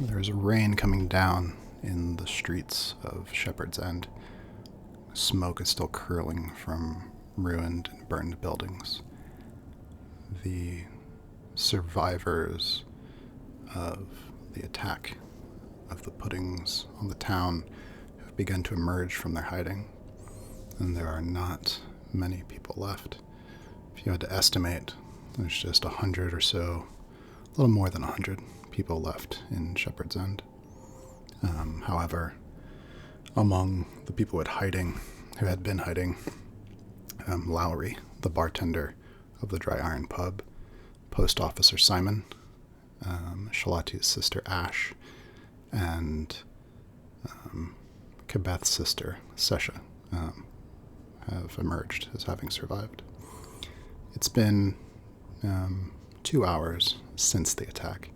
There's rain coming down in the streets of Shepherd's End. Smoke is still curling from ruined and burned buildings. The survivors of the attack of the puddings on the town have begun to emerge from their hiding, and there are not many people left. If you had to estimate, there's just 100 or so, a little more than 100 people left in Shepherd's End. However, among the people who had been hiding, Lowry, the bartender of the Dry Iron Pub, Post Officer Simon, Shalati's sister Ash, and Kebeth's sister Sesha have emerged as having survived. It's been 2 hours since the attack.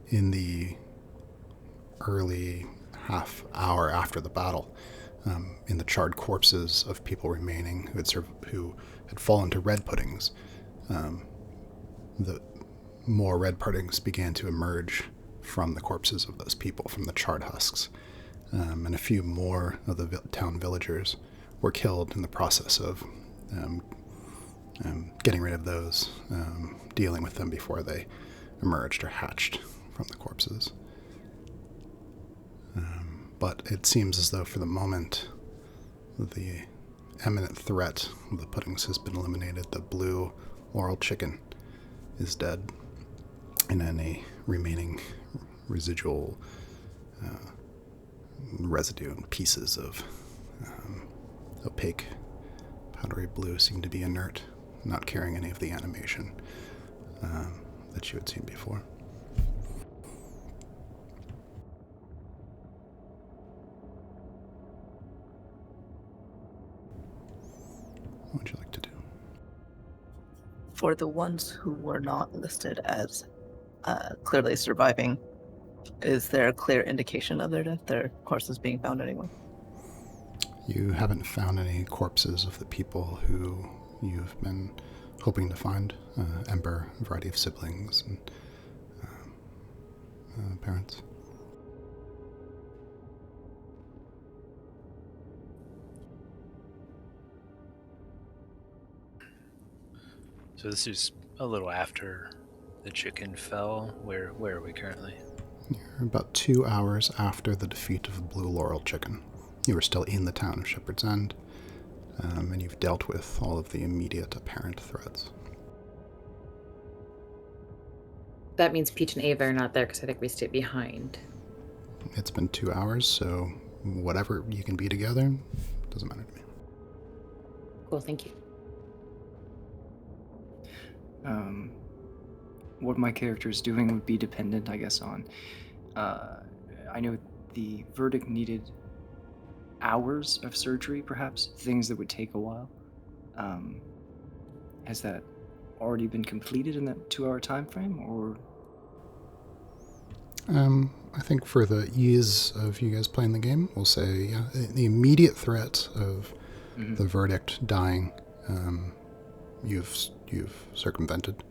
In the early half hour after the battle, in the charred corpses of people remaining who had fallen to red puddings, the more red puddings began to emerge from the corpses of those people, from the charred husks. And a few more of the town villagers were killed in the process of getting rid of those, dealing with them before they emerged or hatched from the corpses. But it seems as though for the moment, the imminent threat of the puddings has been eliminated. The blue laurel chicken is dead, and any remaining residual residue and pieces of opaque powdery blue seem to be inert, not carrying any of the animation that you had seen before. What would you like to do? For the ones who were not listed as clearly surviving, is there a clear indication of their death? Their corpses being found anywhere? You haven't found any corpses of the people who you've been hoping to find. Ember, a variety of siblings and parents. So this is a little after the chicken fell. Where are we currently? You're about 2 hours after the defeat of the Blue Laurel Chicken. You were still in the town of Shepherd's End, and you've dealt with all of the immediate apparent threats. That means Peach and Ava are not there because I think we stayed behind. It's been 2 hours, so whatever you can be together, doesn't matter to me. Cool, thank you. What my character is doing would be dependent, I guess, on... I know the verdict needed hours of surgery, perhaps, things that would take a while. Has that already been completed in that 2-hour time frame, or... I think for the ease of you guys playing the game, we'll say, yeah, the immediate threat of the verdict dying, you've circumvented.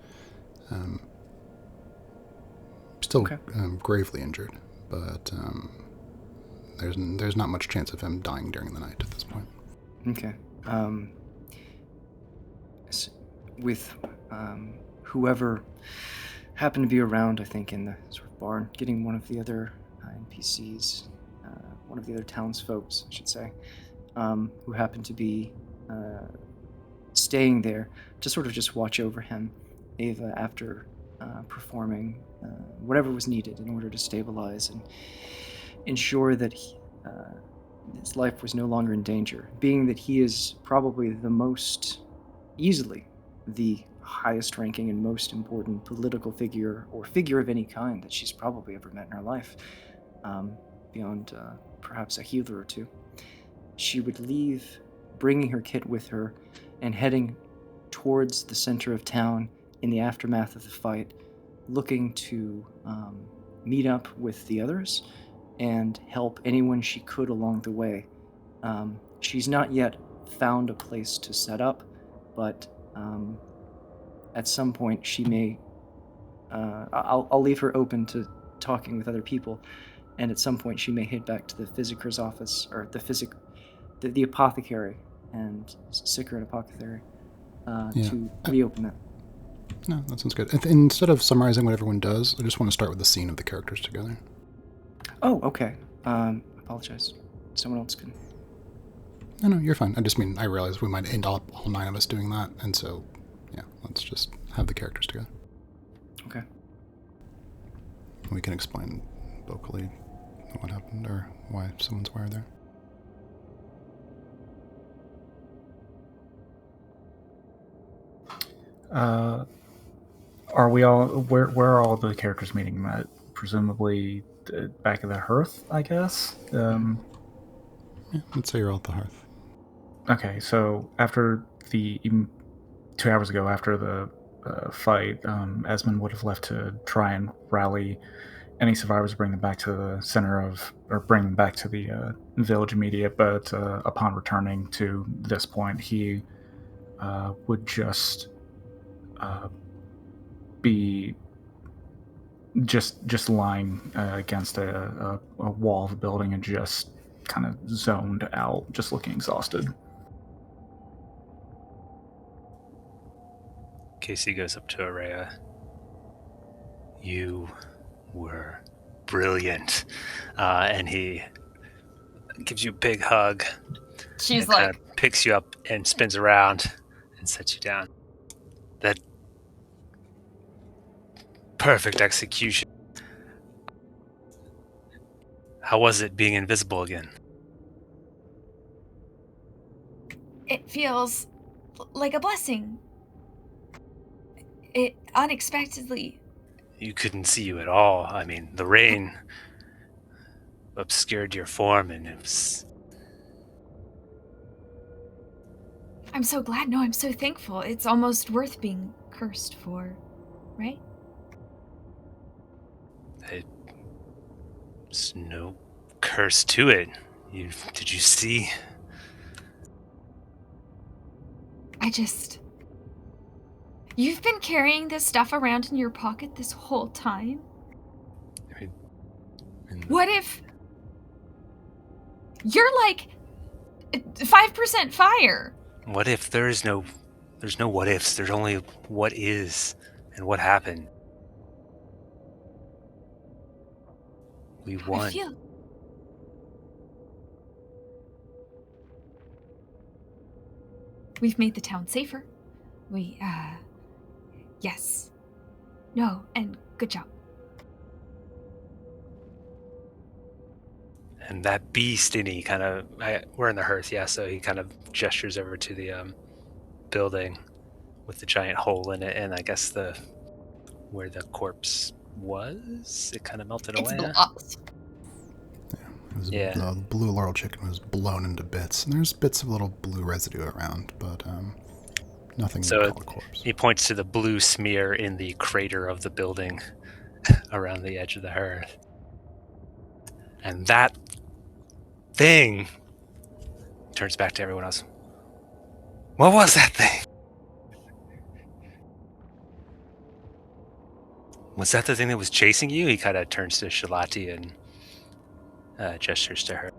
Still Okay. Gravely injured, but there's not much chance of him dying during the night at this point. Okay. With whoever happened to be around, I think, in the sort of barn, getting one of the other NPCs, one of the other townsfolk, I should say, who happened to be staying there to sort of just watch over him, Ava, after performing whatever was needed in order to stabilize and ensure that his life was no longer in danger, being that he is probably easily the highest ranking and most important political figure or figure of any kind that she's probably ever met in her life, beyond perhaps a healer or two. She would leave, bringing her kit with her, and heading towards the center of town in the aftermath of the fight, looking to meet up with the others and help anyone she could along the way. She's not yet found a place to set up, but at some point she may I'll leave her open to talking with other people, and at some point she may head back to the Physiker's office, or the apothecary, and Sicker Apothecary, to reopen it. No, that sounds good. Instead of summarizing what everyone does, I just want to start with the scene of the characters together. Oh, okay. Apologize. Someone else can. No, you're fine. I just mean, I realize we might end up all 9 of us doing that, and so, yeah, let's just have the characters together. Okay. We can explain vocally what happened or why someone's wired there. Are we all where are all the characters meeting? Presumably back at the hearth, I guess. Yeah, let's say you're all at the hearth. Okay, so after 2 hours ago, after the fight, Esmond would have left to try and rally any survivors, bring them back to the center of, or bring them back to the village immediate. But upon returning to this point, he would just be just lying against a wall of the building and just kind of zoned out, just looking exhausted. Casey goes up to Araya. You were brilliant. And he gives you a big hug. She's and like, kind of picks you up and spins around and sets you down. That perfect execution. How was it being invisible again? it feels like a blessing. It unexpectedly. You couldn't see you at all. I mean, the rain obscured your form, and it was... I'm so glad. No, I'm so thankful. It's almost worth being cursed for, right? There's no curse to it. Did you see? You've been carrying this stuff around in your pocket this whole time? What if you're like 5% fire? What if there's no what ifs, there's only what is and what happened. We won. We've made the town safer. Yes. No, and good job. And that beast, and he kind of, we're in the hearth, yeah, so he kind of gestures over to the building with the giant hole in it, and I guess where the corpse was, it kind of melted away. Yeah, the blue laurel chicken was blown into bits, and there's bits of little blue residue around, but nothing to call a corpse. He points to the blue smear in the crater of the building around the edge of the hearth. And that thing turns back to everyone else. What was that thing? Was that the thing that was chasing you? He kind of turns to Shalati and gestures to her.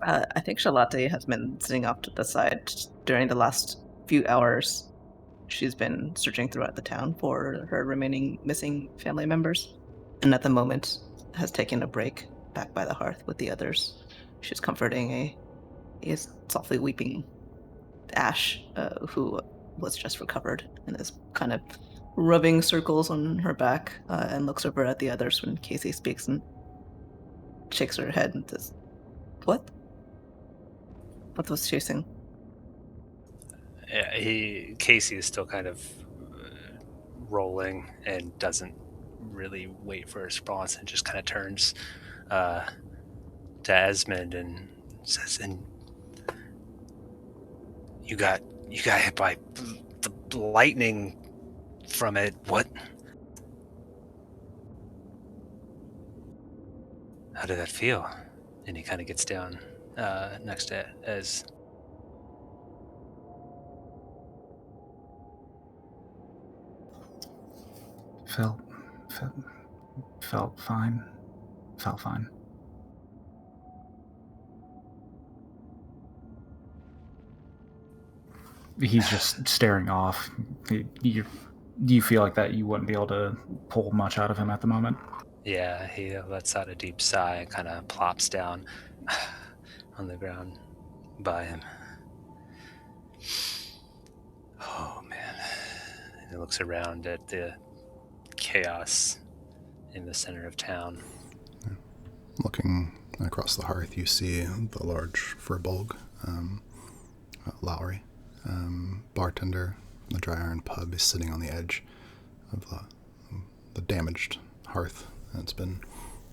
I think Shalati has been sitting off to the side during the last few hours. She's been searching throughout the town for her remaining missing family members, and at the moment has taken a break back by the hearth with the others. She's comforting a softly weeping Ash, who was just recovered and is kind of rubbing circles on her back, and looks over at the others when Casey speaks and shakes her head and says, "What? What was chasing?" Yeah, Casey is still kind of rolling and doesn't really wait for a response and just kind of turns to Esmond and says, "And you got hit by the lightning from it. What? How did that feel?" And he kind of gets down next to Ez. Felt, felt, felt fine. Felt fine. He's just staring off. You feel like that you wouldn't be able to pull much out of him at the moment? Yeah, he lets out a deep sigh and kind of plops down on the ground by him. Oh, man. And he looks around at the chaos in the center of town. Looking across the hearth, you see the large Furbolg, Lowry, bartender from the Dry Iron Pub, is sitting on the edge of the damaged hearth. And it's been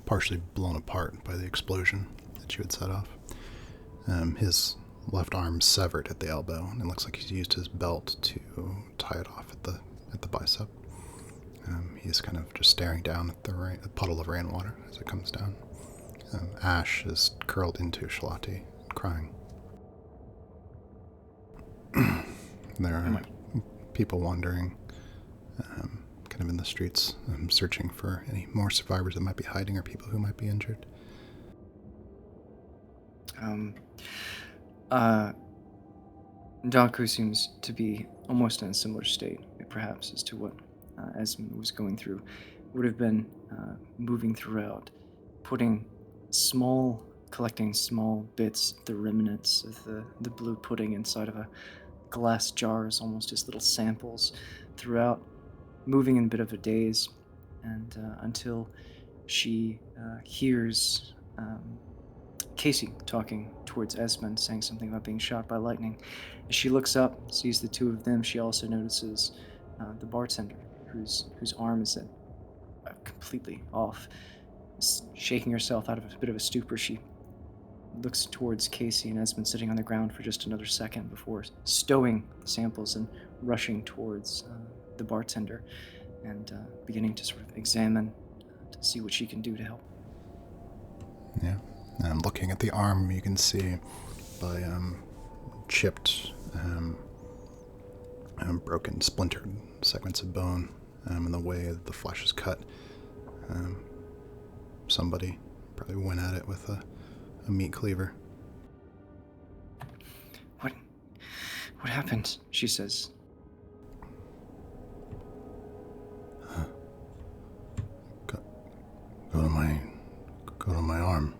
partially blown apart by the explosion that you had set off. His left arm severed at the elbow, and it looks like he's used his belt to tie it off at the bicep. He's kind of just staring down at the puddle of rainwater as it comes down. Ash is curled into Shalati, crying. There are people wandering kind of in the streets, searching for any more survivors that might be hiding or people who might be injured. Donku seems to be almost in a similar state, perhaps, as to what Esmond was going through. Would have been moving throughout, collecting small bits, the remnants of the blue pudding inside of a glass jars, almost as little samples throughout, moving in a bit of a daze, and until she hears Casey talking towards Esmond, saying something about being shot by lightning. As she looks up, sees the two of them, she also notices the bartender, whose arm is completely off. Shaking herself out of a bit of a stupor, she looks towards Casey and Esmond sitting on the ground for just another second before stowing the samples and rushing towards the bartender and beginning to sort of examine to see what she can do to help. Yeah. And looking at the arm, you can see by chipped, broken, splintered segments of bone, and the way that the flesh is cut. Somebody probably went at it with a meat cleaver. What happened? She says. Go to my arm.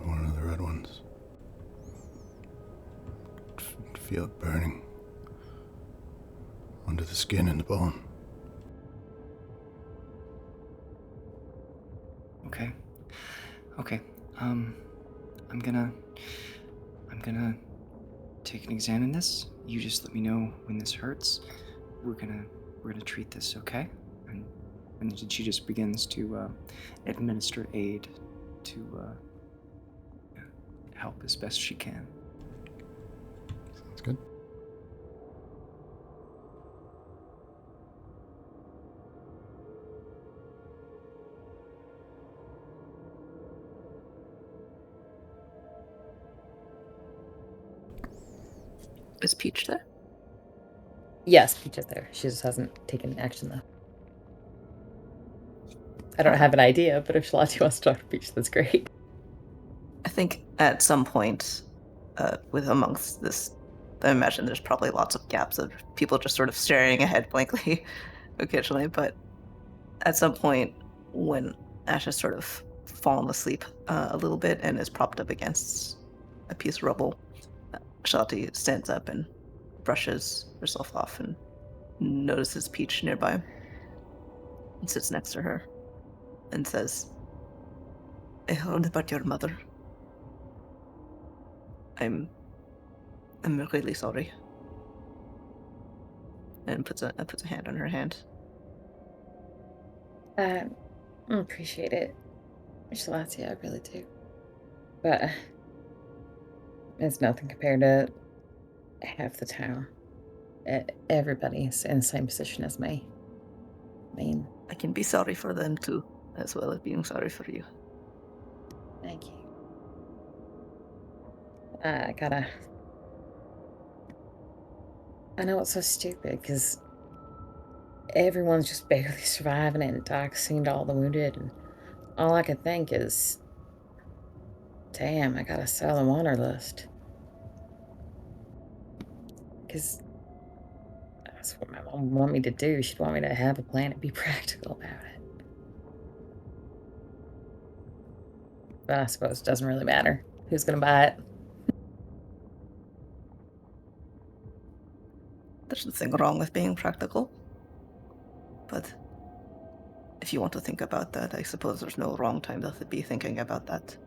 One of the red ones. Feel it burning under the skin and the bone. Okay. I'm gonna take an exam in this. You just let me know when this hurts. We're gonna treat this, okay? And then she just begins to administer aid to help as best she can. Sounds good. Is Peach there? Yes, Peach is there. She just hasn't taken action though. I don't have an idea, but if Shalati wants to talk to Peach, that's great. I think at some point, with amongst this, I imagine there's probably lots of gaps of people just sort of staring ahead blankly occasionally, but at some point when Ash has sort of fallen asleep a little bit and is propped up against a piece of rubble, Shalati stands up and brushes herself off and notices Peach nearby and sits next to her and says, I heard about your mother. I'm really sorry. And puts a hand on her hand. I appreciate it, Shalati, I really do. But it's nothing compared to half the town. Everybody's in the same position as me. I mean, I can be sorry for them too, as well as being sorry for you. thank you. I know it's so stupid because everyone's just barely surviving and doxing to all the wounded, and all I can think is, damn, I gotta sell a water list. Because that's what my mom would want me to do. She'd want me to have a plan and be practical about it. But I suppose it doesn't really matter who's gonna buy it. There's nothing wrong with being practical. But if you want to think about that, I suppose there's no wrong time to be thinking about that.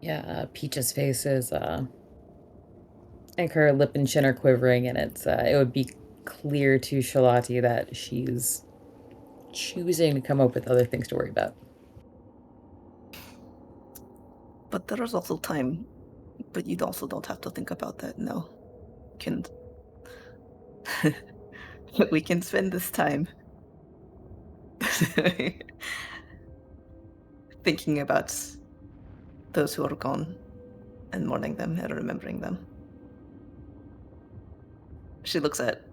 Yeah, Peach's face is, like her lip and chin are quivering, and it would be clear to Shalati that she's choosing to come up with other things to worry about. But there is also time. But you also don't have to think about that, no. We can spend this time thinking about those who are gone and mourning them and remembering them. She looks at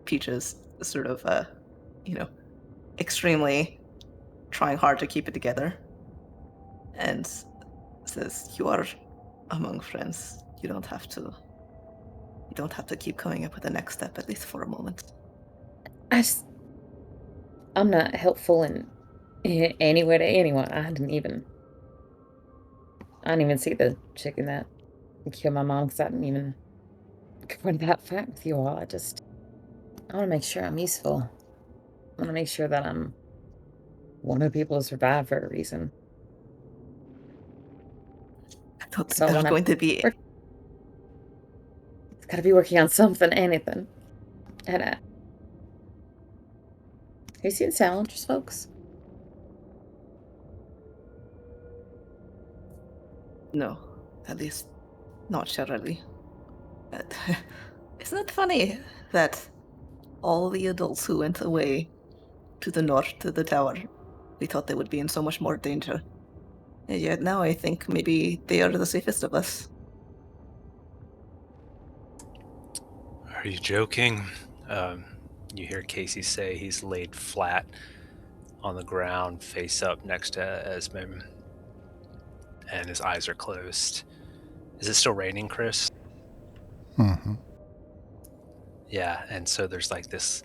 Peaches, sort of, extremely trying hard to keep it together, and says, "You are among friends. You don't have to keep coming up with the next step, at least for a moment." I'm not helpful in any way to anyone. I didn't even see the chicken that killed my mom because I didn't even go into that fight with you all. I want to make sure I'm useful. I want to make sure that I'm one of the people who survived for a reason. I don't think there's going to be... It's got to be working on something, anything. And have you seen Salingers, folks? No, at least not Shirley. Isn't it funny that all the adults who went away to the north to the tower, we thought they would be in so much more danger. And yet now I think maybe they are the safest of us. Are you joking? You hear Casey say he's laid flat on the ground, face up next to Esmond, and his eyes are closed. Is it still raining, Chris? Mm-hmm. Yeah, and so there's like this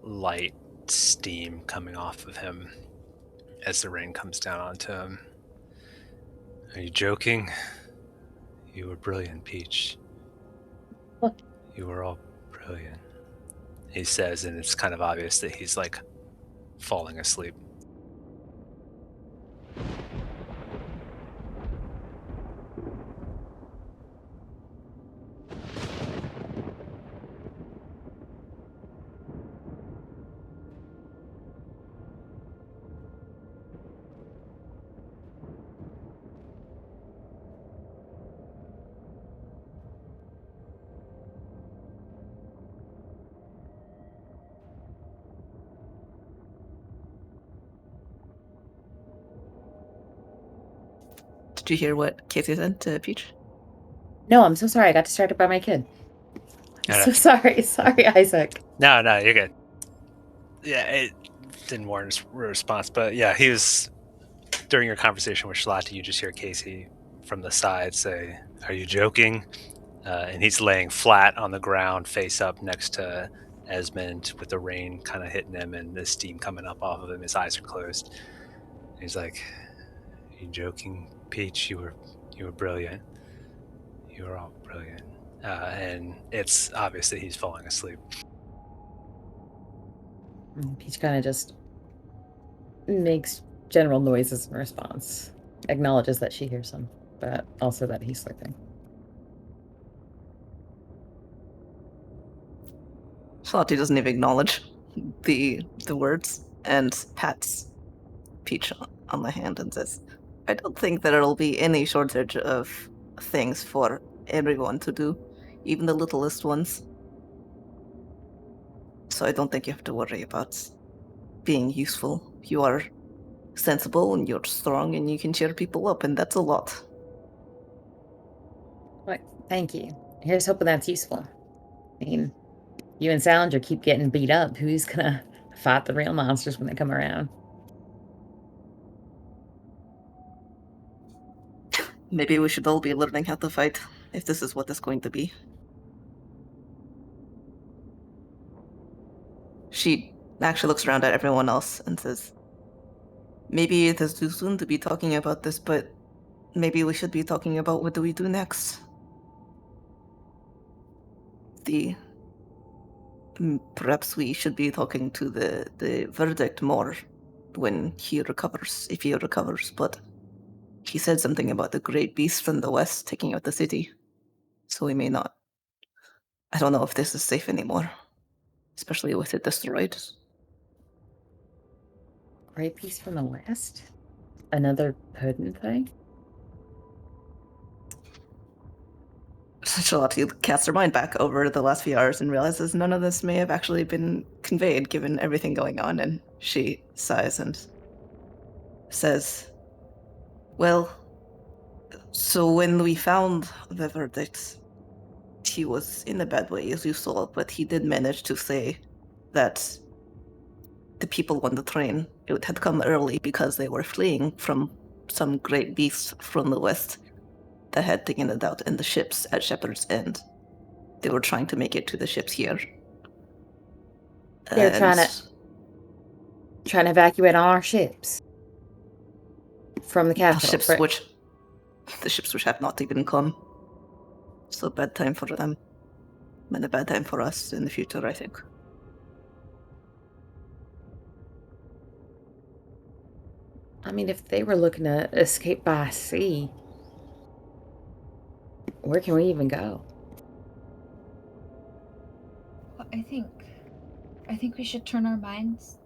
light steam coming off of him as the rain comes down onto him. Are you joking? You were brilliant, Peach. What? You were all brilliant, he says, and it's kind of obvious that he's like falling asleep. Did you hear what Casey said to Peach? No, I'm so sorry. I got distracted by my kid. I'm so sorry. Sorry, Isaac. No, you're good. Yeah, it didn't warrant a response, but yeah, he was... During your conversation with Shalati, you just hear Casey from the side say, "Are you joking?" And he's laying flat on the ground, face up next to Esmond, with the rain kind of hitting him and the steam coming up off of him. His eyes are closed. And he's like, "Are you joking, Peach? You were brilliant. You were all brilliant." And it's obvious that he's falling asleep. Peach kind of just makes general noises in response. Acknowledges that she hears him, but also that he's sleeping. Shalati doesn't even acknowledge the words and pats Peach on the hand and says, "I don't think there'll be any shortage of things for everyone to do, even the littlest ones. So I don't think you have to worry about being useful. You are sensible and you're strong and you can cheer people up, and that's a lot." Right. Thank you. Here's hoping that's useful. I mean, You and Salinger keep getting beat up. Who's gonna fight the real monsters when they come around? Maybe we should all be learning how to fight, if this is what it's going to be. She actually looks around at everyone else and says, maybe it is too soon to be talking about this, but maybe we should be talking about what do we do next. Perhaps we should be talking to the verdict more when he recovers, if he recovers, but he said something about the great beast from the west taking out the city, so we may not. I don't know if this is safe anymore, especially with it destroyed. Great piece from the west? Another pudding thing? Charlotte casts her mind back over the last few hours and realizes none of this may have actually been conveyed given everything going on, and she sighs and says, well, so when we found the verdict, he was in a bad way, as you saw, but he did manage to say that the people on the train, it had come early because they were fleeing from some great beast from the west that had taken it out in the ships at Shepherd's End. They were trying to make it to the ships here. They're trying to evacuate all our ships from the capital. The ships which have not even come. So bad time for them, and a bad time for us in the future, I think. I mean, if they were looking to escape by sea, where can we even go? Well, I think we should turn our minds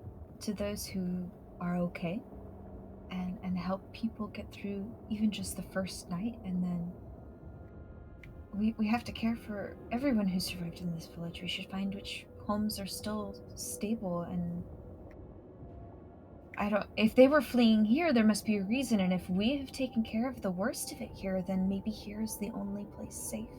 to those who are okay and help people get through even just the first night, and then we have to care for everyone who survived in this village. We should find which homes are still stable, and if they were fleeing here, there must be a reason, and if we have taken care of the worst of it here, then maybe here is the only place safe.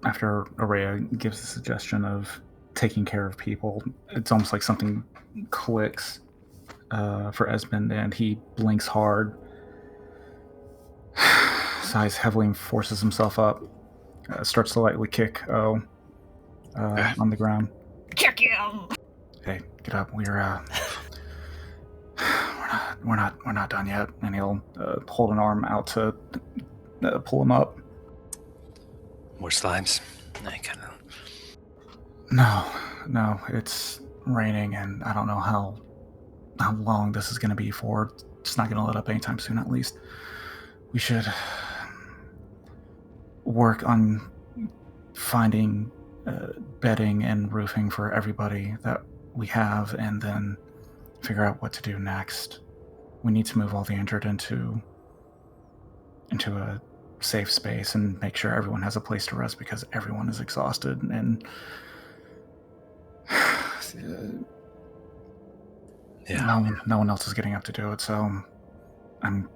After Araya gives the suggestion of taking care of people, it's almost like something clicks for Esmond, and he blinks hard, sighs heavily, and forces himself up. Starts to lightly kick O on the ground. Kick him! Hey, get up. We're not done yet. And he'll hold an arm out to pull him up. More slimes. No, it's raining, and I don't know how long this is going to be for. It's not going to let up anytime soon, at least. We should work on finding bedding and roofing for everybody that we have, and then figure out what to do next. We need to move all the injured into a safe space and make sure everyone has a place to rest, because everyone is exhausted, and no one else is getting up to do it. So I'm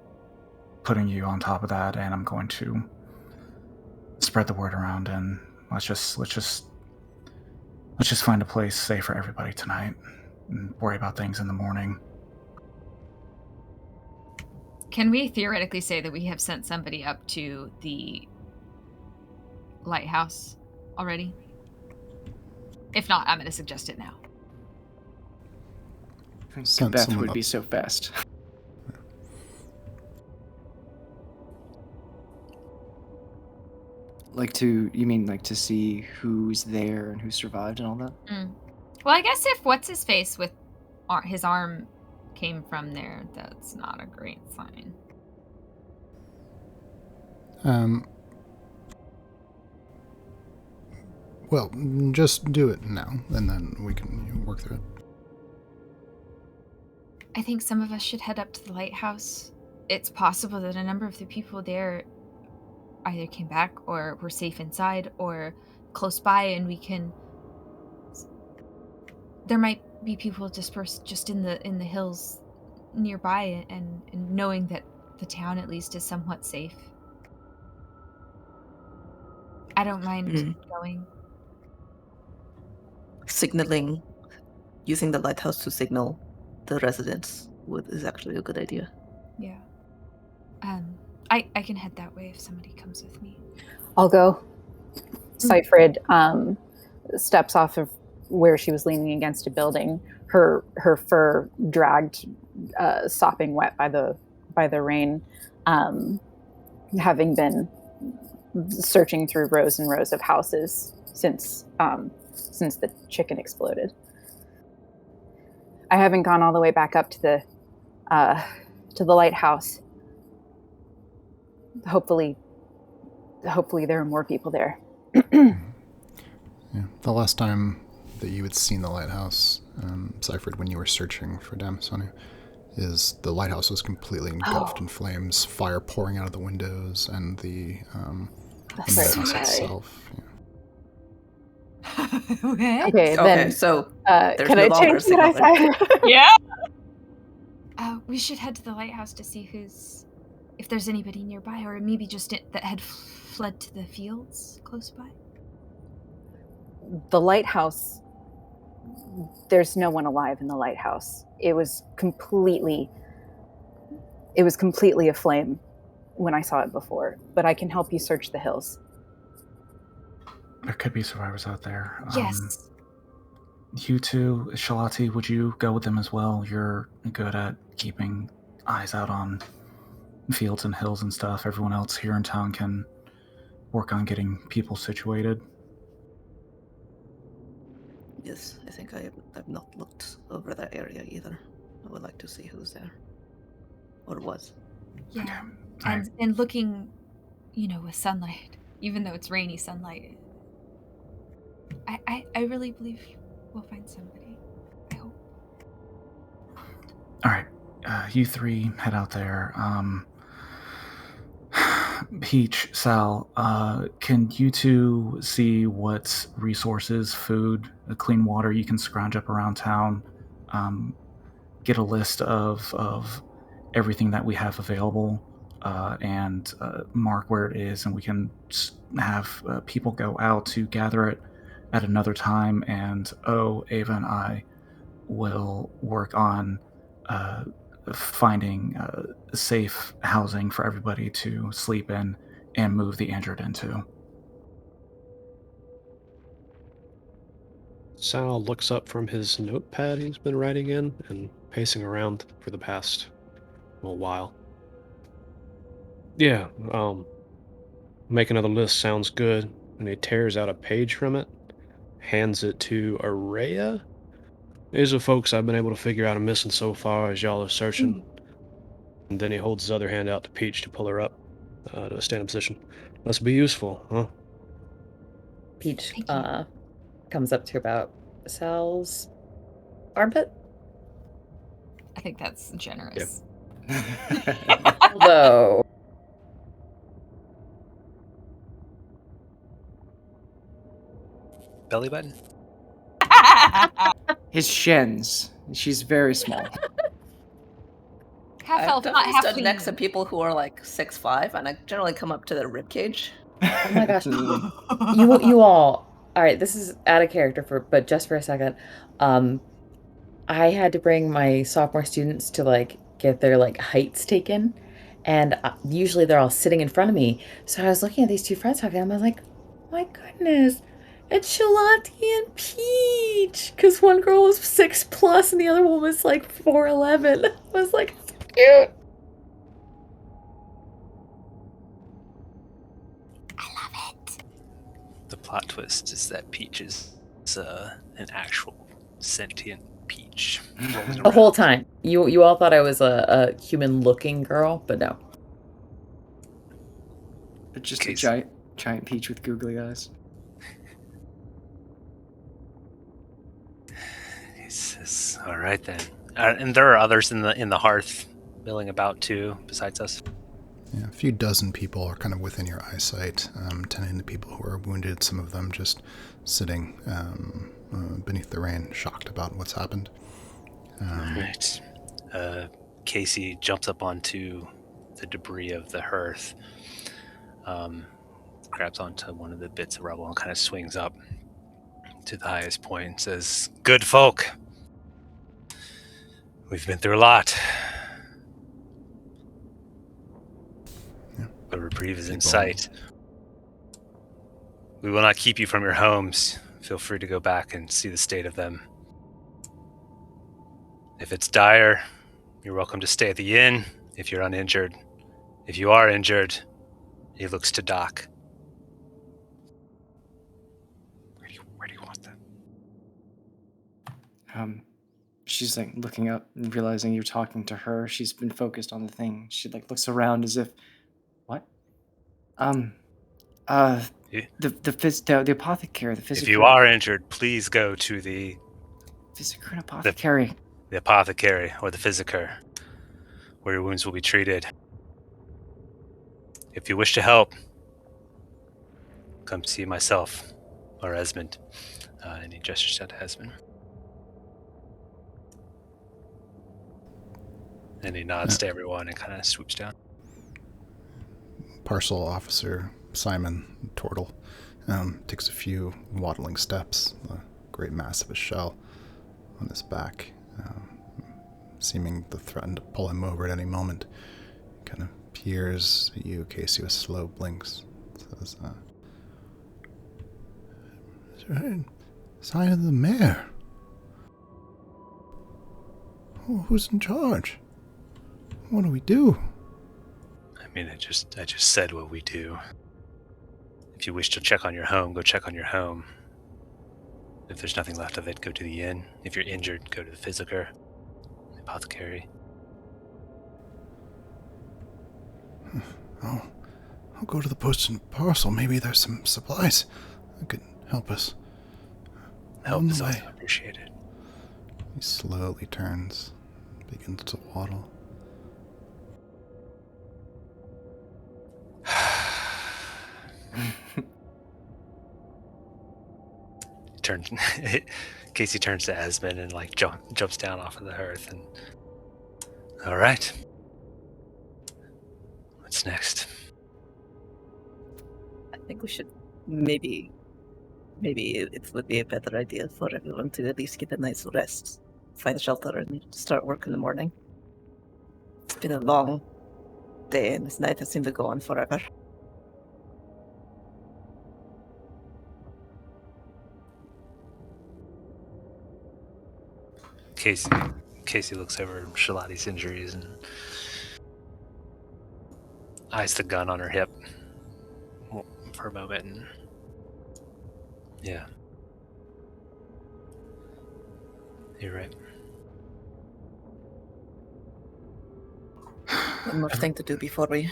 putting you on top of that, and I'm going to spread the word around, and let's just find a place safe for everybody tonight and worry about things in the morning. Can we theoretically say that we have sent somebody up to the lighthouse already? If not, I'm going to suggest it now. Beth would be so fast. You mean to see who's there and who survived and all that? Well, I guess if what's-his-face with his arm came from there, that's not a great sign. Well, just do it now, and then we can work through it. I think some of us should head up to the lighthouse. It's possible that a number of the people there either came back or were safe inside or close by, and we can... There might be people dispersed just in the hills nearby and knowing that the town at least is somewhat safe. I don't mind going. Signaling, using the lighthouse to signal the residents is actually a good idea. Yeah. I can head that way if somebody comes with me. I'll go. Seyfried steps off of where she was leaning against a building, her fur dragged, sopping wet by the rain, having been searching through rows and rows of houses since the chicken exploded. I haven't gone all the way back up to the lighthouse. Hopefully there are more people there. Yeah. The last time that you had seen the lighthouse, Seyfried, when you were searching for Sonia, is the lighthouse was completely engulfed in flames, fire pouring out of the windows, and the lighthouse itself. Yeah. Okay, then. So can I change what I said? Yeah. We should head to the lighthouse to see if there's anybody nearby, or maybe just that had fled to the fields close by. The lighthouse, there's no one alive in the lighthouse. It was completely aflame when I saw it before, but I can help you search the hills. There could be survivors out there. Yes. You two, Shalati, would you go with them as well? You're good at keeping eyes out on fields and hills and stuff. Everyone else here in town can work on getting people situated. Yes, I think I've not looked over that area either. I would like to see who's there. Or was. Yeah. And looking, with sunlight, even though it's rainy sunlight, I really believe we'll find somebody. I hope. All right. You three head out there. Peach, Sal, can you two see what resources, food, clean water you can scrounge up around town? Get a list of everything that we have available and mark where it is, and we can have people go out to gather it at another time. And Ava and I will work on finding safe housing for everybody to sleep in and move the injured into. Sal looks up from his notepad he's been writing in and pacing around for the past while. Yeah, make another list sounds good. And he tears out a page from it, hands it to Araya. These are folks I've been able to figure out are missing so far as y'all are searching. And then he holds his other hand out to Peach to pull her up to a standing position. Must be useful, huh? Peach comes up to about Sal's armpit. I think that's generous. Yep. Although Belly button? His shins. She's very small. Half I've elf, not definitely half stood next to people who are like 6'5", and I generally come up to their ribcage. oh my gosh, you all. All right, this is out of character but just for a second. I had to bring my sophomore students to get their heights taken, and usually they're all sitting in front of me. So I was looking at these two friends talking, and I was like, my goodness, it's Shalati and Peach, because one girl was 6+ and the other one was 4'11". I was like, cute. I love it. The plot twist is that Peach is an actual sentient peach. The whole time. You all thought I was a human-looking girl, but no. Just a giant peach with googly eyes. All right then. And there are others in the hearth milling about too, besides us. Yeah, a few dozen people are kind of within your eyesight, tending to people who are wounded, some of them just sitting beneath the rain, shocked about what's happened. Right. Casey jumps up onto the debris of the hearth, grabs onto one of the bits of rubble and kind of swings up to the highest point and says, "Good folk, we've been through a lot. Yeah. A reprieve is in Keep sight. We will not keep you from your homes. Feel free to go back and see the state of them. If it's dire, you're welcome to stay at the inn if you're uninjured. If you are injured," he looks to Doc. Where do you want that? She's like looking up and realizing you're talking to her. She's been focused on the thing. She like looks around as if, what? The apothecary, the physiker. If you are injured, please go to the physiker and apothecary. The apothecary or the physiker, where your wounds will be treated. If you wish to help, come see myself or Esmond. And he gestures out to Esmond. And he nods to everyone and kind of swoops down. Parcel officer Simon Tortle takes a few waddling steps, a great mass of a shell on his back, seeming to threaten to pull him over at any moment. Kind of peers at you, Casey, with slow blinks. Says, "Sign of the mayor. Who's in charge? What do we do?" I mean, I just said what we do. If you wish to check on your home, go check on your home. If there's nothing left of it, go to the inn. If you're injured, go to the physiker, the apothecary. Oh, I'll go to the post and parcel. Maybe there's some supplies that could help us. Help is also appreciated. He slowly turns, begins to waddle. Casey turns to Esmond and like jumps down off of the hearth and, all right, what's next? I think we should maybe it would be a better idea for everyone to at least get a night's rest, find shelter, and start work in the morning. It's been a long day, and this night has seemed to go on forever. Casey looks over Shalati's injuries and eyes the gun on her hip for a moment. And yeah, you're right. One more thing to do before we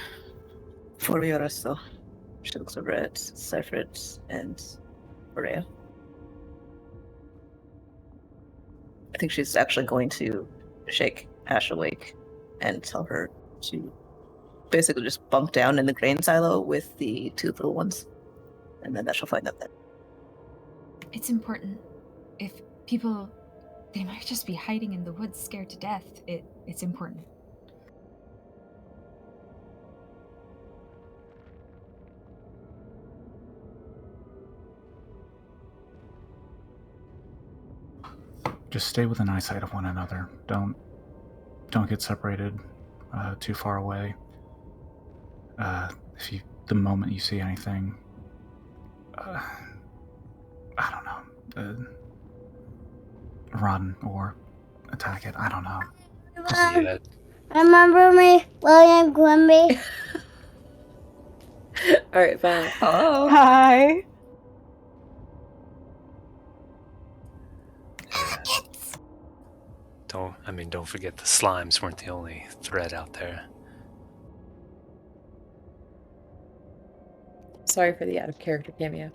rest, though. She looks over at Seyfried and Maria. I think she's actually going to shake Ash awake and tell her to basically just bunk down in the grain silo with the two little ones, and then that she'll find them then. It's important. If people, they might just be hiding in the woods scared to death. It's important. Just stay within eyesight of one another. Don't get separated too far away. The moment you see anything, I don't know, run or attack it. I don't know. Yeah. Remember me, William Quimby? All right, bye. Oh, Hi. Don't forget the slimes weren't the only threat out there. Sorry for the out of character cameo.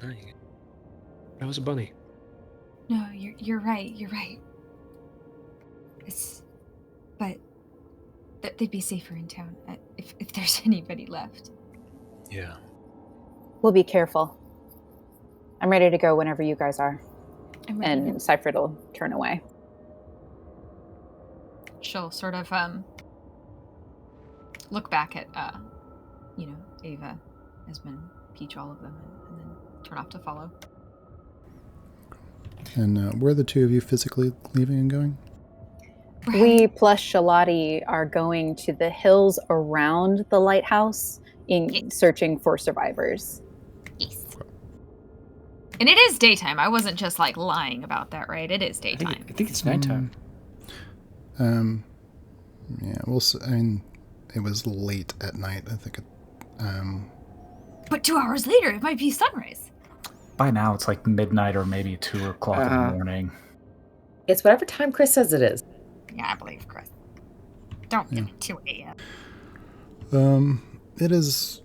That was a bunny. No, you're right. You're right. But they'd be safer in town if there's anybody left. Yeah. We'll be careful. I'm ready to go whenever you guys are. I'm ready. And Seyfried will turn away. she'll sort of look back at Ava, Esmond, Peach, all of them, and then turn off to follow. And where are the two of you physically leaving and going? We plus Shalati are going to the hills around the lighthouse in searching for survivors. Yes. And it is daytime. I wasn't just like lying about that, right? It is daytime. I think it's nighttime. Yeah, I mean, it was late at night. I think But 2 hours later, it might be sunrise. By now, it's like midnight or maybe 2 o'clock in the morning. It's whatever time Chris says it is. Yeah, I believe Chris. Don't give me 2 a.m. It is.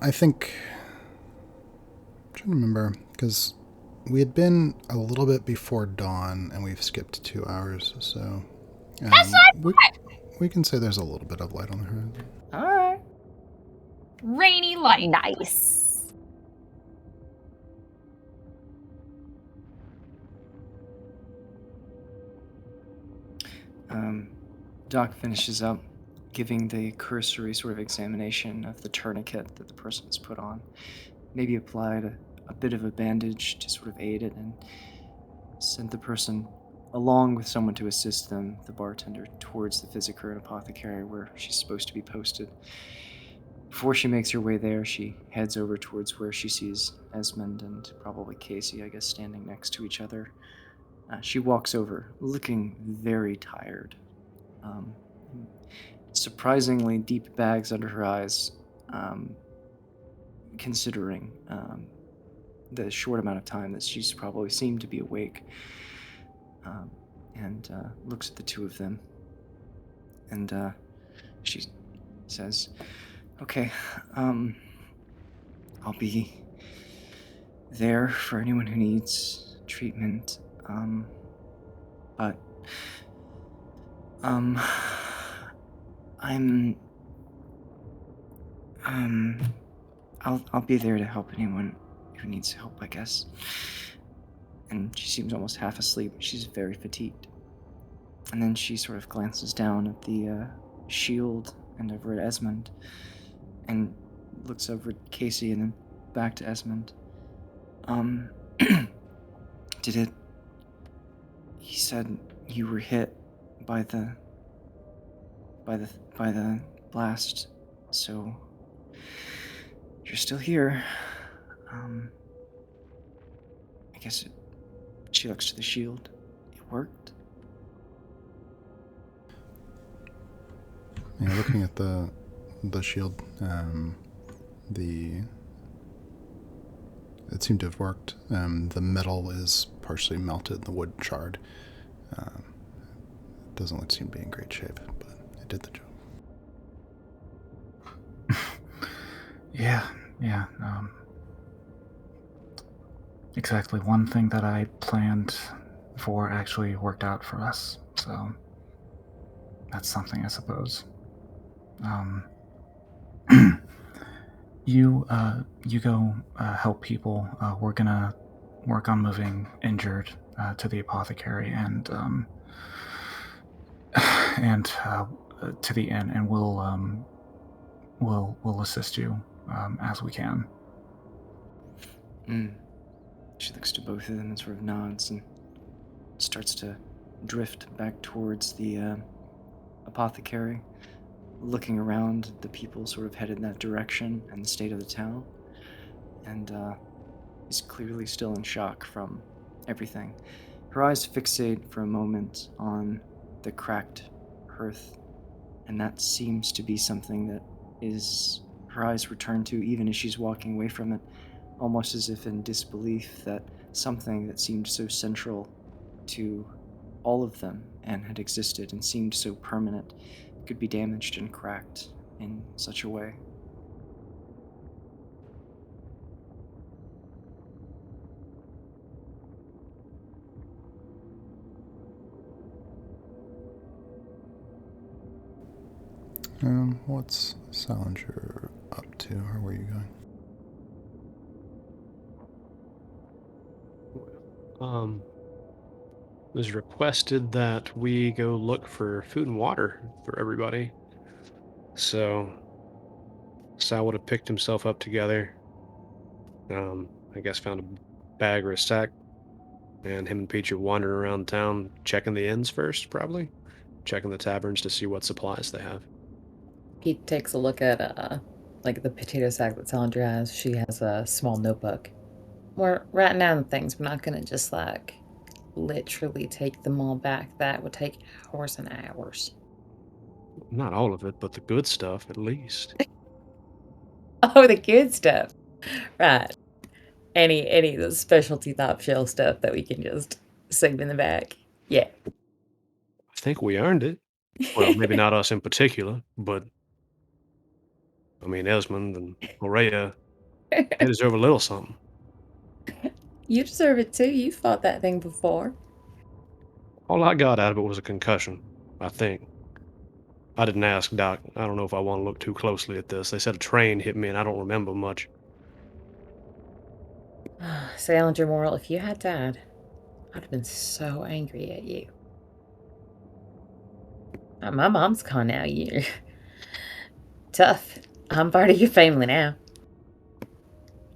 I think. I'm trying to remember because we had been a little bit before dawn, and we've skipped 2 hours. So that's not we can say there's a little bit of light on the horizon. All right. Rainy light. Nice. Doc finishes up giving the cursory sort of examination of the tourniquet that the person has put on. Maybe applied a bit of a bandage to sort of aid it, and sent the person, along with someone to assist them, the bartender, towards the Physiker and Apothecary where she's supposed to be posted. Before she makes her way there, she heads over towards where she sees Esmond and probably Casey, I guess, standing next to each other. She walks over, looking very tired. Surprisingly deep bags under her eyes, considering the short amount of time that she's probably seemed to be awake, and looks at the two of them, and she says, "Okay, I'll be there for anyone who needs treatment, but I'll be there to help anyone who needs help, I guess." And she seems almost half asleep. She's very fatigued. And then she sort of glances down at the shield and over at Esmond, and looks over at Casey and then back to Esmond. He said you were hit by the blast, so you're still here. I guess she looks to the shield. It worked. Yeah, looking at the shield, it seemed to have worked. The metal is partially melted, the wood charred. It doesn't seem to be in great shape, but it did the job. Yeah. Exactly. One thing that I planned for actually worked out for us, so that's something, I suppose. You go help people. We're gonna work on moving injured to the apothecary and to the inn, and we'll assist you as we can. She looks to both of them and sort of nods and starts to drift back towards the apothecary, looking around at the people sort of headed in that direction and the state of the town, and is clearly still in shock from everything. Her eyes fixate for a moment on the cracked hearth, and that seems to be something that is her eyes return to even as she's walking away from it, almost as if in disbelief that something that seemed so central to all of them and had existed and seemed so permanent could be damaged and cracked in such a way. What's Salinger up to, or where are you going? has requested that we go look for food and water for everybody. So Sal would have picked himself up together. I guess found a bag or a sack, and him and Peach are wandering around town, checking the inns first, probably checking the taverns to see what supplies they have. Pete takes a look at like the potato sack that Sandra has. She has a small notebook. We're writing down things. We're not gonna just like literally take them all back. That would take hours and hours. Not all of it, but the good stuff, at least. Oh, the good stuff. Right. Any of the specialty top shelf stuff that we can just save in the back. Yeah. I think we earned it. Well, maybe not us in particular, but I mean, Esmond and Maria, they deserve a little something. You deserve it too. You fought that thing before. All I got out of it was a concussion, I think. I didn't ask Doc. I don't know if I want to look too closely at this. They said a train hit me and I don't remember much. Salinger Moral, if you had died, I'd have been so angry at you. My mom's gone now. You're tough. I'm part of your family now.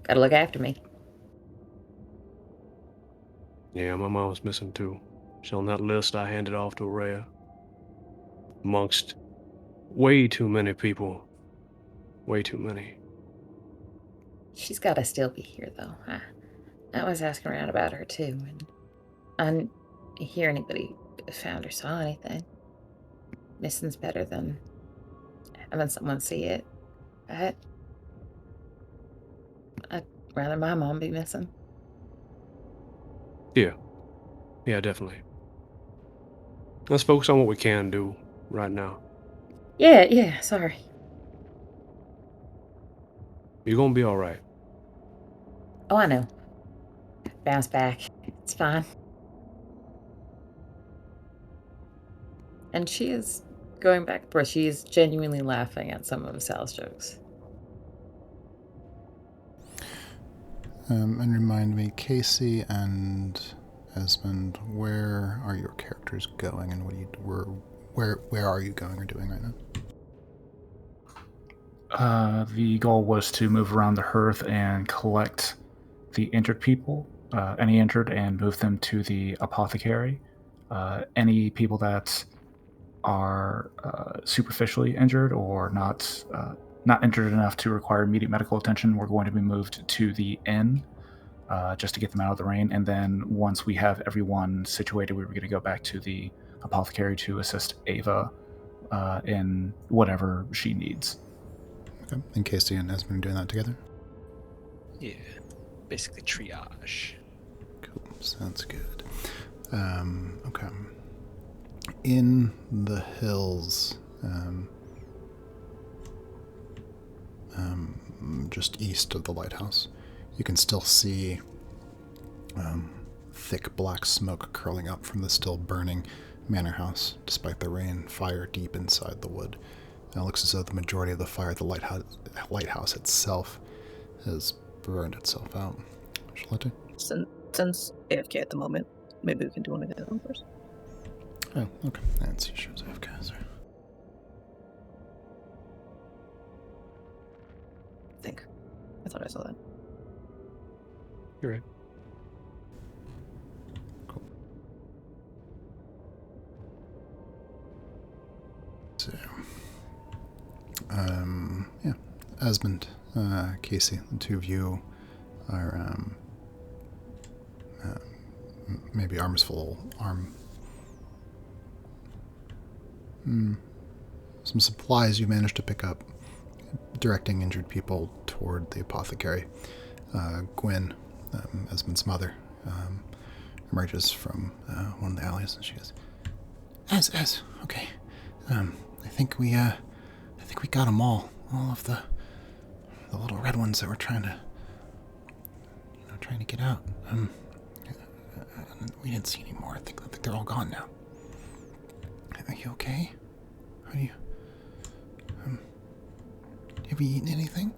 Gotta look after me. Yeah, my mom was missing too. She's on that list I handed off to Araya. Amongst way too many people. Way too many. She's gotta still be here, though. I was asking around about her, too, and I didn't hear anybody found or saw anything. Missing's better than having someone see it. I'd rather my mom be missing. Yeah. Yeah, definitely. Let's focus on what we can do right now. Yeah, sorry. You're gonna be alright. Oh, I know. Bounce back. It's fine. And she is going back and forth. She is genuinely laughing at some of Sal's jokes. And remind me, Casey and Esmond, where are your characters going, and where are you going or doing right now? The goal was to move around the hearth and collect the injured people, any injured, and move them to the apothecary. Any people that are superficially injured or not injured enough to require immediate medical attention, we're going to be moved to the inn just to get them out of the rain. And then once we have everyone situated, we were going to go back to the apothecary to assist Ava in whatever she needs. Okay. And Casey and Esmond are doing that together? Yeah. Basically triage. Cool. Sounds good. Okay. In the hills, just east of the lighthouse, you can still see thick black smoke curling up from the still burning manor house, despite the rain, fire deep inside the wood. And it looks as though the majority of the fire at the lighthouse itself has burned itself out. Charlotte? Since AFK at the moment, maybe we can do one of the other first. Oh, okay. Nancy shows AFK. Sorry. I thought I saw that. You're right. Cool. So, yeah. Esmond, Casey, the two of you are, maybe arms full, some supplies you managed to pick up, directing injured people toward the apothecary. Gwen, Esmond's mother, emerges from one of the alleys, and she goes, "Ez, okay. I think we got them all of the little red ones that were trying to get out. We didn't see any more. I think they're all gone now. Are you okay? How do you? Have you eaten anything?"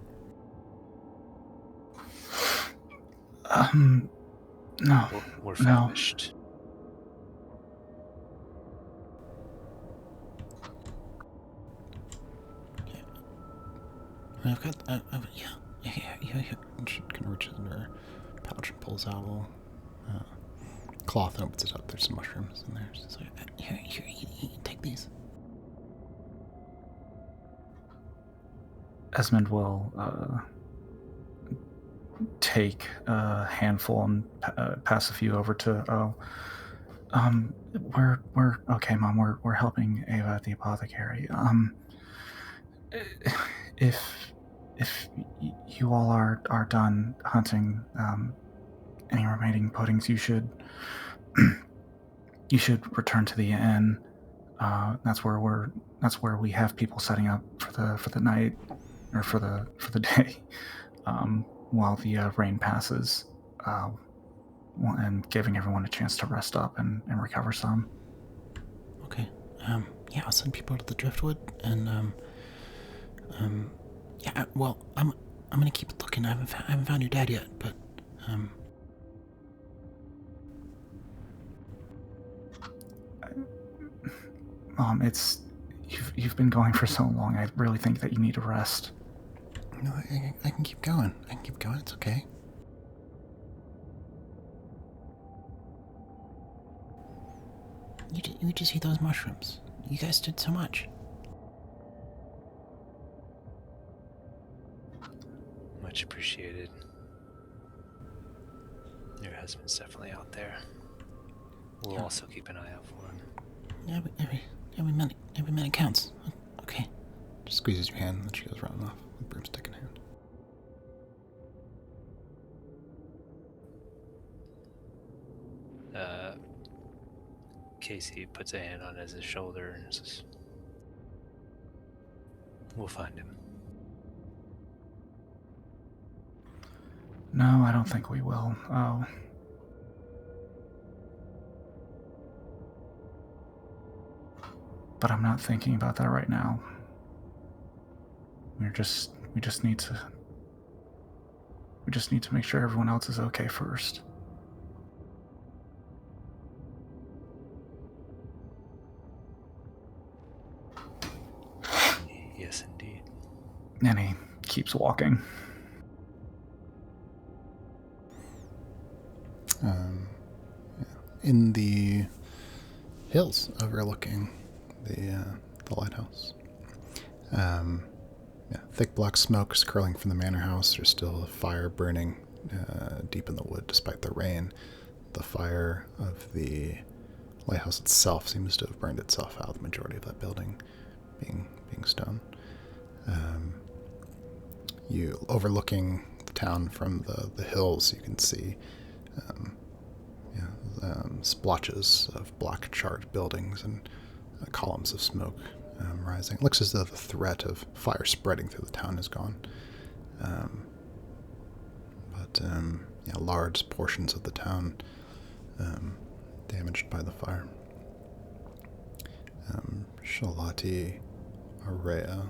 No. We're famished. I've got, yeah. She kind of reaches into her pouch and pulls out a little cloth and opens it up. There's some mushrooms in there. She's like, here, take these. Esmond will take a handful and pass a few over to we're okay, Mom. We're helping Ava at the apothecary. If you all are done hunting any remaining puddings, you should return to the inn. That's where we have people setting up for the night or for the day while the rain passes, and giving everyone a chance to rest up and recover some. Okay. Yeah, I'll send people to the driftwood, and yeah. Well, I'm gonna keep looking. I haven't found your dad yet, but Mom, you've been going for so long. I really think that you need to rest. No, I can keep going. It's okay. You just eat those mushrooms. You guys did so much. Much appreciated. Your husband's definitely out there. We'll also keep an eye out for him. Yeah, every minute counts. Okay. Just squeezes your hand, and then she goes running off with broomstick in hand. Casey puts a hand on his shoulder and says, "We'll find him." No, I don't think we will. Oh. But I'm not thinking about that right now. We just need to make sure everyone else is okay first. Yes, indeed. And he keeps walking. In the hills overlooking the lighthouse. Thick black smoke is curling from the manor house. There's still a fire burning deep in the wood despite the rain. The fire of the lighthouse itself seems to have burned itself out, the majority of that building being stone. You overlooking the town from the hills, you can see splotches of black charred buildings and columns of smoke rising. It looks as though the threat of fire spreading through the town is gone. But large portions of the town damaged by the fire. Shalati, Araya,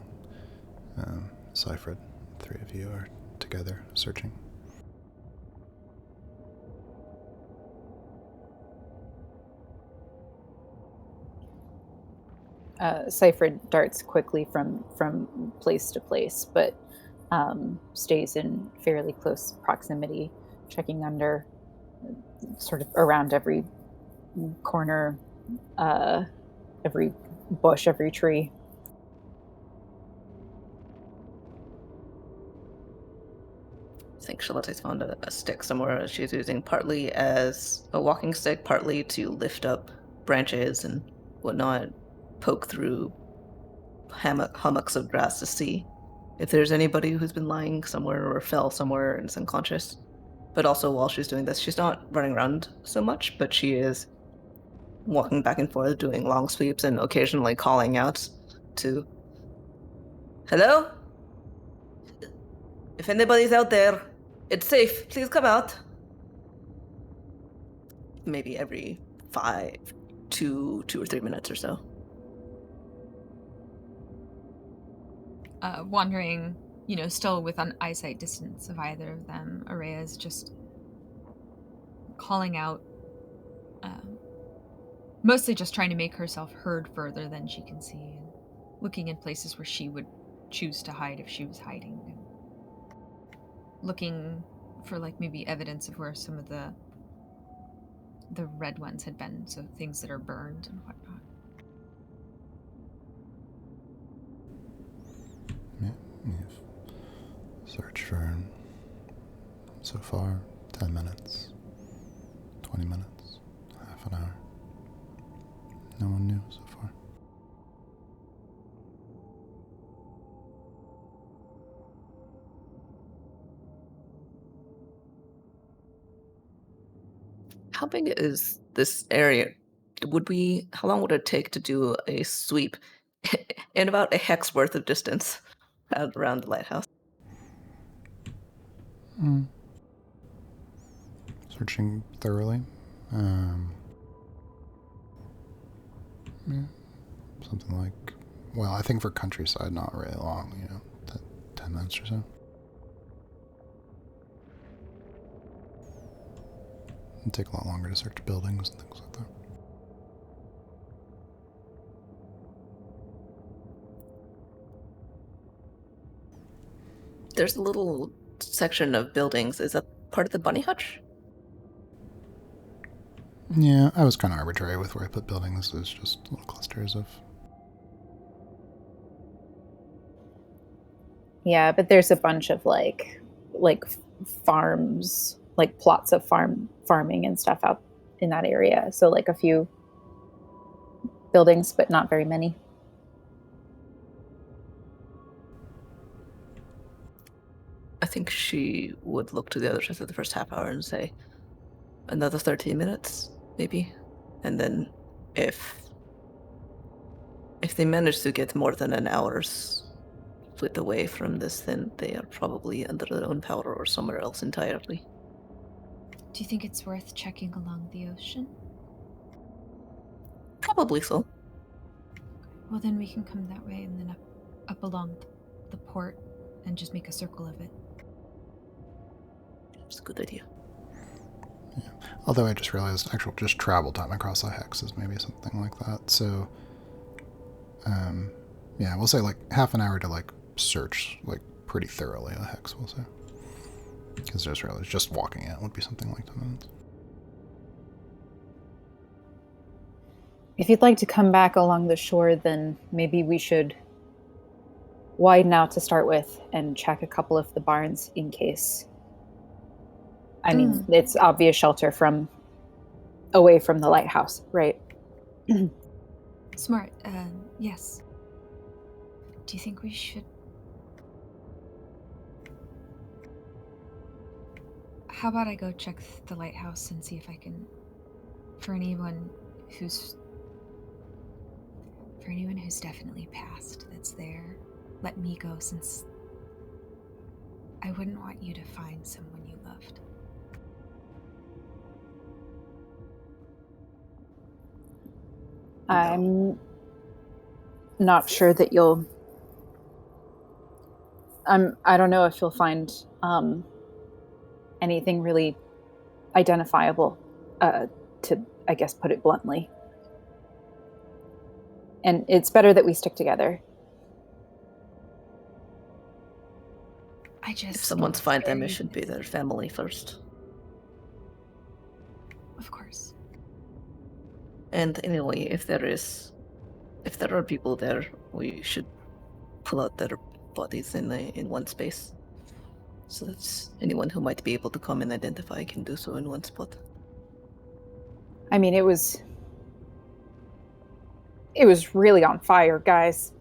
Seifred, three of you are together searching. Seifred darts quickly from place to place, but stays in fairly close proximity, checking under, sort of around every corner, every bush, every tree. I think Charlotte's found a stick somewhere she's using partly as a walking stick, partly to lift up branches and whatnot, poke through hummocks of grass to see if there's anybody who's been lying somewhere or fell somewhere and is unconscious. But also while she's doing this, she's not running around so much, but she is walking back and forth, doing long sweeps and occasionally calling out to, "Hello? If anybody's out there, it's safe. Please come out." Maybe every 2 or 3 minutes or so. Wandering, still within eyesight distance of either of them, Araya's just calling out, mostly just trying to make herself heard further than she can see, and looking in places where she would choose to hide if she was hiding. And looking for like maybe evidence of where some of the red ones had been, so things that are burned and whatnot. Yeah, you've searched for, so far, 10 minutes, 20 minutes, half an hour. No one knew so far. How big is this area? How long would it take to do a sweep in about a hex worth of distance out around the lighthouse? Searching thoroughly. Yeah, something like, well, I think for countryside, not really long, 10 minutes or so. It'd take a lot longer to search buildings and things like that. There's a little section of buildings. Is that part of the bunny hutch? Yeah, I was kind of arbitrary with where I put buildings. There's just little clusters of... Yeah, but there's a bunch of like farms, like plots of farming and stuff out in that area. So like a few buildings, but not very many. I think she would look to the other side of the first half hour and say, another 13 minutes, maybe. And then if they manage to get more than an hour's flit away from this, then they are probably under their own power or somewhere else entirely. Do you think it's worth checking along the ocean? Probably so. Well, then we can come that way and then up along the port and just make a circle of it. It's a good idea. Yeah. Although I just realized actual just travel time across the hex is maybe something like that. So, yeah, we'll say like half an hour to like search like pretty thoroughly a hex, we'll say. Because just realized just walking it would be something like 10 minutes. If you'd like to come back along the shore, then maybe we should widen out to start with and check a couple of the barns in case. I mean, it's obvious shelter away from the lighthouse, right? Smart. Yes. Do you think we should... How about I go check the lighthouse and see if I can... For anyone who's definitely passed that's there, let me go, since I wouldn't want you to find someone you loved. I'm not sure that you'll... I don't know if you'll find anything really identifiable, to, I guess, put it bluntly. And it's better that we stick together. If someone's find them, it should be their family first. Of course. And anyway, if there are people there, we should pull out their bodies in one space, so that anyone who might be able to come and identify can do so in one spot. I mean, it was really on fire, guys.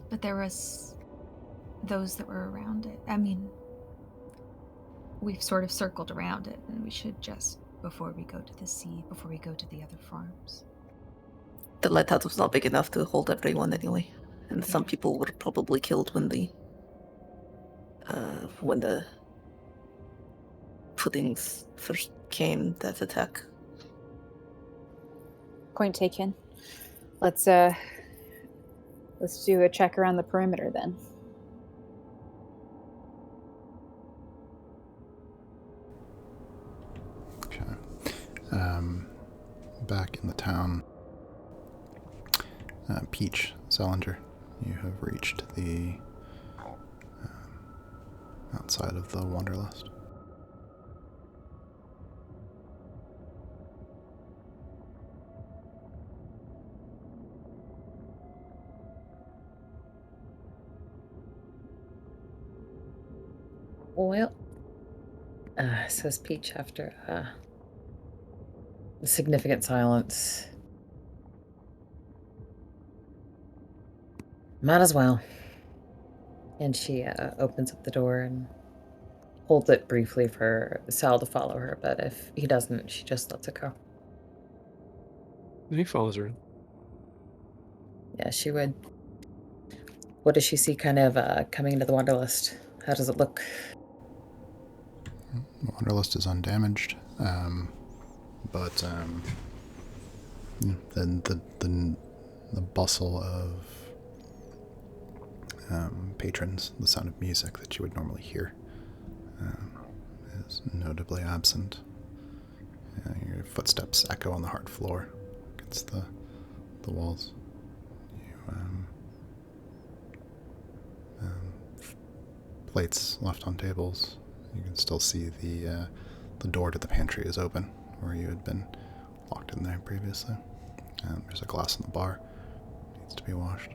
But there was those that were around it. I mean, we've sort of circled around it, and we should just, before we go to the sea, before we go to the other farms. The lighthouse was not big enough to hold everyone anyway, and some people were probably killed when the puddings first came, that attack. Point taken. Let's do a check around the perimeter then. Okay. Back in the town, Peach Salinger You have reached the outside of the Wanderlust. Well, says Peach after a significant silence. Might as well. And she opens up the door and holds it briefly for Sal to follow her, but if he doesn't, she just lets it go. He follows her. Yeah, she would. What does she see kind of coming into the Wanderlust? How does it look? The Wanderlust is undamaged, but then the bustle of patrons, the sound of music that you would normally hear, is notably absent. Your footsteps echo on the hard floor against the walls. Plates left on tables. You can still see the door to the pantry is open, where you had been locked in there previously. There's a glass in the bar. Needs to be washed.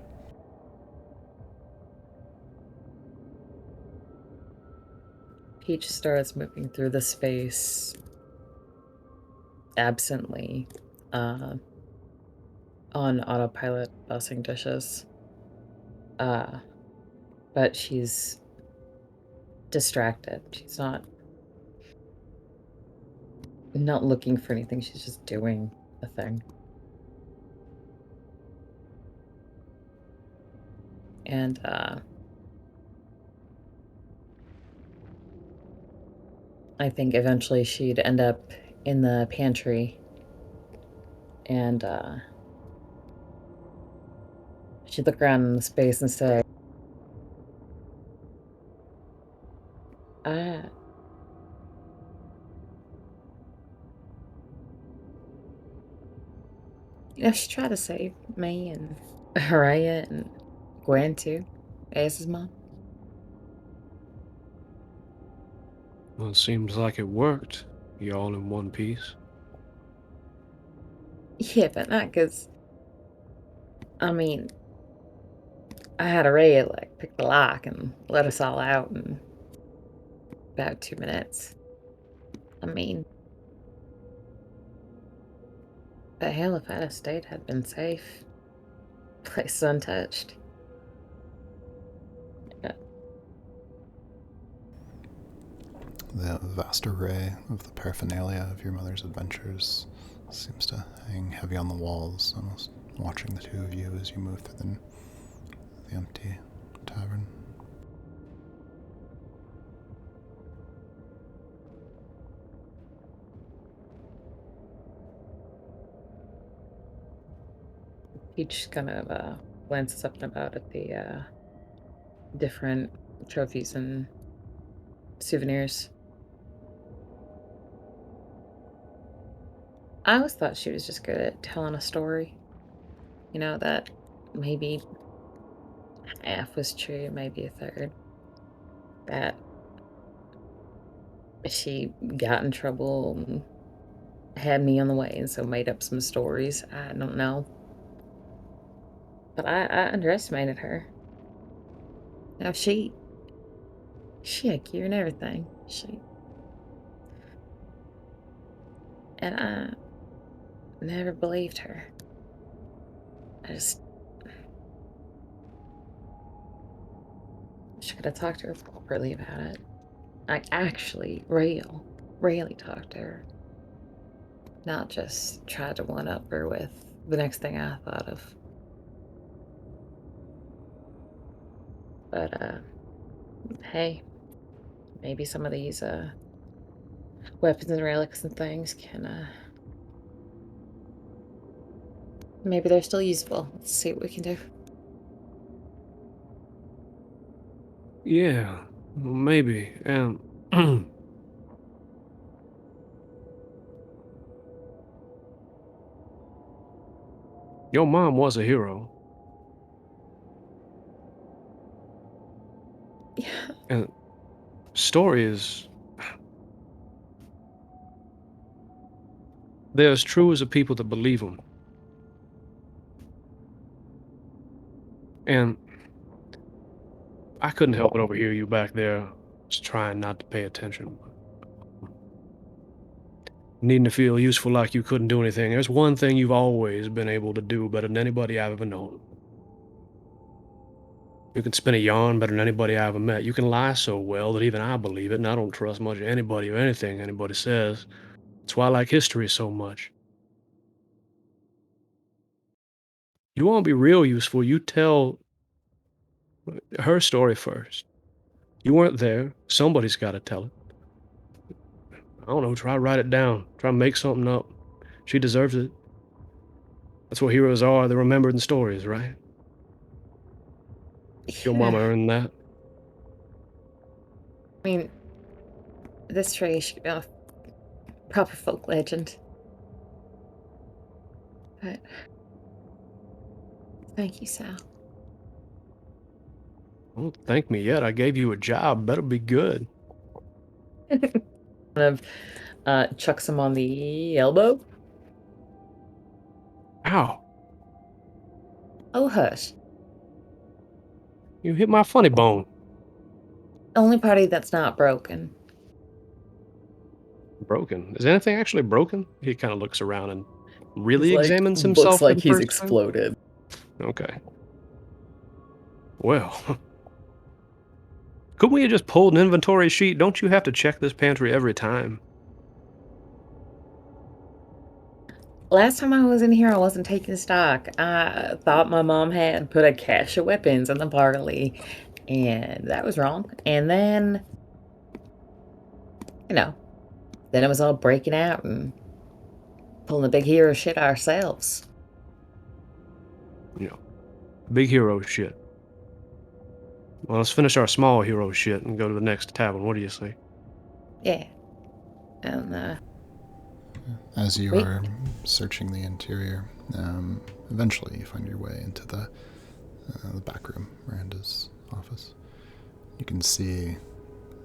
Peach starts moving through the space absently, on autopilot, bussing dishes. But she's distracted. She's not looking for anything. She's just doing a thing. And I think eventually she'd end up in the pantry, and she'd look around in the space and say, she tried to save me and Araya and Gwen too, Ace's mom. Well, it seems like it worked. You all in one piece. Yeah, but not because, I mean, I had Araya like pick the lock and let us all out in about 2 minutes. I mean, but hell, if I'd have stayed, I'd been safe. Place is untouched. Yeah. The vast array of the paraphernalia of your mother's adventures seems to hang heavy on the walls, almost watching the two of you as you move through the empty tavern. Peach kind of glances up and about at the different trophies and souvenirs. I always thought she was just good at telling a story. You know, that maybe half was true, maybe a third. That she got in trouble and had me on the way and so made up some stories. I don't know. But I underestimated her. Now she had gear and everything. And I never believed her. I just could have talked to her properly about it. I actually really talked to her. Not just tried to one-up her with the next thing I thought of. But, hey, maybe some of these, weapons and relics and things can, maybe they're still useful. Let's see what we can do. Yeah, well, maybe. And your mom was a hero. And stories, they're as true as the people that believe them. And I couldn't help but overhear you back there, just trying not to pay attention. Needing to feel useful like you couldn't do anything. There's one thing you've always been able to do better than anybody I've ever known. You can spin a yarn better than anybody I ever met. You can lie so well that even I believe it, and I don't trust much of anybody or anything anybody says. That's why I like history so much. You want to be real useful, you tell her story first. You weren't there. Somebody's got to tell it. I don't know, try to write it down. Try to make something up. She deserves it. That's what heroes are. They're remembered in stories, right? Your mama earned that. I mean, this tree should be a proper folk legend. But thank you, Sal. Don't thank me yet. I gave you a job. Better be good. Kind of chucks him on the elbow. Ow. Oh, hush. You hit my funny bone. Only party that's not broken. Broken? Is anything actually broken? He kind of looks around and really He's like, examines himself. looks like for the he's first exploded. time? Okay. Well, couldn't we have just pulled an inventory sheet? Don't you have to check this pantry every time? Last time I was in here, I wasn't taking stock. I thought my mom had put a cache of weapons in the parley, and that was wrong. And then, you know, then it was all breaking out and pulling the big hero shit ourselves. You know, big hero shit. Well, let's finish our small hero shit and go to the next tavern. What do you say? Yeah. And, As you Wait. are searching the interior, eventually you find your way into the back room, Miranda's office. You can see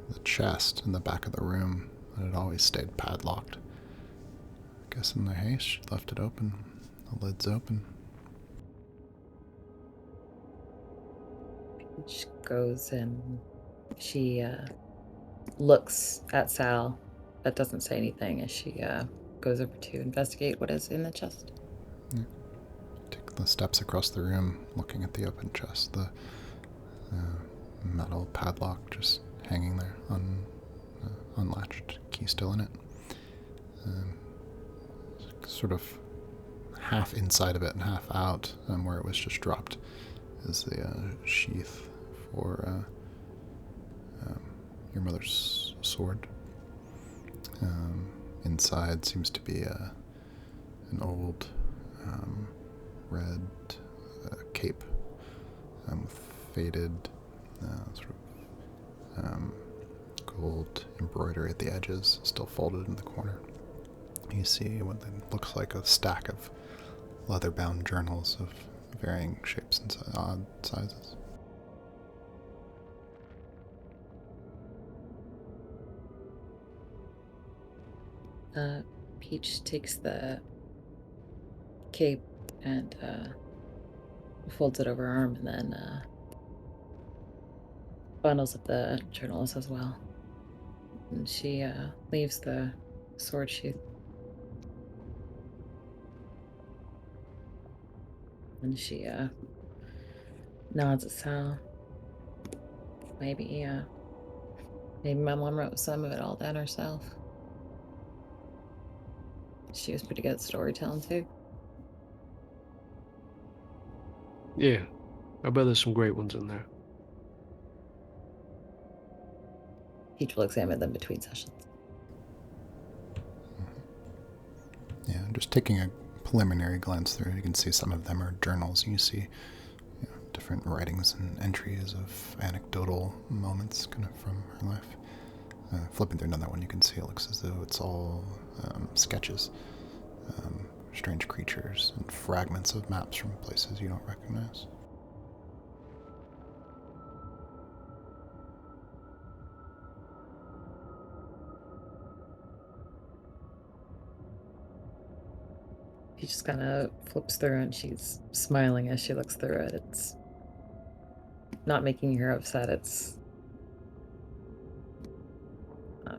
the chest in the back of the room that had always stayed padlocked. I guess in their haste, she left it open. The lid's open. She goes and she looks at Sal, but doesn't say anything as she goes over to investigate what is in the chest. Yeah. Take the steps across the room, looking at the open chest, the metal padlock just hanging there, unlatched, key still in it. Sort of half inside of it and half out, where it was just dropped, is the sheath for your mother's sword. Inside seems to be an old red cape with faded sort of gold embroidery at the edges, still folded in the corner. You see what looks like a stack of leather-bound journals of varying shapes and odd sizes. Peach takes the cape and folds it over her arm, and then bundles up the journals as well. And she leaves the sword sheath. And she nods at Sal. Maybe my mom wrote some of it all down herself. She was pretty good at storytelling too. Yeah, I bet there's some great ones in there. Peach will examine them between sessions. Yeah, just taking a preliminary glance through, you can see some of them are journals. You see different writings and entries of anecdotal moments kind of from her life. Flipping through another one, you can see it looks as though it's all sketches, strange creatures, and fragments of maps from places you don't recognize. She just kind of flips through and she's smiling as she looks through it. It's not making her upset. It's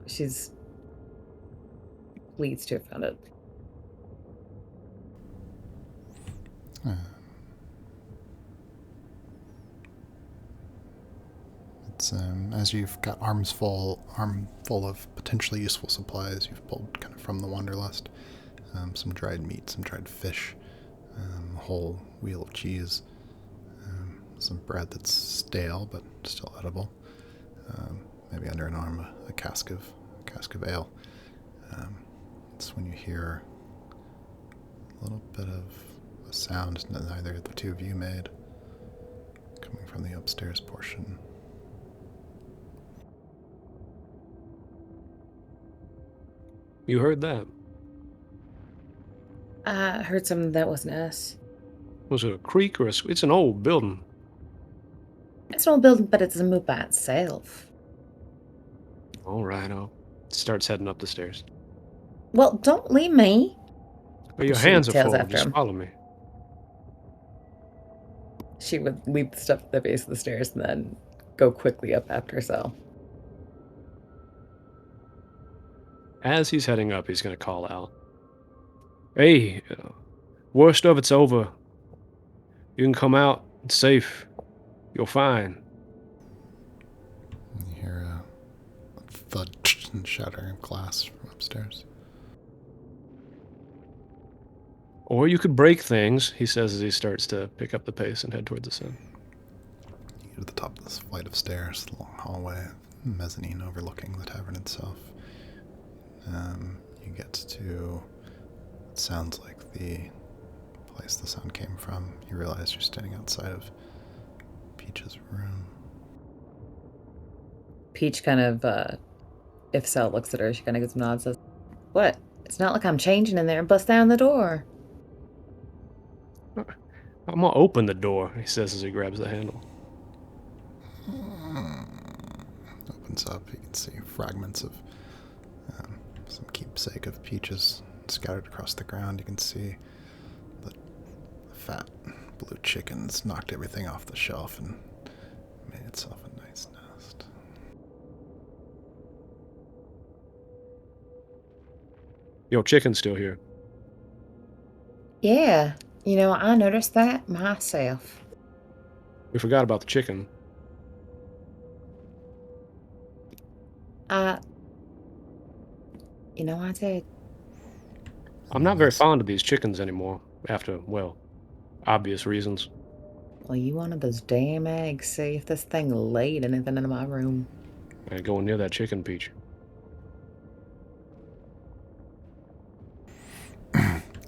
she's pleased to have found it. It's as you've got armful of potentially useful supplies you've pulled kind of from the wanderlust. Some dried meat, some dried fish, a whole wheel of cheese, some bread that's stale but still edible. Maybe under an arm a cask of ale. It's when you hear a little bit of a sound that neither of the two of you made, coming from the upstairs portion. You heard that? I heard something that wasn't us. Was it a creak or a... It's an old building. It's an old building, but it doesn't move by itself. All right, I'll... Starts heading up the stairs. Well, don't leave me. But your She hands are tails full. after Just him. follow me. She would leave the stuff at the base of the stairs and then go quickly up after Sal. As he's heading up, he's going to call out. Hey, worst of it's over. You can come out. It's safe. You're fine. You hear a thud and shattering of glass from upstairs. Or you could break things, he says as he starts to pick up the pace and head towards the sun. You get to the top of this flight of stairs, the long hallway, mezzanine overlooking the tavern itself. You get to what sounds like the place the sound came from. You realize you're standing outside of Peach's room. Peach kind of, if Sal looks at her, she kind of gives a nod and says, "What? It's not like I'm changing in there and bust down the door." I'm gonna open the door, he says as he grabs the handle. Opens up, you can see fragments of some keepsake of peaches scattered across the ground. You can see the fat blue chickens knocked everything off the shelf and made itself a nice nest. Your chicken's still here. Yeah, you know, I noticed that myself. We forgot about the chicken. You know, I did. I'm not very fond of these chickens anymore, after, well, obvious reasons. Well, you wanted those damn eggs. See if this thing laid anything in my room. I ain't going near that chicken, Peach.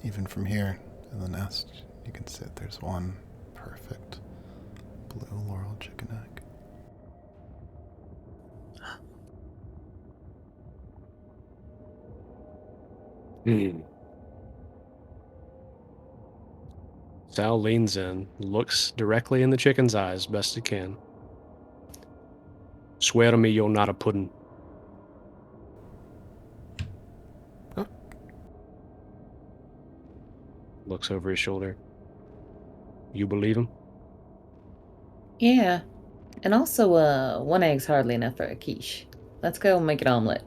Even from here in the nest, you can see that there's one perfect blue laurel chicken egg. Sal leans in, looks directly in the chicken's eyes best he can. Swear to me you're not a pudding. Oh. Looks over his shoulder. You believe him? Yeah. And also, one egg's hardly enough for a quiche. Let's go and make an omelet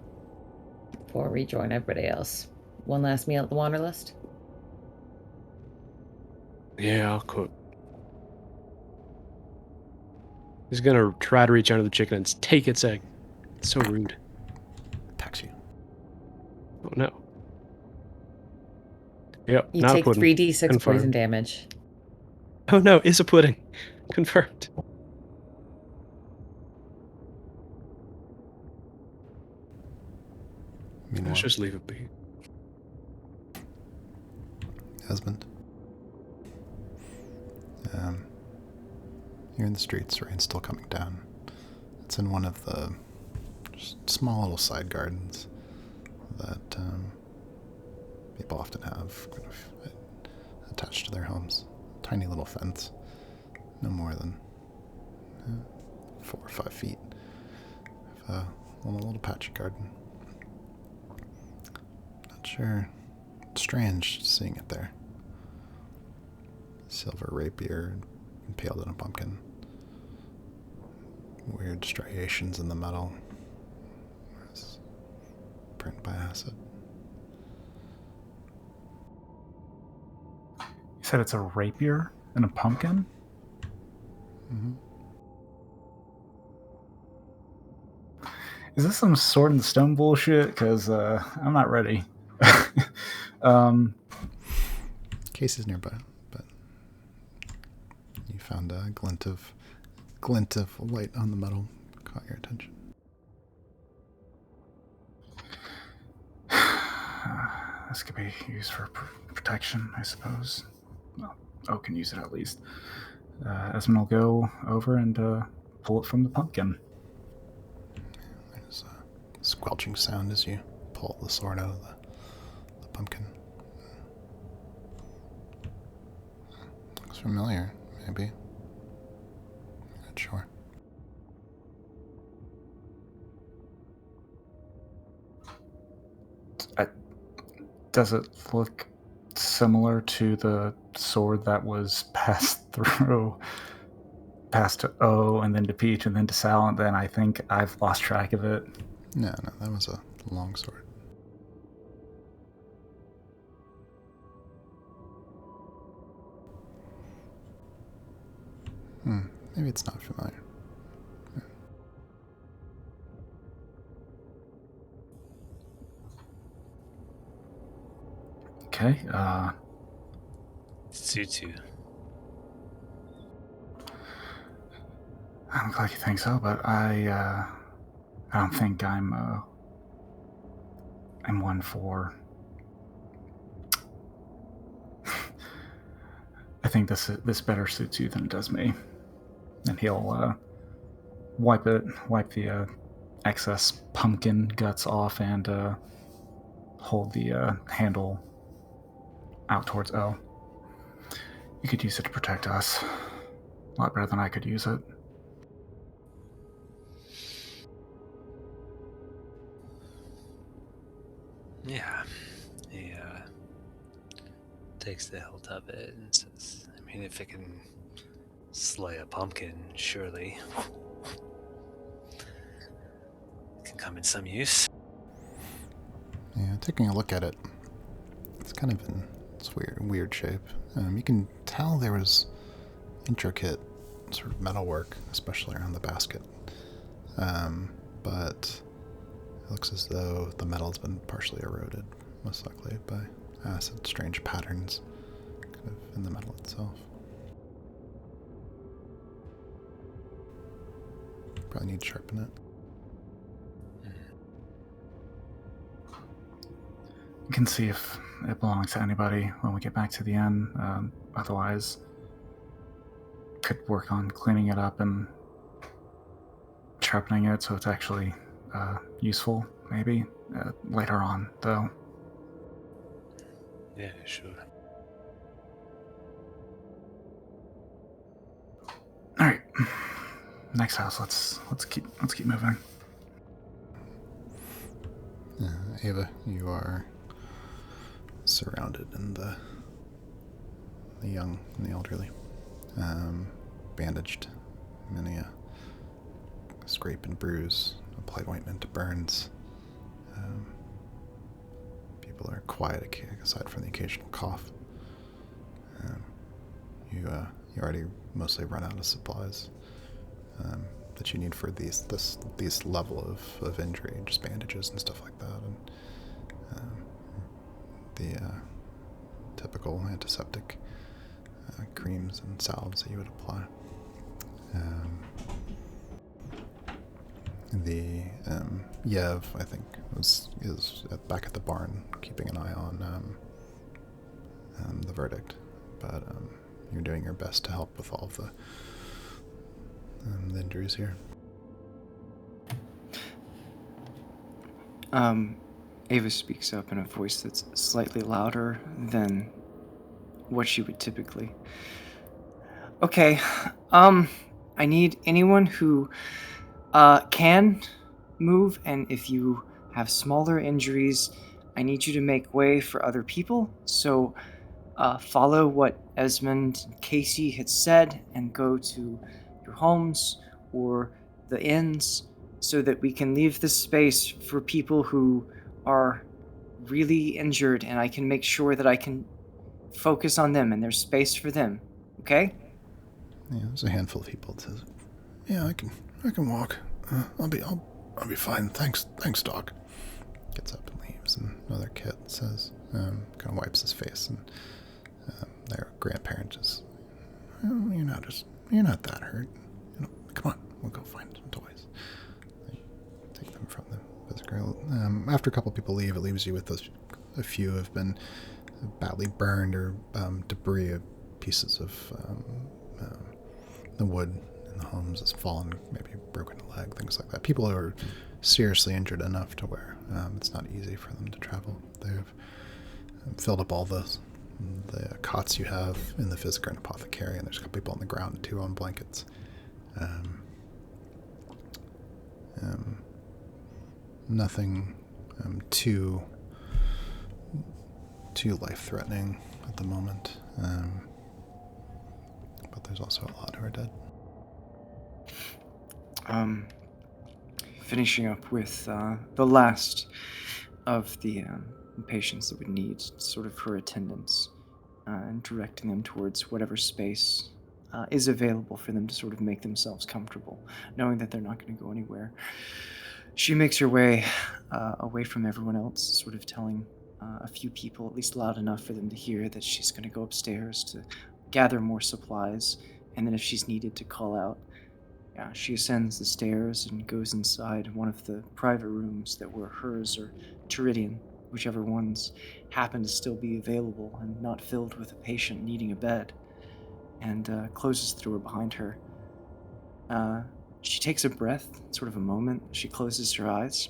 before we rejoin everybody else. One last meal at the Wanderlust? Yeah, I'll cook. He's gonna try to reach under the chicken and take its egg. It's so rude. Attacks you. Oh no. Yep, You not take a pudding. 3d6 poison Confirmed. damage. Oh no, it's a pudding. Confirmed. Meanwhile, Let's just leave it be. husband. You're in the streets, rain's still coming down. It's in one of the just small little side gardens that people often have kind of attached to their homes. Tiny little fence, no more than 4 or 5 feet of a little patchy garden. Not sure. It's strange seeing it there. silver rapier impaled in a pumpkin. Weird striations in the metal. It's burnt by acid. You said it's a rapier and a pumpkin? Mm-hmm. Is this some sword and stone bullshit? Because I'm not ready. Casey's nearby, but you found a glint of light on the metal. Caught your attention. This could be used for protection, I suppose. Well, O can use it at least. Esmond will go over and pull it from the pumpkin. There's a squelching sound as you pull the sword out of the pumpkin. Looks familiar, maybe. Not sure. Does it look similar to the sword that was passed to O and then to Peach and then to Sal, and then I think I've lost track of it? No, that was a long sword. Maybe it's not familiar. Okay, Sutu. I'm glad you think so, but I don't think I'm one for... I think this better suits you than it does me. And he'll wipe the excess pumpkin guts off and hold the handle out towards O. You could use it to protect us. A lot better than I could use it. Yeah. He takes the hilt of it and says, I mean, if it can slay a pumpkin, surely it can come in some use. Yeah, taking a look at it, it's kind of in weird shape. You can tell there was intricate sort of metalwork, especially around the basket. But it looks as though the metal's been partially eroded, most likely by acid, strange patterns kind of in the metal itself. Probably need to sharpen it. You can see if it belongs to anybody when we get back to the inn. Otherwise, could work on cleaning it up and sharpening it so it's actually useful, maybe, later on, though. Yeah, sure. All right, next house. Let's keep moving. Ava, you are surrounded in the young and the elderly, bandaged, many a scrape and bruise, applied ointment to burns. People are quiet aside from the occasional cough. You already mostly run out of supplies that you need for these level of injury, just bandages and stuff like that, and the typical antiseptic creams and salves that you would apply. The Yev, I think, is back at the barn, keeping an eye on the verdict, but you're doing your best to help with all of the injuries here. Ava speaks up in a voice that's slightly louder than what she would typically. Okay, I need anyone who can move, and if you have smaller injuries, I need you to make way for other people. So follow what Esmond and Casey had said and go to your homes or the inns so that we can leave this space for people who are really injured, and I can make sure that I can focus on them and there's space for them. Okay? Yeah, there's a handful of people that says, "Yeah, I can walk. I'll be fine. Thanks, Doc." Gets up and leaves, and another kid says, kind of wipes his face, and their grandparent just, "Oh, you're not that hurt. Come on, we'll go find some toys." They take them from the visitor. After a couple people leave, it leaves you with a few have been badly burned or debris of pieces of the wood in the homes has fallen, maybe broken a leg, things like that. People who are seriously injured enough to where it's not easy for them to travel. They've filled up all the cots you have in the Physiker and Apothecary, and there's a couple people on the ground too on blankets. Nothing too life-threatening at the moment, but there's also a lot who are dead. Finishing up with the last of the patients that would need sort of her attendance and directing them towards whatever space is available for them to sort of make themselves comfortable, knowing that they're not going to go anywhere. She makes her way away from everyone else, sort of telling a few people, at least loud enough for them to hear, that she's going to go upstairs to gather more supplies, and then if she's needed to call out. Yeah, she ascends the stairs and goes inside one of the private rooms that were hers or Teridian, whichever ones happen to still be available and not filled with a patient needing a bed, and closes the door behind her. She takes a breath, sort of a moment. She closes her eyes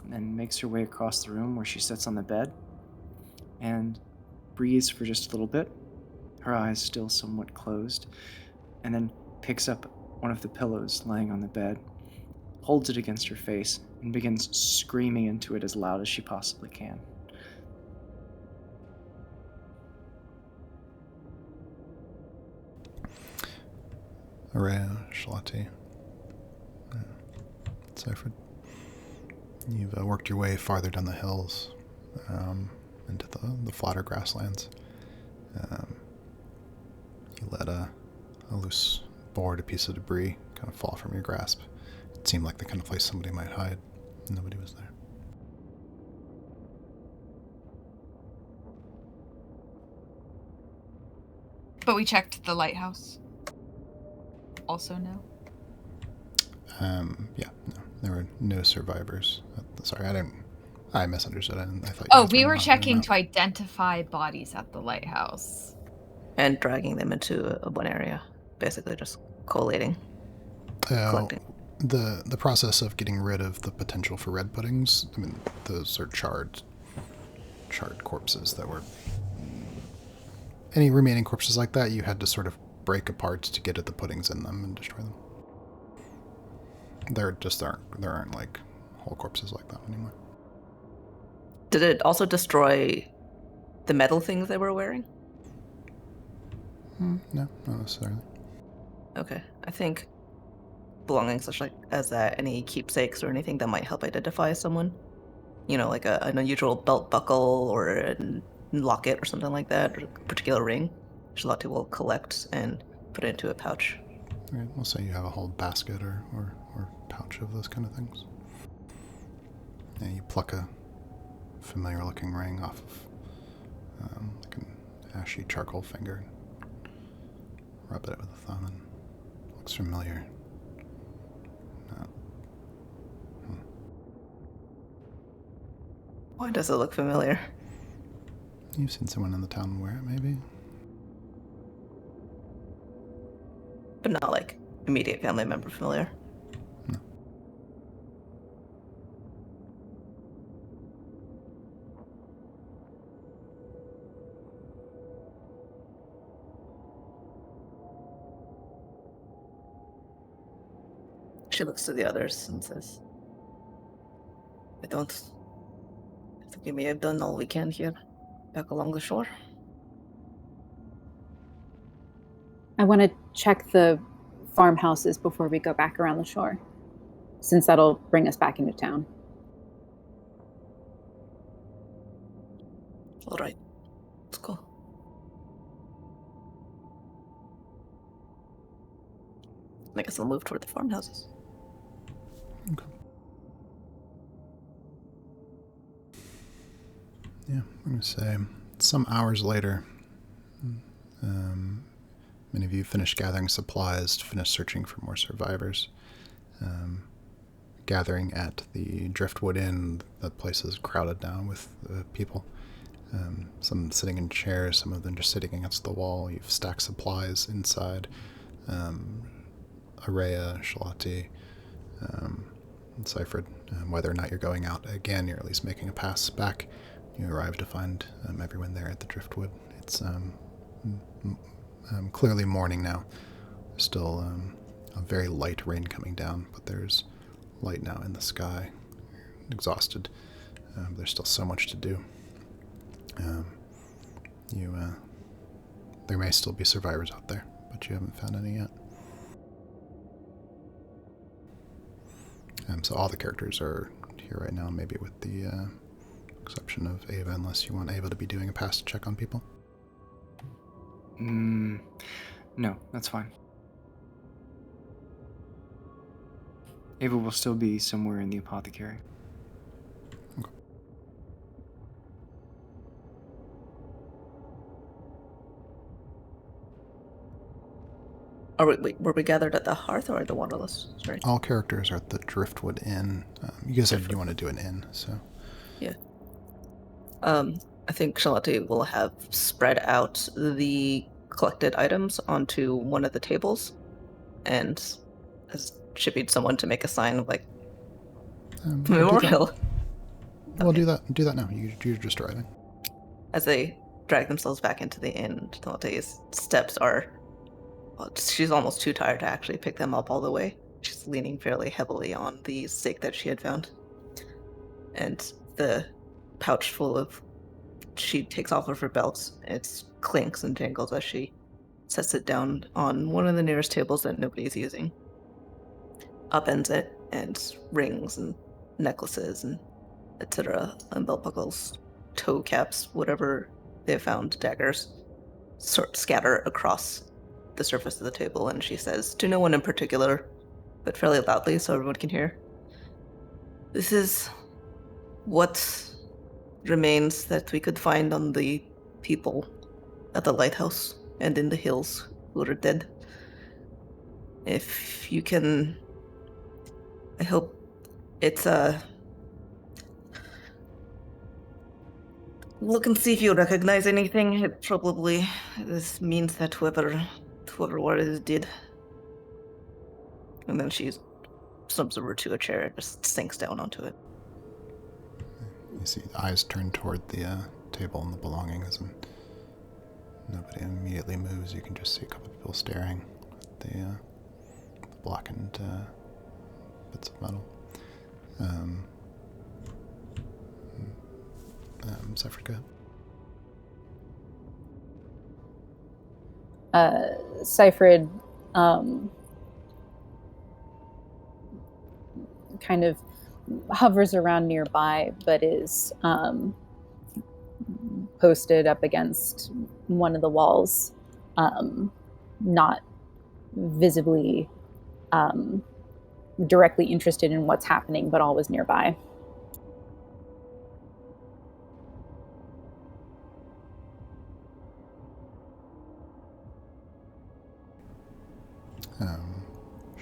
and then makes her way across the room where she sits on the bed and breathes for just a little bit, her eyes still somewhat closed, and then picks up one of the pillows laying on the bed, holds it against her face, and begins screaming into it as loud as she possibly can. Araya, Shalati, Seifrid, you've worked your way farther down the hills into the flatter grasslands. You let a loose board, a piece of debris, kind of fall from your grasp. It seemed like the kind of place somebody might hide. Nobody was there. But we checked the lighthouse. Also no? Yeah, no. There were no survivors. Sorry, I misunderstood. I thought. Oh, we were checking to identify bodies at the lighthouse. And dragging them into one area. Basically just collating. Collecting. The process of getting rid of the potential for red puddings, I mean, those are charred corpses that were... Any remaining corpses like that, you had to sort of break apart to get at the puddings in them and destroy them. There aren't like whole corpses like that anymore. Did it also destroy the metal things they were wearing? No, not necessarily. Okay, I think belongings such as that, any keepsakes or anything that might help identify someone. You know, like an unusual belt buckle or a locket or something like that, or a particular ring. Shalati will collect and put it into a pouch. Right, we'll say you have a whole basket or pouch of those kind of things. Yeah, you pluck a familiar-looking ring off of like an ashy charcoal finger, rub it with a thumb, and it looks familiar. Why does it look familiar? You've seen someone in the town wear it, maybe? But not like immediate family member familiar. No. She looks to the others and says, I think we may have done all we can here, back along the shore. I want to check the farmhouses before we go back around the shore, since that'll bring us back into town. All right, let's go. I guess I'll move toward the farmhouses. Okay. Yeah, I'm going to say some hours later, many of you finish gathering supplies, finish searching for more survivors. Gathering at the Driftwood Inn, that place is crowded now with people. Some sitting in chairs, some of them just sitting against the wall. You've stacked supplies inside. Araya, Shalati, and Seifrid. Whether or not you're going out again, you're at least making a pass back. You arrive to find everyone there at the Driftwood. It's clearly morning now. There's still a very light rain coming down, but there's light now in the sky. Exhausted. There's still so much to do. There may still be survivors out there, but you haven't found any yet. So all the characters are here right now, maybe with the exception of Ava, unless you want Ava to be doing a pass check on people. No, that's fine. Ava will still be somewhere in the apothecary. Okay. Were we gathered at the hearth or at the Wanderlust? Sorry. All characters are at the Driftwood Inn. You guys said you want to do an inn, so... Yeah. I think Charlotte will have spread out the collected items onto one of the tables, and has shippied someone to make a sign of, like, memorial. We'll do that now. You're just arriving. As they drag themselves back into the inn, Charlotte's steps are... she's almost too tired to actually pick them up all the way. She's leaning fairly heavily on the stake that she had found. And the pouch full of... she takes off of her belt. It clinks and jangles as she sets it down on one of the nearest tables that nobody's using. Upends it, and rings and necklaces and etc. and belt buckles, toe caps, whatever they found, daggers, sort scatter across the surface of the table, and she says, to no one in particular, but fairly loudly so everyone can hear, "This is what remains that we could find on the people at the lighthouse and in the hills who are dead. If you can... I hope it's look and see if you recognize anything. It probably this means that whoever what it did." And then she slumps over to a chair and just sinks down onto it. You see the eyes turn toward the table and the belongings, and nobody immediately moves. You can just see a couple of people staring at the blackened bits of metal. Seifrid, go ahead. Seifrid kind of hovers around nearby, but is posted up against one of the walls, not visibly directly interested in what's happening, but always nearby.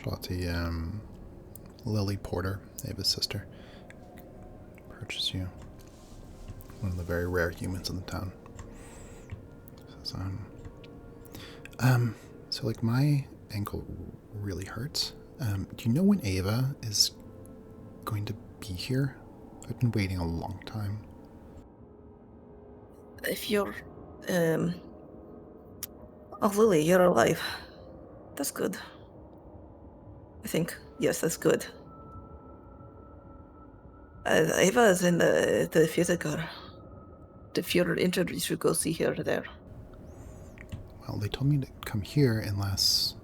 Charlotte, Lily Porter, Ava's sister, approaches you. One of the very rare humans in the town. Says, so like my ankle really hurts. Do you know when Ava is going to be here? I've been waiting a long time. If you're, oh, Lily, you're alive. That's good. I think, yes, that's good. Ava is in the theater. If you're injured, you should go see her there. Well, they told me to come here unless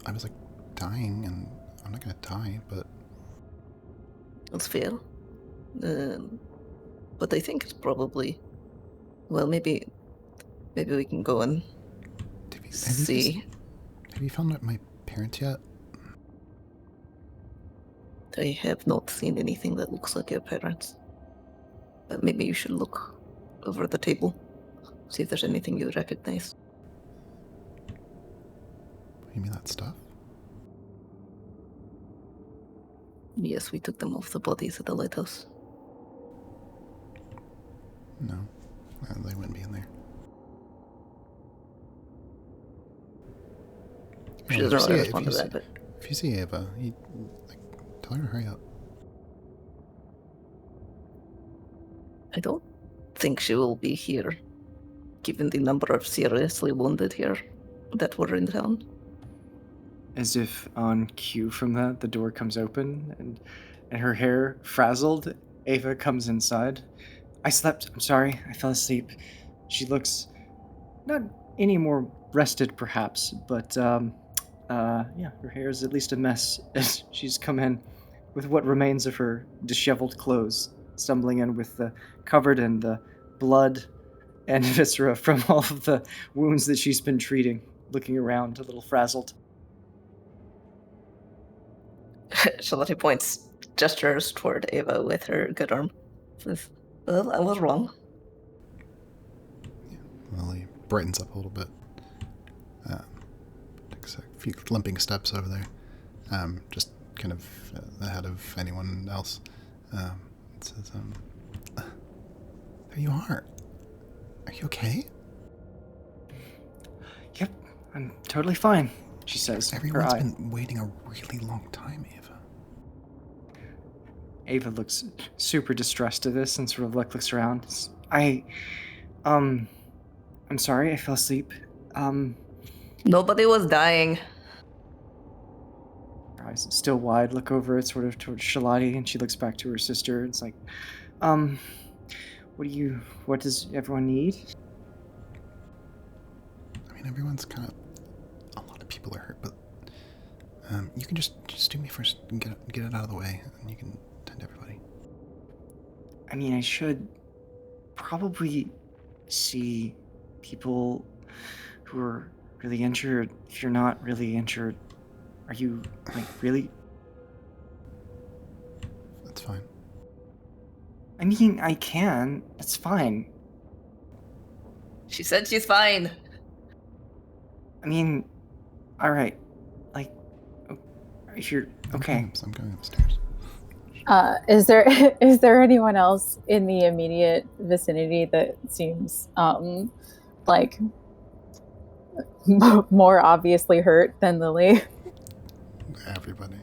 I was, like, dying, and I'm not gonna die, but... That's fair. But I think it's probably... Well, maybe we can go and see. Have you found my parents yet? I have not seen anything that looks like your parents. But maybe you should look over the table. See if there's anything you recognize. You mean that stuff? Yes, we took them off the bodies at the lighthouse. No. They wouldn't be in there. She doesn't really respond to that, but... If you see Ava, tell her to hurry up. I don't think she will be here, given the number of seriously wounded here that were in town. As if on cue from that, the door comes open, and her hair frazzled, Ava comes inside. I slept. I'm sorry. I fell asleep. She looks not any more rested, perhaps, but yeah, her hair is at least a mess as she's come in with what remains of her disheveled clothes, stumbling in with the covered in the blood and viscera from all of the wounds that she's been treating, looking around a little frazzled. Charlotte points, gestures toward Ava with her good arm. Says, well, I was wrong. Yeah, Lily brightens up a little bit. Takes a few limping steps over there. Just kind of ahead of anyone else. It says, there you are. Are you okay? Yep, I'm totally fine, she says. Everyone's been waiting a really long time, Ava. Ava looks super distressed at this and sort of looks around. I'm sorry, I fell asleep. Nobody was dying. Her eyes still wide, look over it sort of towards Shalati, and she looks back to her sister. It's like, what does everyone need? I mean, everyone's kind of... A lot of people are hurt, but... you can just do me first and get it out of the way, and you can tend to everybody. I mean, I should probably see people who are really injured. If you're not really injured, are you, really? That's fine. I mean, I can. That's fine. She said she's fine. I mean, alright. If you're okay. I'm going upstairs. Is there anyone else in the immediate vicinity that seems more obviously hurt than Lily? Everybody.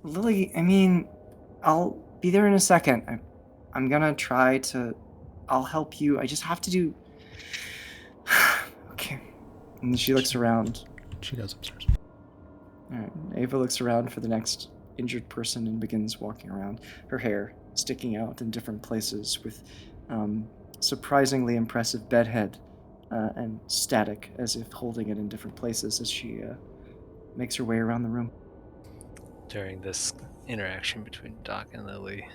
Lily, I mean, I'll be there in a second. I'm gonna try to... I'll help you. I just have to do... Okay. And then she looks around. She goes upstairs. Alright, Ava looks around for the next injured person and begins walking around, her hair sticking out in different places with surprisingly impressive bedhead and static, as if holding it in different places as she makes her way around the room. During this interaction between Doc and Lily,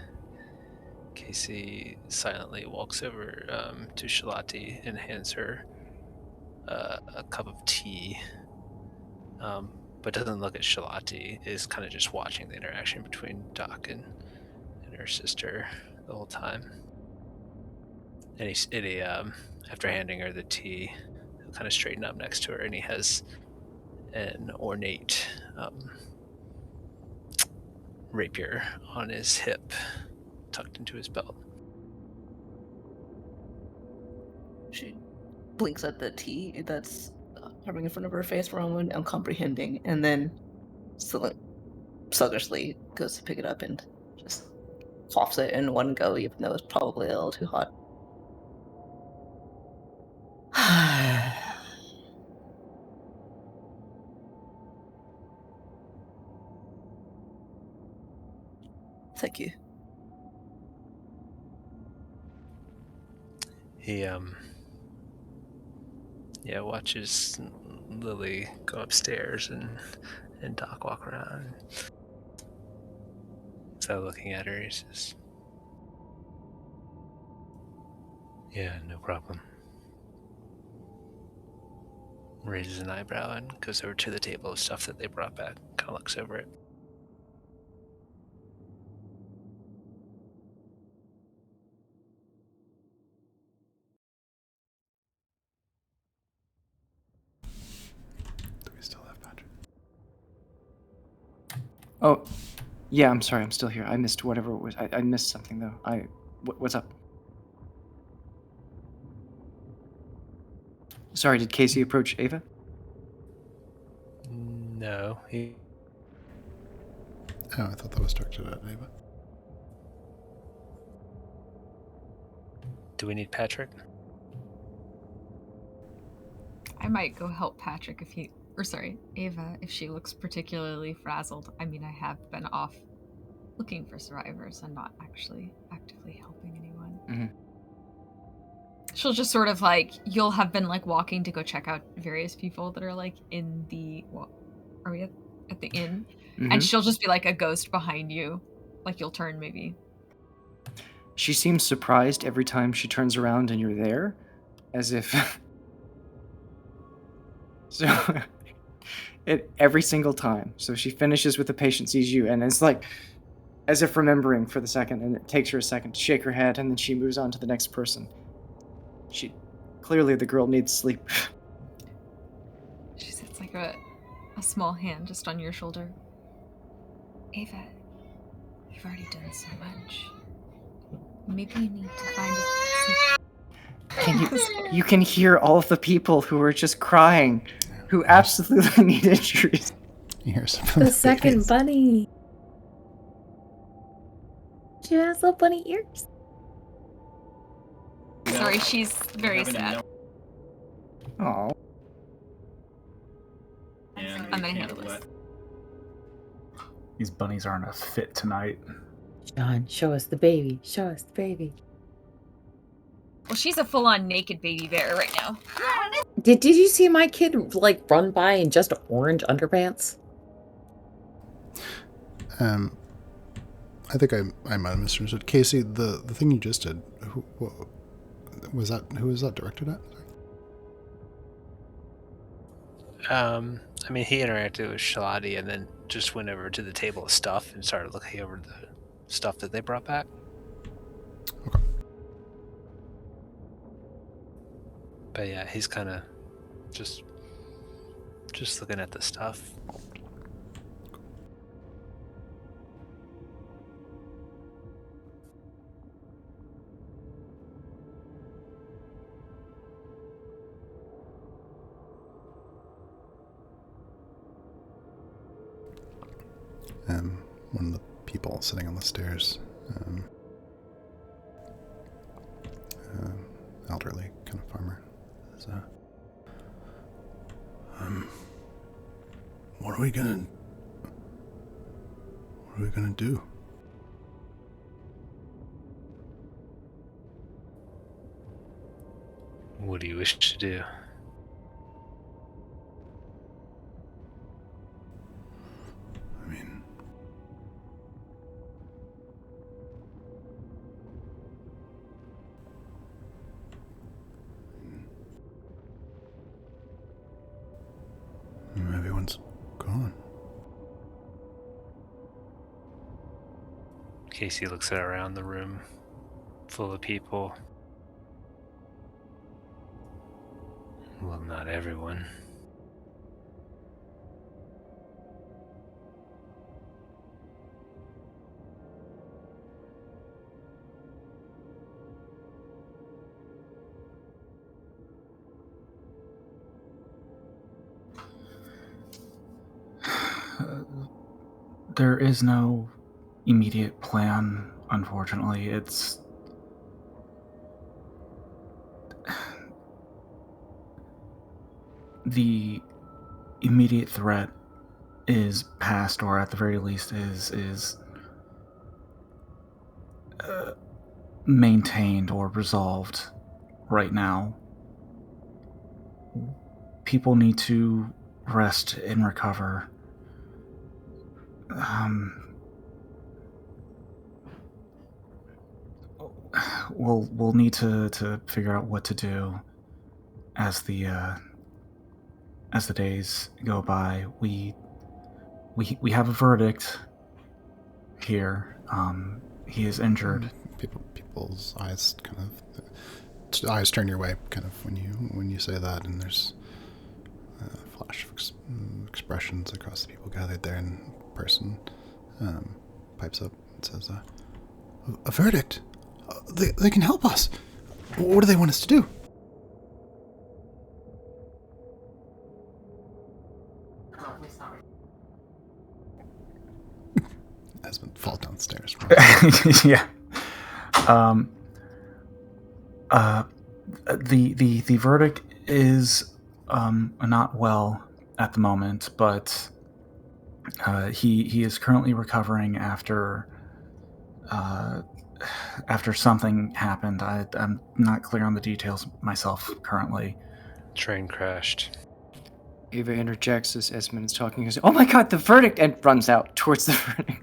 Casey silently walks over to Shalati and hands her a cup of tea, but doesn't look at Shalati, is kind of just watching the interaction between Doc and her sister the whole time. And he after handing her the tea, he'll kind of straighten up next to her, and he has an ornate rapier on his hip, tucked into his belt. She blinks at the tea that's hovering in front of her face for a moment, uncomprehending, and then sluggishly goes to pick it up and just coughs it in one go, even though it's probably a little too hot. Thank you. He watches Lily go upstairs and Doc walk around. So looking at her, he says, "Yeah, no problem." Raises an eyebrow and goes over to the table of stuff that they brought back. Kind of looks over it. Do we still have Patrick? Oh, yeah, I'm sorry, I'm still here. I missed whatever it was. I missed something, though. What's up? Sorry, did Casey approach Ava? No, he... Oh, I thought that was directed at Ava. Do we need Patrick? I might go help Patrick if he, or sorry, Ava, if she looks particularly frazzled. I mean, I have been off looking for survivors and not actually actively helping anyone. Mm-hmm. She'll just sort of like, you'll have been like walking to go check out various people that are like in the, well, are we at the inn? Mm-hmm. And she'll just be like a ghost behind you. Like you'll turn maybe. She seems surprised every time she turns around and you're there, as if... So, every single time. So she finishes with the patient sees you, and it's like, as if remembering for the second, and it takes her a second to shake her head, and then she moves on to the next person. Clearly the girl needs sleep. She sits like a small hand just on your shoulder. Ava, you've already done so much. Maybe you need to find You can hear all of the people who are just crying, who absolutely need injuries. You hear some The second bunny. She has little bunny ears. Sorry, she's very sad. Oh. I'm gonna handle this. These bunnies aren't a fit tonight. John, show us the baby. Show us the baby. Well, she's a full-on naked baby bear right now. Did you see my kid like run by in just orange underpants? I think I might have misunderstood. Casey, the thing you just did, who was that directed at? I mean, he interacted with Shalati and then just went over to the table of stuff and started looking over the stuff that they brought back. Okay. But yeah, he's kind of just looking at the stuff. One of the people sitting on the stairs, elderly kind of farmer, is, what are we gonna do? What do you wish to do? I mean, everyone's gone. Casey looks around the room full of people. Well, not everyone. There is no immediate plan, unfortunately. It's... The immediate threat is past, or at the very least is maintained or resolved right now. People need to rest and recover. We'll need to figure out what to do as the days go by. We have a verdict here. He is injured. People's eyes eyes turn your way kind of when you say that, and there's a flash of expressions across the people gathered there, and a person pipes up and says, "A verdict? They can help us. What do they want us to do?" Esmond falls downstairs. Yeah. The verdict is not well at the moment, but he is currently recovering after something happened. I'm not clear on the details myself currently. Train crashed. Ava interjects as Esmond is talking and says, "Oh my god, the verdict!" and runs out towards the verdict.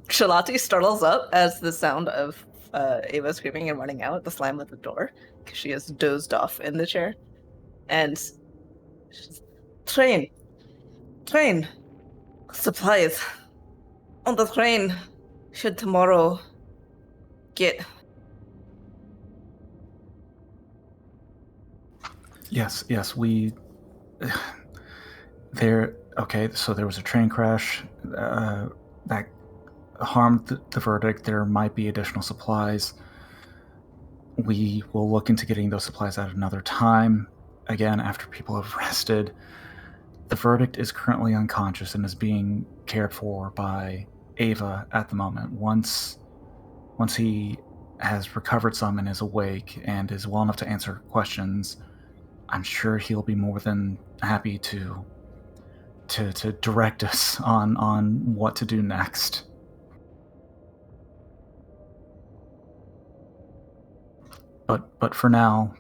Shalati startles up as the sound of Ava screaming and running out, the slam of the door, because she has dozed off in the chair. And she's, train, supplies on the train should tomorrow get. Yes, we. Okay, so there was a train crash that harmed the verdict. There might be additional supplies. We will look into getting those supplies at another time, again, after people have rested. The verdict is currently unconscious and is being cared for by Ava at the moment. Once he has recovered some and is awake and is well enough to answer questions, I'm sure he'll be more than happy to direct us on what to do next. But for now,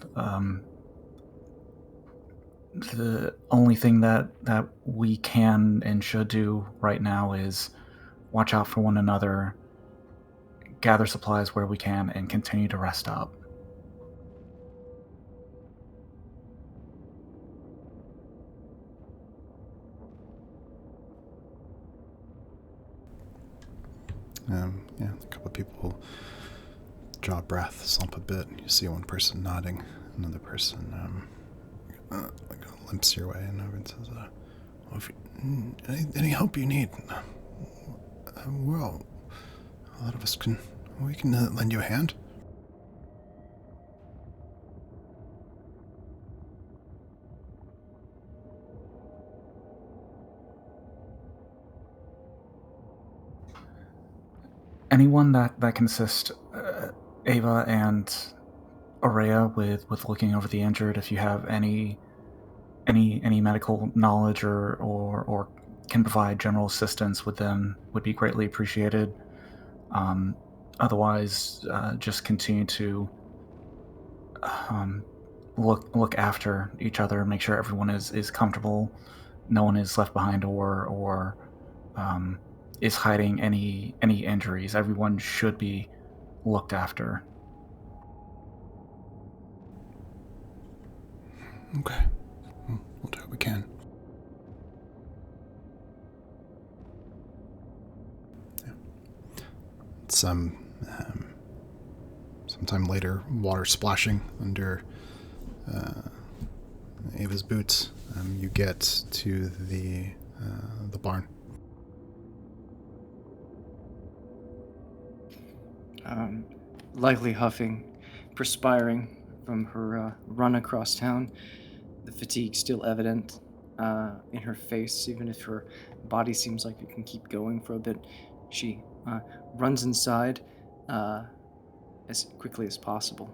the only thing that we can and should do right now is watch out for one another, gather supplies where we can, and continue to rest up. Yeah, a couple of people draw a breath, slump a bit. You see one person nodding, another person limps your way and over and says, well, if any help you need, well, a lot of us can lend you a hand. Anyone that can assist Ava and Aurea with looking over the injured, if you have any medical knowledge or can provide general assistance with them, would be greatly appreciated. Otherwise, just continue to look after each other, make sure everyone is comfortable, no one is left behind or is hiding any injuries. Everyone should be looked after. Okay. We'll do what we can. Yeah. Sometime later, water splashing under Ava's boots. You get to the barn. Lightly huffing, perspiring from her run across town, the fatigue still evident in her face, even if her body seems like it can keep going for a bit. She runs inside as quickly as possible,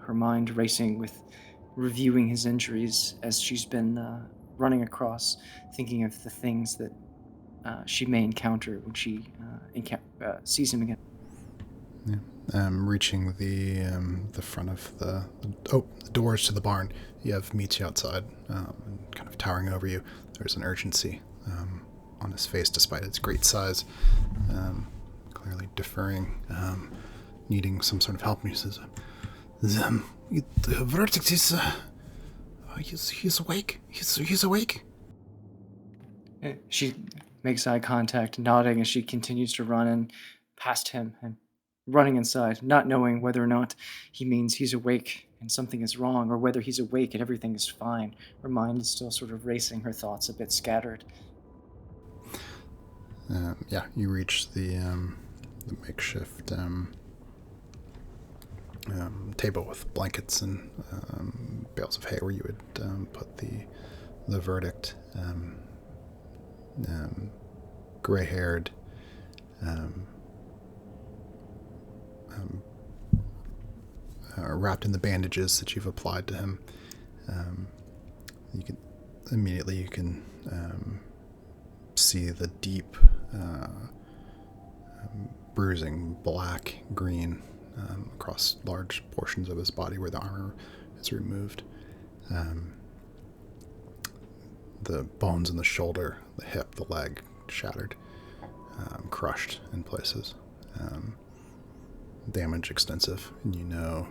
her mind racing with reviewing his injuries as she's been running across, thinking of the things that she may encounter when she sees him again. Yeah. Reaching the front of the doors to the barn, Yev meets you outside, and kind of towering over you. There's an urgency on his face, despite its great size. Clearly deferring, needing some sort of help. And he says, "The verdict is, he's awake. He's awake." She makes eye contact, nodding as she continues to run in past him and running inside, not knowing whether or not he means he's awake and something is wrong, or whether he's awake and everything is fine. Her mind is still sort of racing, her thoughts a bit scattered. Yeah, you reach the makeshift table with blankets and bales of hay where you would put the verdict. Gray-haired, wrapped in the bandages that you've applied to him. You can see the deep bruising, black, green, across large portions of his body where the armor is removed. The bones in the shoulder, the hip, the leg shattered, crushed in places. Damage extensive, and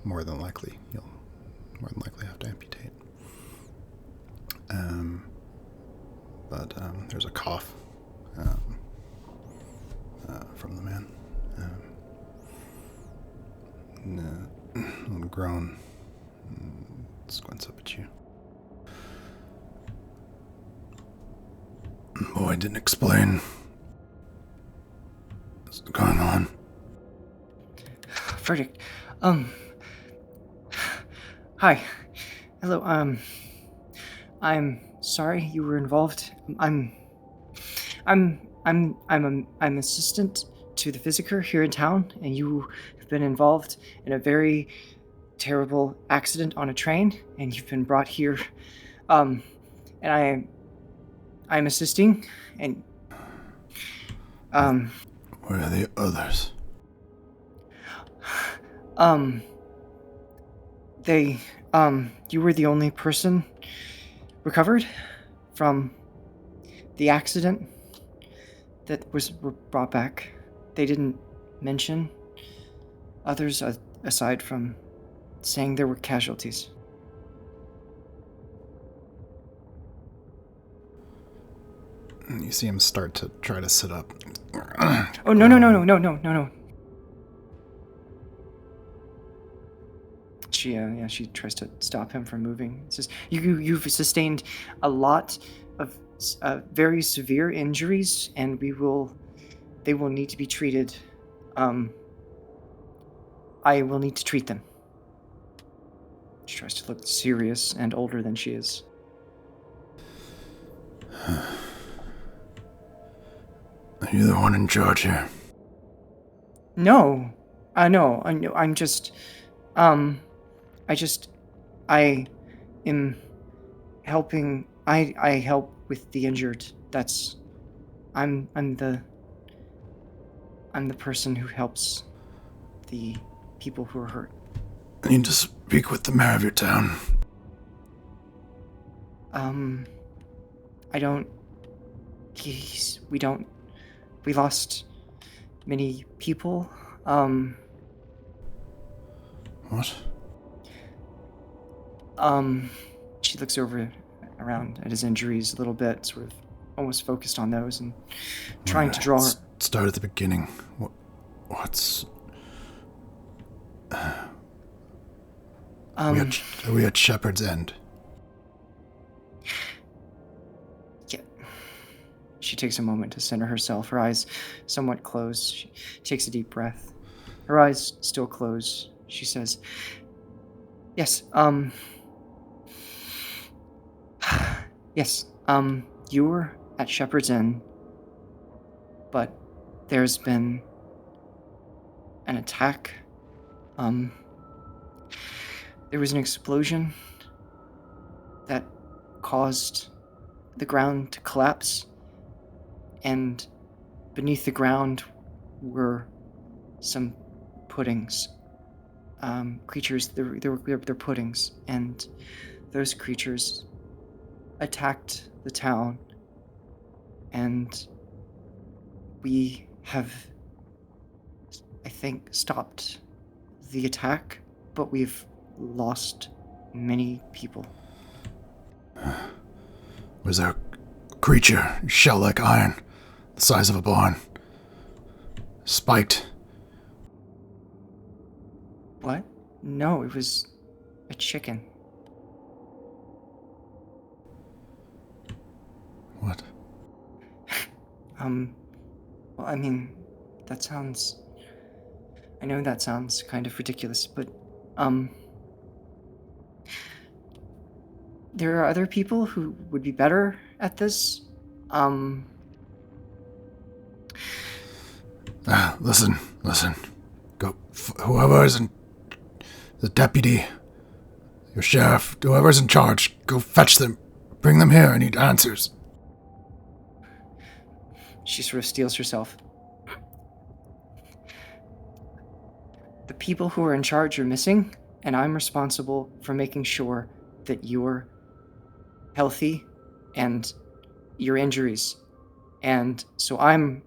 more than likely you'll have to amputate. But there's a cough from the man. And a groan, squints up at you. Boy didn't explain what's going on. Verdict. Hi. Hello, I'm sorry you were involved. I'm assistant to the Physiker here in town, and you have been involved in a very terrible accident on a train, and you've been brought here. And I'm assisting, and where are the others? You were the only person recovered from the accident that was brought back. They didn't mention others aside from saying there were casualties. You see him start to try to sit up. Oh, no. She tries to stop him from moving. It says, you've sustained a lot of very severe injuries, and they will need to be treated. I will need to treat them. She tries to look serious and older than she is. Are you the one in charge here? No. No. I'm just... I am helping... I help with the injured. I'm the person who helps the people who are hurt. I need to speak with the mayor of your town. I don't... We lost many people. What? She looks around at his injuries a little bit, sort of almost focused on those and trying to draw... Start at the beginning. What's... Are we at Shepherd's End? Yeah. She takes a moment to center herself, her eyes somewhat closed. She takes a deep breath. Her eyes still closed. She says, yes, yes, you were at Shepherd's Inn, but there's been an attack. There was an explosion that caused the ground to collapse, and beneath the ground were some puddings. Creatures, they're puddings, and those creatures attacked the town, and we have, I think, stopped the attack, but we've lost many people. Was there a creature, shell-like iron, the size of a barn, spiked? What? No, it was a chicken. What? Well, I mean, that sounds... I know that sounds kind of ridiculous, but, there are other people who would be better at this. Listen. Go, whoever is in... the deputy, your sheriff, whoever's in charge, go fetch them. Bring them here, I need answers. She sort of steels herself. The people who are in charge are missing, and I'm responsible for making sure that you're healthy and your injuries. And so I'm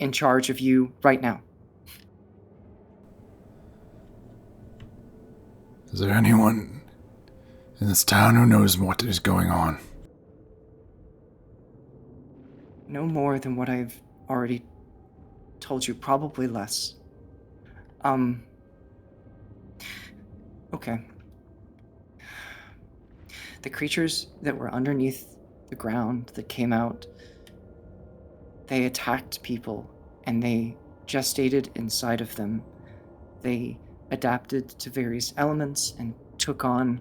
in charge of you right now. Is there anyone in this town who knows what is going on? No more than what I've already told you, probably less. Okay. The creatures that were underneath the ground that came out, they attacked people, and they gestated inside of them. They adapted to various elements and took on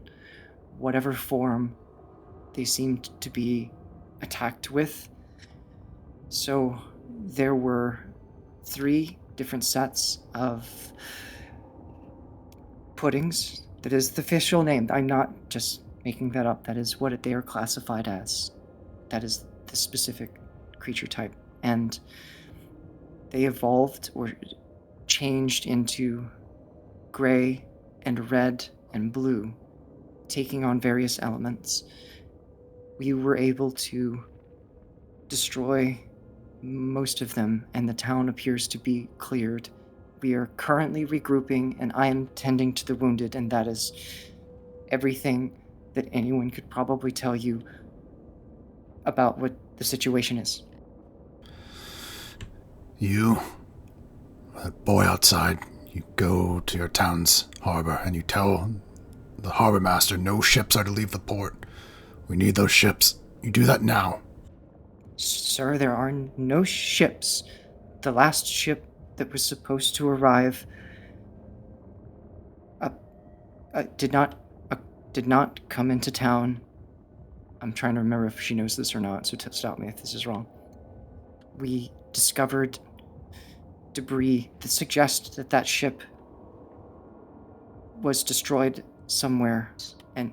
whatever form they seemed to be attacked with. So there were 3 different sets of puddings. That is the official name. I'm not just making that up. That is what they are classified as. That is the specific creature type. And they evolved or changed into gray and red and blue, taking on various elements. We were able to destroy most of them, and the town appears to be cleared. We are currently regrouping, and I am tending to the wounded, and that is everything that anyone could probably tell you about what the situation is. You, that boy outside, you go to your town's harbor and you tell the harbor master no ships are to leave the port. We need those ships. You do that now. Sir, there are no ships. The last ship that was supposed to arrive did not come into town. I'm trying to remember if she knows this or not, so stop me if this is wrong. We discovered debris that suggests that that ship was destroyed somewhere, and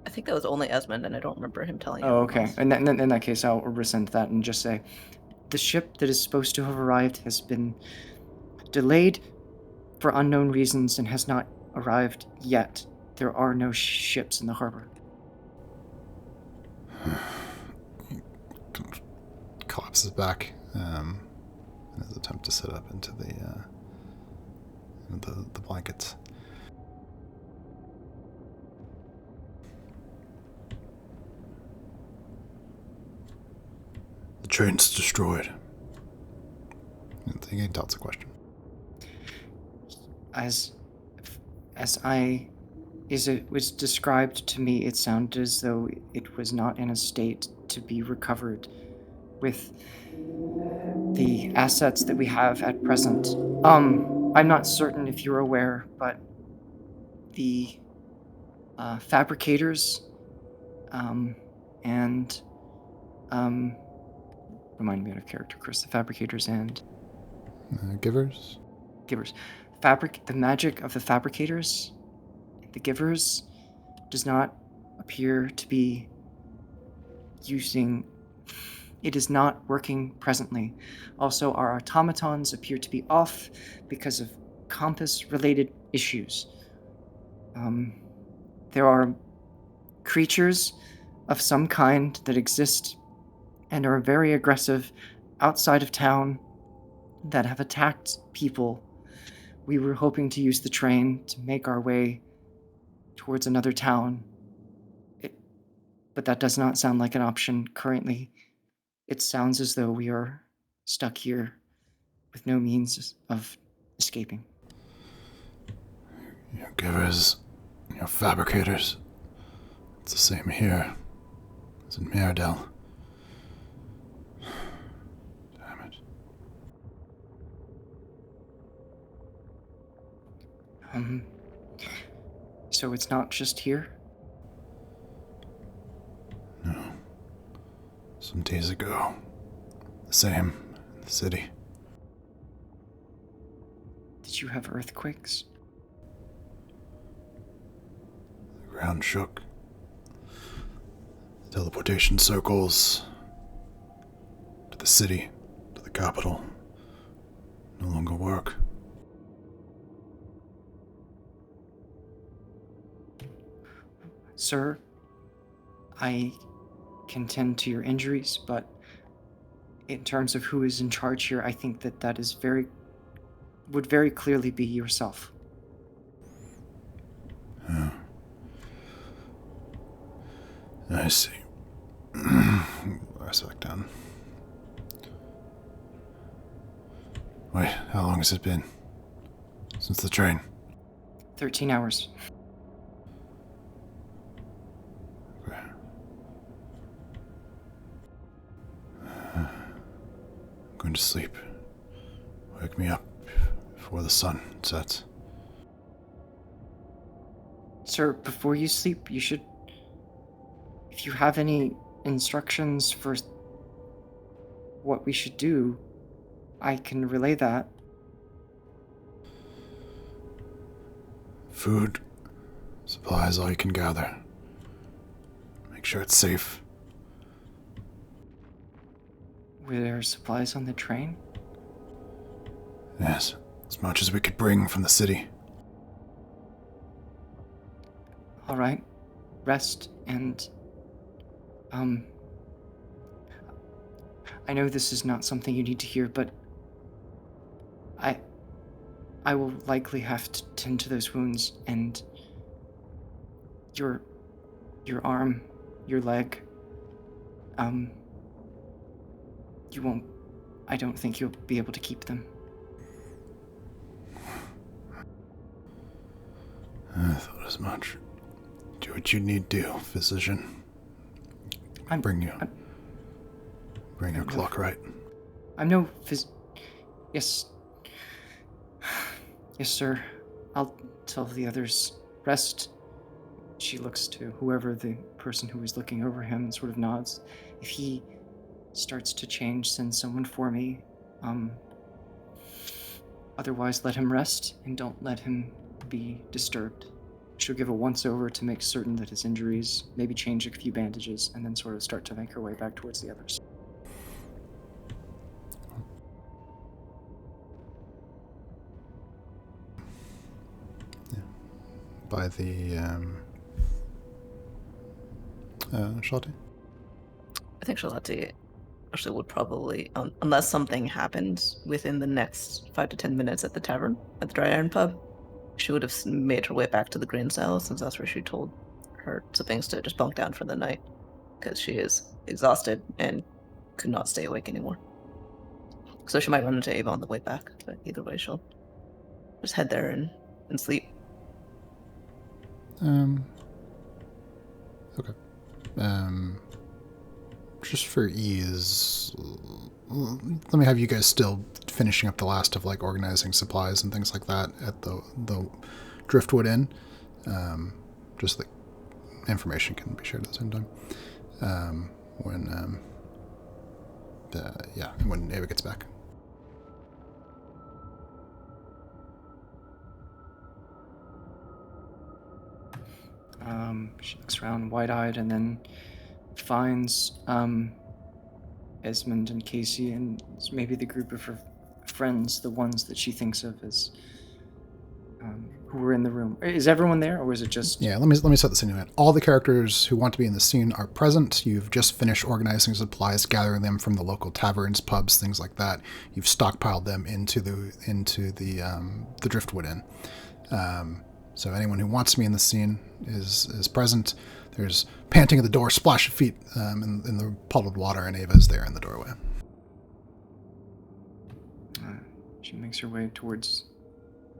I think that was only Esmond, and I don't remember him telling you. oh, okay. And in that case, I'll rescind that and just say, the ship that is supposed to have arrived has been delayed for unknown reasons and has not arrived yet. There are no ships in the harbor. Collapses back in his attempt to sit up into the blankets. The train's destroyed. Again, that's a question. As it was described to me, it sounded as though it was not in a state to be recovered with the assets that we have at present. I'm not certain if you're aware, but the fabricators and remind me out of character, Chris. The fabricators and Givers. The magic of the fabricators, the givers, does not appear to be using... It is not working presently. Also, our automatons appear to be off because of compass-related issues. There are creatures of some kind that exist and are very aggressive outside of town that have attacked people. We were hoping to use the train to make our way towards another town. But that does not sound like an option currently. It sounds as though we are stuck here with no means of escaping. Your givers, your fabricators. It's the same here as in Mirrodale. Damn it. So it's not just here? No. Some days ago. The same in the city. Did you have earthquakes? The ground shook. The teleportation circles to the city, to the capital, no longer work. Sir, I can tend to your injuries, but in terms of who is in charge here, I think that is would very clearly be yourself. Yeah. I see. Let's back down. Wait, how long has it been? Since the train? 13 hours. Okay. I'm going to sleep. Wake me up before the sun sets. Sir, before you sleep, you should... If you have any instructions for what we should do, I can relay that. Food, supplies, all you can gather. Make sure it's safe. Were there supplies on the train? Yes, as much as we could bring from the city. All right. Rest and... I know this is not something you need to hear, but I will likely have to tend to those wounds, and your arm, your leg, you won't... I don't think you'll be able to keep them. I thought as much. Do what you need to, physician. Bring your clock right. I'm no Yes. Yes, sir. I'll tell the others. Rest. She looks to whoever the person who was looking over him and sort of nods. If he starts to change, send someone for me. Otherwise, let him rest and don't let him be disturbed. She'll give a once-over to make certain that his injuries, maybe change a few bandages, and then sort of start to make her way back towards the others. Yeah. By the, Shalti? I think Charlotte actually would probably, unless something happened within the next 5 to 10 minutes at the tavern, at the Dry Iron Pub, she would have made her way back to the Green Cell, since that's where she told her siblings to just bunk down for the night, because she is exhausted and could not stay awake anymore. So she might run into Ava on the way back, but either way, she'll just head there and sleep. Okay. Just for ease, let me have you guys still finishing up the last of like organizing supplies and things like that at the Driftwood Inn. Just like information can be shared at the same time. When Ava gets back. She looks around wide-eyed and then finds Esmond and Casey and maybe the group of her friends, the ones that she thinks of as who were in the room. Is everyone there, or is it just... Yeah, let me set the scene. All the characters who want to be in the scene are present. You've just finished organizing supplies, gathering them from the local taverns, pubs, things like that. You've stockpiled them into the Driftwood Inn. So anyone who wants to be in the scene is present. There's panting at the door, splash of feet in the puddled water, and Ava's there in the doorway. She makes her way towards,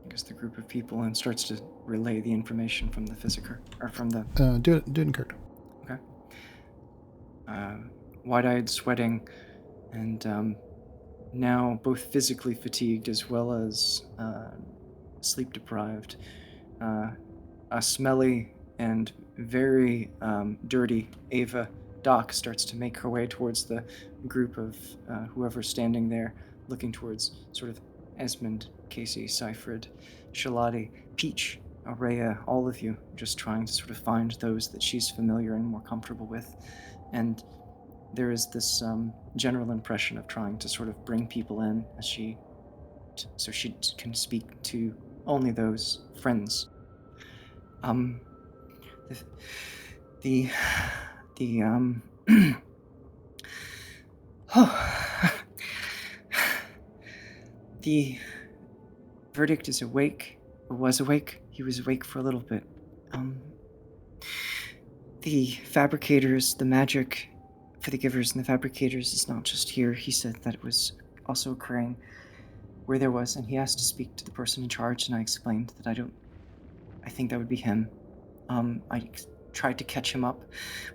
I guess, the group of people and starts to relay the information from the physiker, or from the... Do it in character. Okay. Wide-eyed, sweating, and now both physically fatigued as well as sleep-deprived. A smelly and very dirty Ava Doc starts to make her way towards the group of whoever's standing there, looking towards sort of Esmond, Casey, Seifrid, Shalati, Peach, Araya, all of you, just trying to sort of find those that she's familiar and more comfortable with. And there is this general impression of trying to sort of bring people in as so she can speak to only those friends. The verdict is awake, or was awake. He was awake for a little bit. The fabricators, the magic for the givers and the fabricators is not just here. He said that it was also occurring where there was, and he asked to speak to the person in charge, and I explained that I think that would be him. I tried to catch him up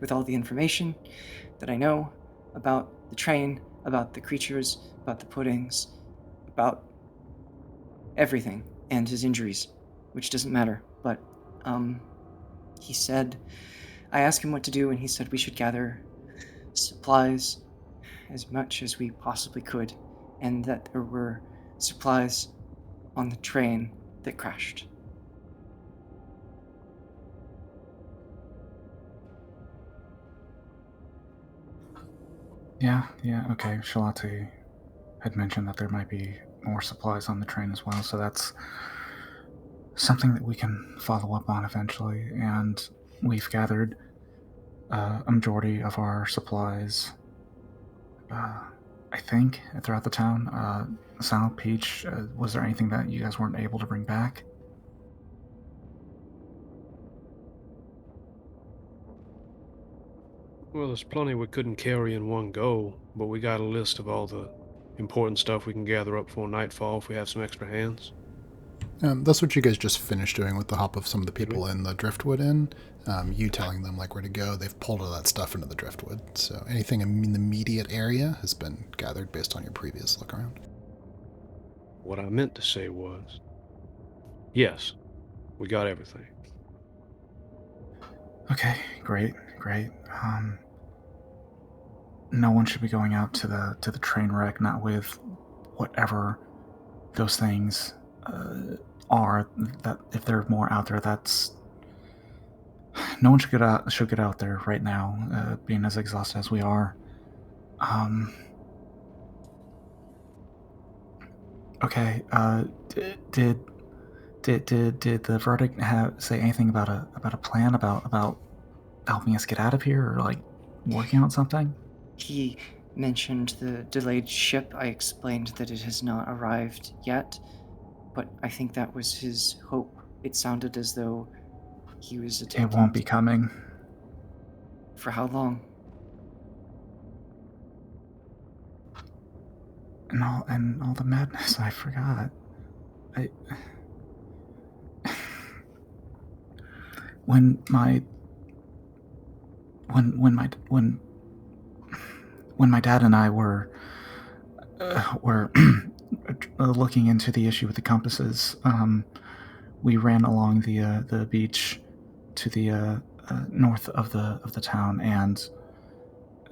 with all the information that I know about the train, about the creatures, about the puddings, about everything, and his injuries, which doesn't matter. But he said, I asked him what to do, and he said we should gather supplies as much as we possibly could, and that there were supplies on the train that crashed. Yeah, okay. Shalati had mentioned that there might be more supplies on the train as well, so that's something that we can follow up on eventually, and we've gathered a majority of our supplies, I think, throughout the town. Sal, Peach, was there anything that you guys weren't able to bring back? Well, there's plenty we couldn't carry in one go, but we got a list of all the important stuff we can gather up for nightfall if we have some extra hands. That's what you guys just finished doing with the help of some of the people in the Driftwood Inn. You telling them like where to go. They've pulled all that stuff into the Driftwood. So anything in the immediate area has been gathered based on your previous look around. What I meant to say was, yes, we got everything. Okay, great. No one should be going out to the train wreck, not with whatever those things are. That if there are more out there, that's no one should get out there right now, being as exhausted as we are. Okay. Did the verdict say anything about a plan about helping us get out of here, or like working on something? He mentioned the delayed ship. I explained that it has not arrived yet, but I think that was his hope. It sounded as though he was attempting... It won't be coming. For how long? And all the madness, I forgot. When my dad and I were looking into the issue with the compasses, we ran along the beach to the north of the town and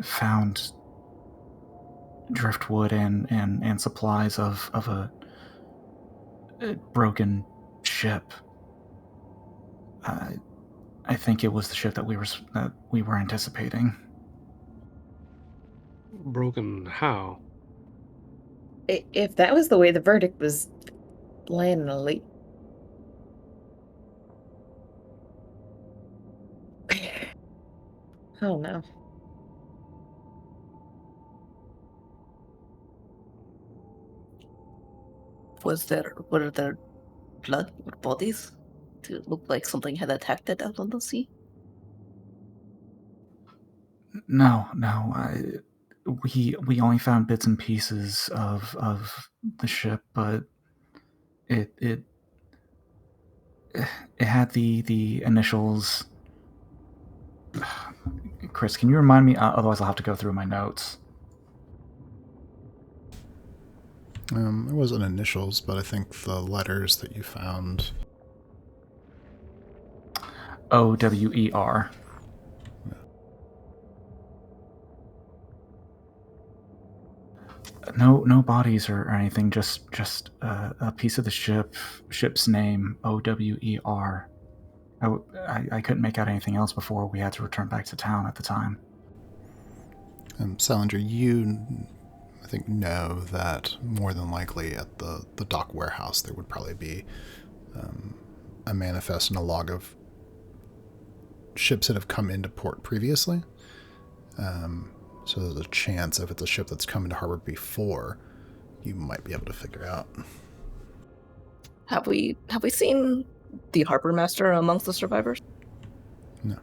found driftwood and supplies of a broken ship. I think it was the ship that we were anticipating. Broken how? If that was the way the verdict was laying in a leak. Oh no. Were there blood or bodies? Did it look like something had attacked it out on the sea? No. We only found bits and pieces of the ship, but it had the initials. Chris, can you remind me? Otherwise, I'll have to go through my notes. It wasn't initials, but I think the letters that you found. OWER. No bodies or anything. Just a piece of the ship's name. OWER. I couldn't make out anything else before we had to return back to town at the time. Salinger, you, I think, know that more than likely at the dock warehouse there would probably be a manifest and a log of ships that have come into port previously. So there's a chance if it's a ship that's come into harbor before, you might be able to figure out. Have we seen the harbor master amongst the survivors? No.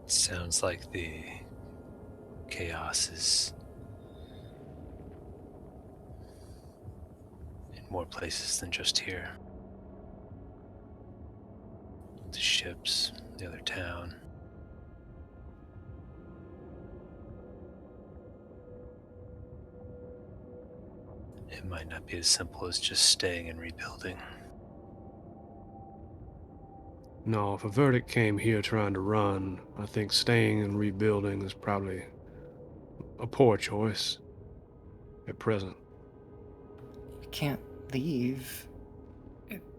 Sounds like the chaos is in more places than just here. The ships, the other town. It might not be as simple as just staying and rebuilding. No, if a verdict came here trying to run, I think staying and rebuilding is probably a poor choice at present. We can't leave.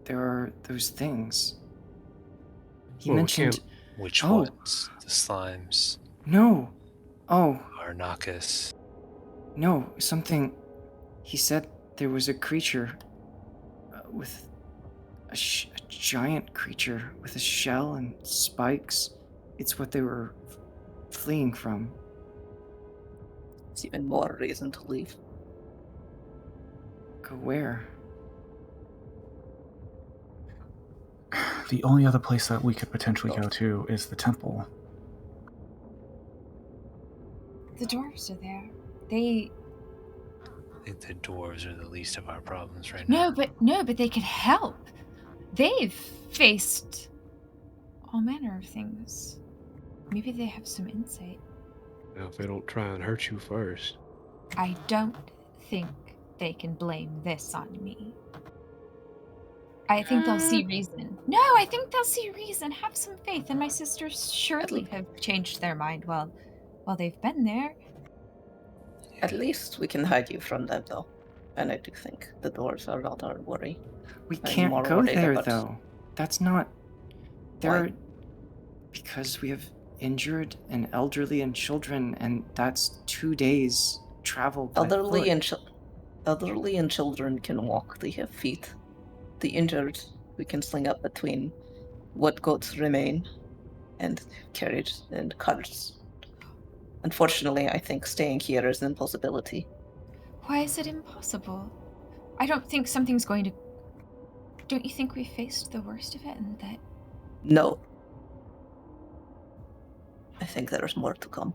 There are those things. He mentioned... Which ones? The slimes? No. Oh. Arnakis? No, something... He said there was a creature with... A giant creature with a shell and spikes. It's what they were fleeing from. It's even more reason to leave. Go where? The only other place that we could potentially go to is the temple. The dwarves are there. I think the dwarves are the least of our problems right now. No, but they could help. They've faced all manner of things. Maybe they have some insight. Now, if they don't try and hurt you first. I don't think they can blame this on me. I think they'll see reason. No, I think they'll see reason. Have some faith, and my sisters surely have changed their mind while they've been there. At least we can hide you from them, though. And I do think the dwarves are not our worry. We can't go there, though. That's not... Because we have injured and elderly and children, and that's 2 days travel by Elderly foot. and children can walk. They have feet. The injured we can sling up between what goats remain and carried and carts. Unfortunately, I think staying here is an impossibility. Why is it impossible? I don't think something's going to... Don't you think we faced the worst of it and that... No. I think there's more to come.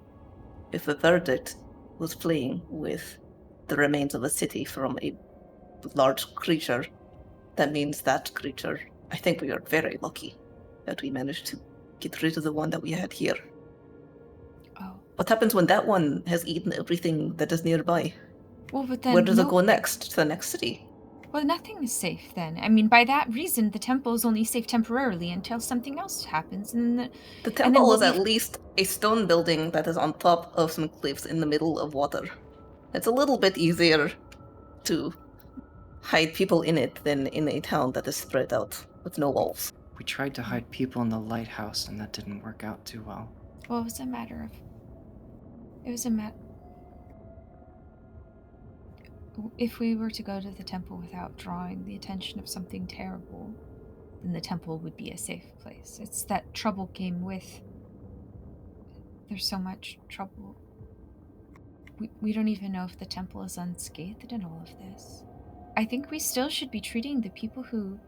If the verdict was fleeing with the remains of a city from a large creature, that means that creature... I think we are very lucky that we managed to get rid of the one that we had here. Oh. What happens when that one has eaten everything that is nearby? Well, but then... Where does it go next? To the next city? Well, nothing is safe then. I mean, by that reason, the temple is only safe temporarily until something else happens. And the temple is at least a stone building that is on top of some cliffs in the middle of water. It's a little bit easier to hide people in it than in a town that is spread out with no walls. We tried to hide people in the lighthouse, and that didn't work out too well. Well, it was a matter. If we were to go to the temple without drawing the attention of something terrible, then the temple would be a safe place. It's that trouble came with. There's so much trouble. We don't even know if the temple is unscathed in all of this. I think we still should be treating the people who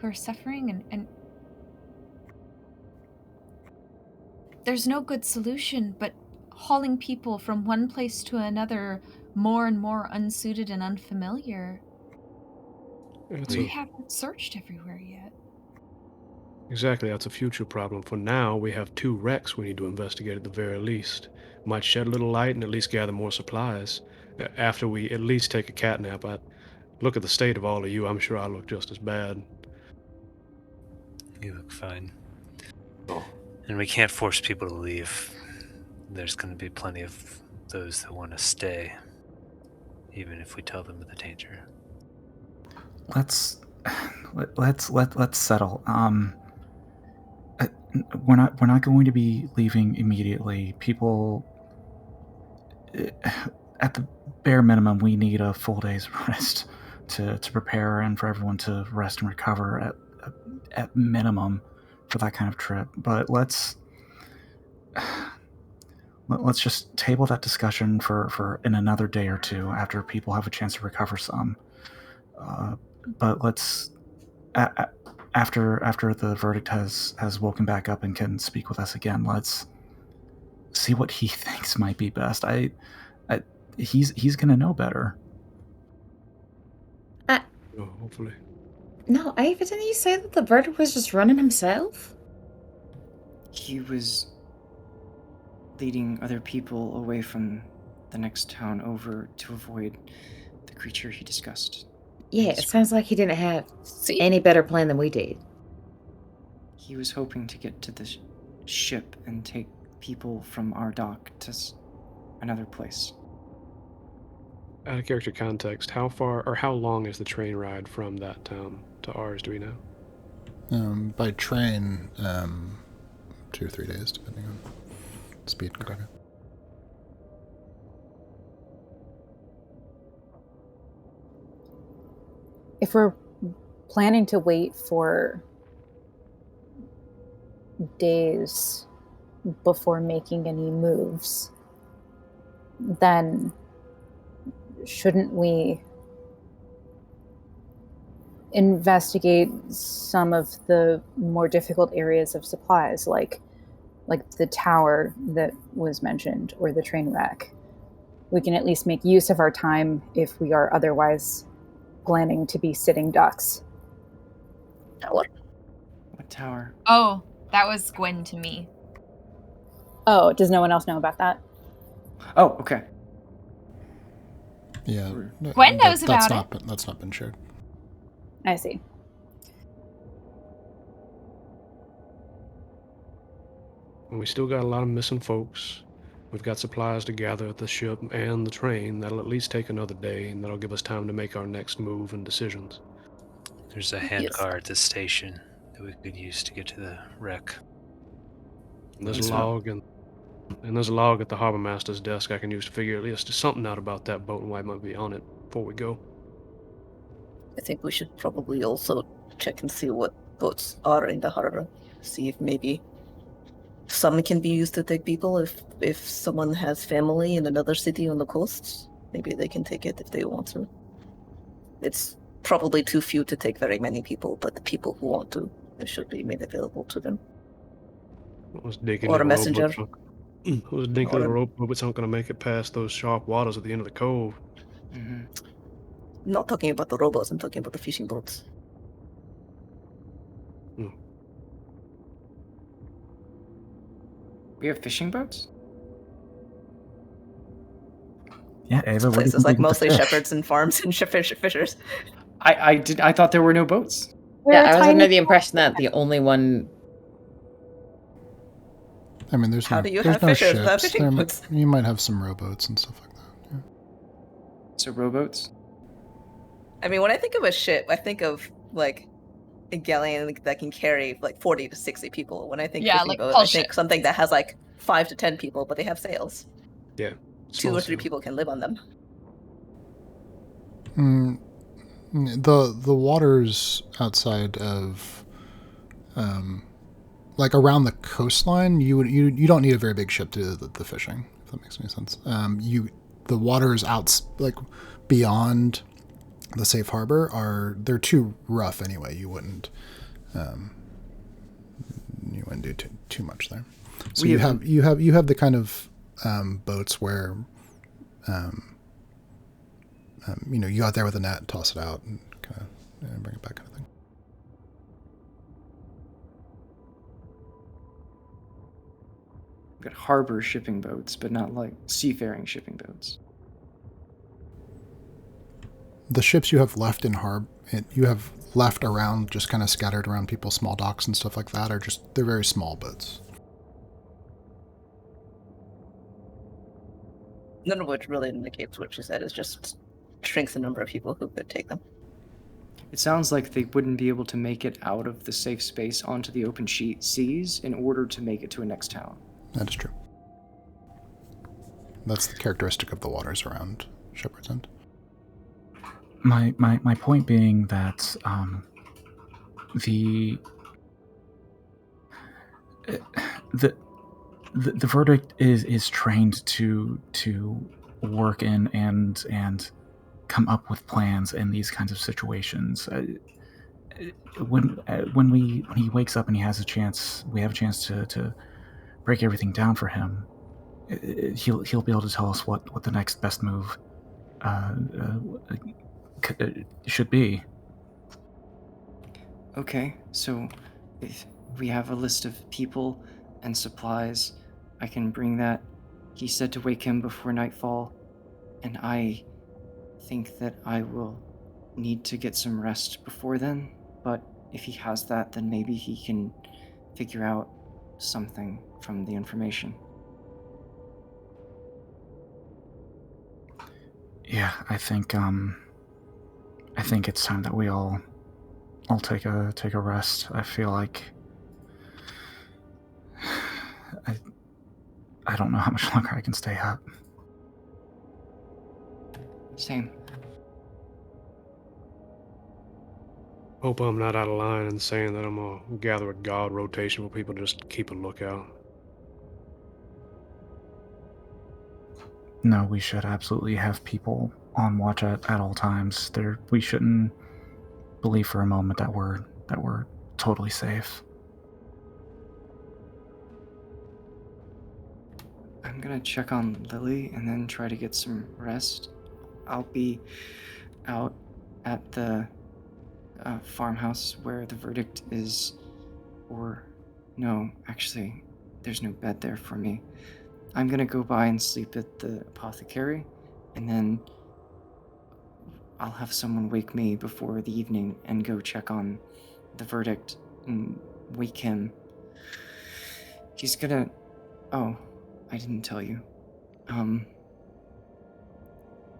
are suffering and there's no good solution but hauling people from one place to another more and more unsuited and unfamiliar. We haven't searched everywhere yet. Exactly, that's a future problem. For now, we have 2 wrecks we need to investigate at the very least. Might shed a little light and at least gather more supplies. After we at least take a catnap, I look at the state of all of you, I'm sure I look just as bad. You look fine. Oh. And we can't force people to leave. There's going to be plenty of those that want to stay, even if we tell them of the danger. Let's settle. We're not going to be leaving immediately. People, at the bare minimum, we need a full day's rest to prepare and for everyone to rest and recover at minimum for that kind of trip. But let's just table that discussion for in another day or two after people have a chance to recover some. But let's after the verdict has woken back up and can speak with us again, let's see what he thinks might be best. He's gonna know better. Hopefully. No, Ava, didn't you say that the verdict was just running himself? He was leading other people away from the next town over to avoid the creature he discussed. Yeah, it sounds like he didn't have any better plan than we did. He was hoping to get to the ship and take people from our dock to another place. Out of character context, how far or how long is the train ride from that town to ours, do we know? By train, 2 or 3 days, depending on speed and cargo. If we're planning to wait for days before making any moves, then shouldn't we investigate some of the more difficult areas of supplies, like the tower that was mentioned or the train wreck? We can at least make use of our time if we are otherwise planning to be sitting ducks. Tower? What tower? Oh, that was Gwen to me. Oh, does no one else know about that? Oh, okay. Yeah, Gwen knows about it. That's not been shared. I see. And we still got a lot of missing folks. We've got supplies to gather at the ship and the train. That'll at least take another day, and that'll give us time to make our next move and decisions. There's a handcar at the station that we could use to get to the wreck. And there's a log at the harbor master's desk I can use to figure at least something out about that boat and why it might be on it before we go. I think we should probably also check and see what boats are in the harbor. See if maybe some can be used to take people. If someone has family in another city on the coast, maybe they can take it if they want to. It's probably too few to take very many people, but the people who want to, it should be made available to them. Or a messenger. Those dinky little rowboats aren't going to make it past those sharp waters at the end of the cove. Mm-hmm. Not talking about the rowboats, I'm talking about the fishing boats. We have fishing boats? Yeah, Ava. Places like mostly shepherds and farms and fishers. I thought there were no boats. Yeah, I was under the impression that the only one. I mean, there's no fishers without ships. fishing boats? You might have some rowboats and stuff like that. Yeah. So rowboats? I mean, when I think of a ship, I think of like a galleon that can carry like 40 to 60 people. When I think Yeah, fishing like boat, tall I think ship. something that has like 5 to 10 people, but they have sails. Yeah. 2 or small 3 sail. people can live on them. The waters outside of, like around the coastline, you don't need a very big ship to do the fishing. If that makes any sense. The waters out like beyond the safe harbor they're too rough anyway. You wouldn't do too much there. So you have the kind of boats where you go out there with a net, toss it out, and kind of bring it back, kind of thing. We've got harbor shipping boats, but not like seafaring shipping boats. The ships you have left in harbor, you have left around, just kind of scattered around people's small docks and stuff like that, they're very small boats. None of which really indicates what she said. Is just shrinks the number of people who could take them. It sounds like they wouldn't be able to make it out of the safe space onto the open seas in order to make it to a next town. That is true. That's the characteristic of the waters around Shepherd's End. My point being that the verdict is trained to work in and come up with plans in these kinds of situations. When he wakes up and he has a chance, we have a chance to break everything down for him. He'll be able to tell us what the next best move should be. Okay, so if we have a list of people and supplies, I can bring that. He said to wake him before nightfall, and I think that I will need to get some rest before then, but if he has that, then maybe he can figure out something from the information. Yeah, I think it's time that we all take a rest. I feel like I don't know how much longer I can stay up. Same. Hope I'm not out of line in saying that I'm gonna gather a guard rotation where people just keep a lookout. No, we should absolutely have people on watch at all times. We shouldn't believe for a moment that we're totally safe. I'm gonna check on Lily and then try to get some rest. I'll be out at the farmhouse where the verdict is, or no, actually, there's no bed there for me. I'm gonna go by and sleep at the apothecary, and then I'll have someone wake me before the evening and go check on the verdict and wake him. He's gonna... Oh, I didn't tell you.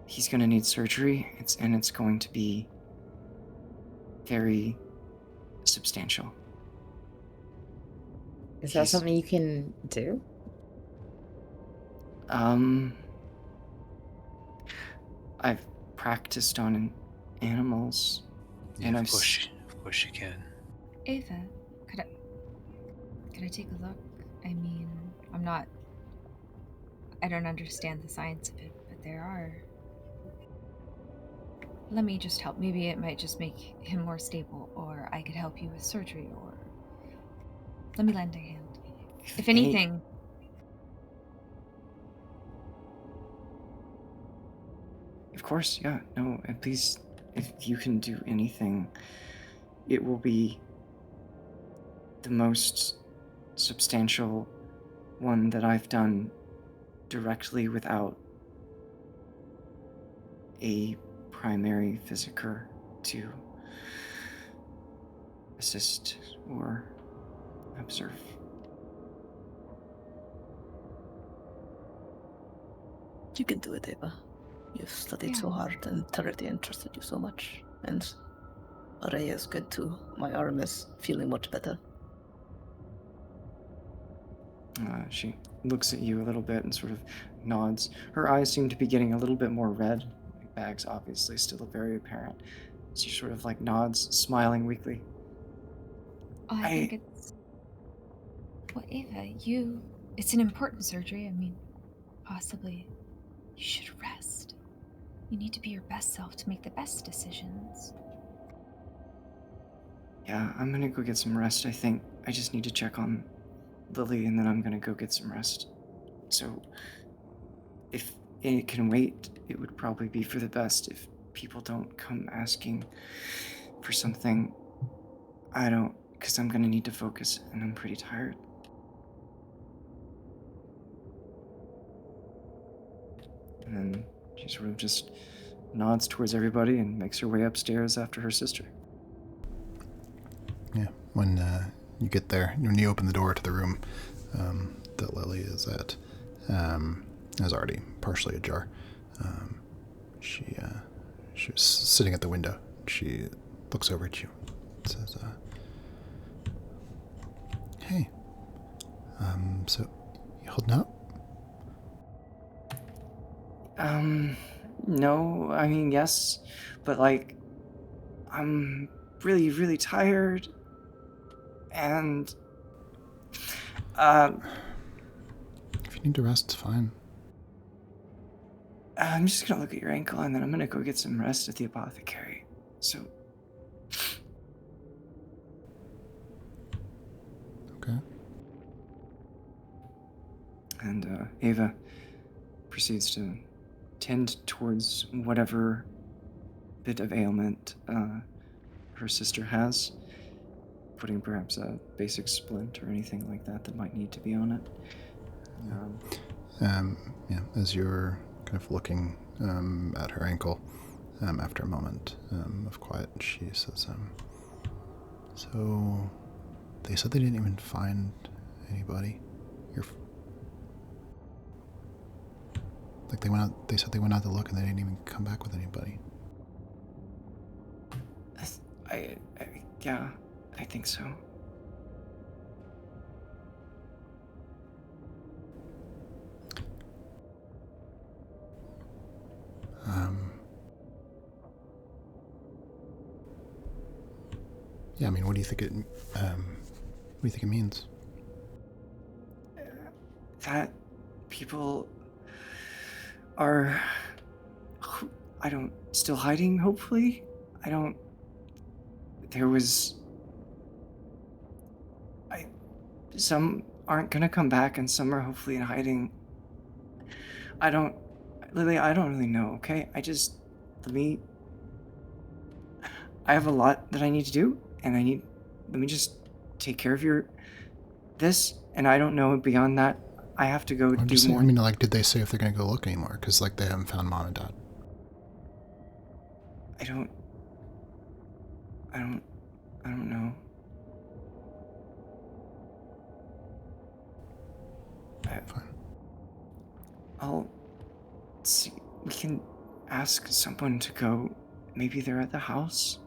He's gonna need surgery, and it's going to be very substantial. Is that something you can do? I've practiced on animals, Yeah, and of course you can. Ava, could I take a look? I mean, I don't understand the science of it, but there are... Let me just help. Maybe it might just make him more stable, or I could help you with surgery, or... Let me lend a hand. If anything... Of course, yeah. No, and please, if you can do anything, it will be the most substantial one that I've done directly without a primary physiker to assist or observe. You can do it, Ava. You've studied so hard, and Tarity interested you so much, and Araya is good too. My arm is feeling much better. She looks at you a little bit and sort of nods. Her eyes seem to be getting a little bit more red. The bag's obviously still very apparent. She sort of like nods, smiling weakly. Oh, I think it's... Well, Ava, it's an important surgery. I mean, possibly you should rest. You need to be your best self to make the best decisions. Yeah, I'm gonna go get some rest, I think. I just need to check on Lily, and then I'm gonna go get some rest. So, if it can wait, it would probably be for the best if people don't come asking for something. I don't, because I'm gonna need to focus, and I'm pretty tired. And then she sort of just nods towards everybody and makes her way upstairs after her sister. Yeah, when you get there, when you open the door to the room that Lily is at, is already partially ajar. She was sitting at the window. She looks over at you and says, "Hey, so you holding up?" No, I mean, yes, but like, I'm really, really tired, and, if you need to rest, it's fine. I'm just gonna look at your ankle, and then I'm gonna go get some rest at the apothecary, so... Okay. And, Ava proceeds to tend towards whatever bit of ailment her sister has, putting perhaps a basic splint or anything like that that might need to be on it. Yeah, as you're kind of looking at her ankle, after a moment of quiet, she says, "So they said they didn't even find anybody. Like they said they went out to look and they didn't even come back with anybody." Yeah, I think so. Yeah, I mean, what do you think it means? That people are, still hiding, hopefully? Some aren't gonna come back and some are hopefully in hiding. Lily, I don't really know, okay? I have a lot that I need to do, and let me just take care of this, and I don't know beyond that. I have to go do more. I mean, like, did they say if they're gonna go look anymore? Because, like, they haven't found Mom and Dad. I don't know. Fine. I'll see. We can ask someone to go. Maybe they're at the house.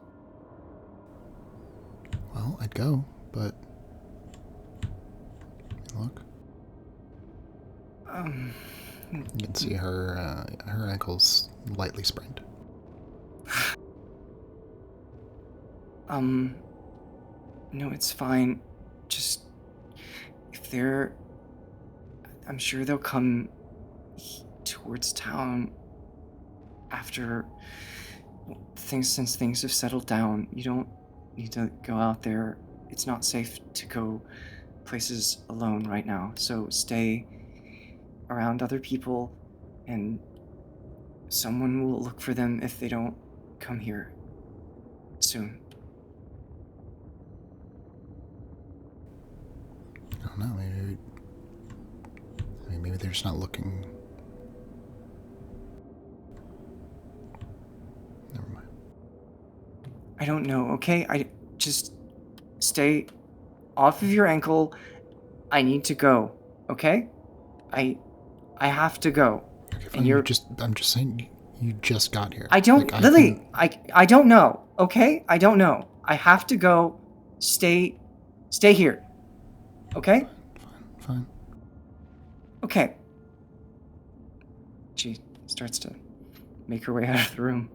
Well, I'd go, but look. You can see her ankle's lightly sprained. No, it's fine. Just, I'm sure they'll come towards town after since things have settled down. You don't need to go out there. It's not safe to go places alone right now. So stay around other people, and someone will look for them if they don't come here soon. I don't know, maybe they're just not looking. Never mind. I don't know, okay? I just stay off of your ankle. I need to go, okay? I have to go. Okay, fine. I'm just saying you just got here. I don't, Lily, I don't know, okay? I don't know. I have to go. Stay here. Okay? Fine. Okay. She starts to make her way out of the room.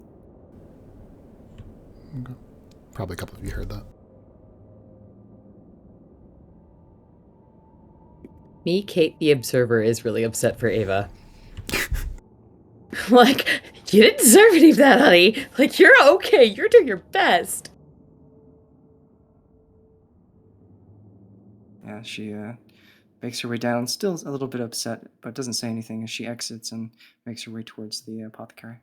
Okay. Probably a couple of you heard that. Me, Kate the Observer, is really upset for Ava. Like, you didn't deserve any of that, honey. Like, you're okay. You're doing your best. Yeah, she makes her way down, still a little bit upset, but doesn't say anything as she exits and makes her way towards the apothecary.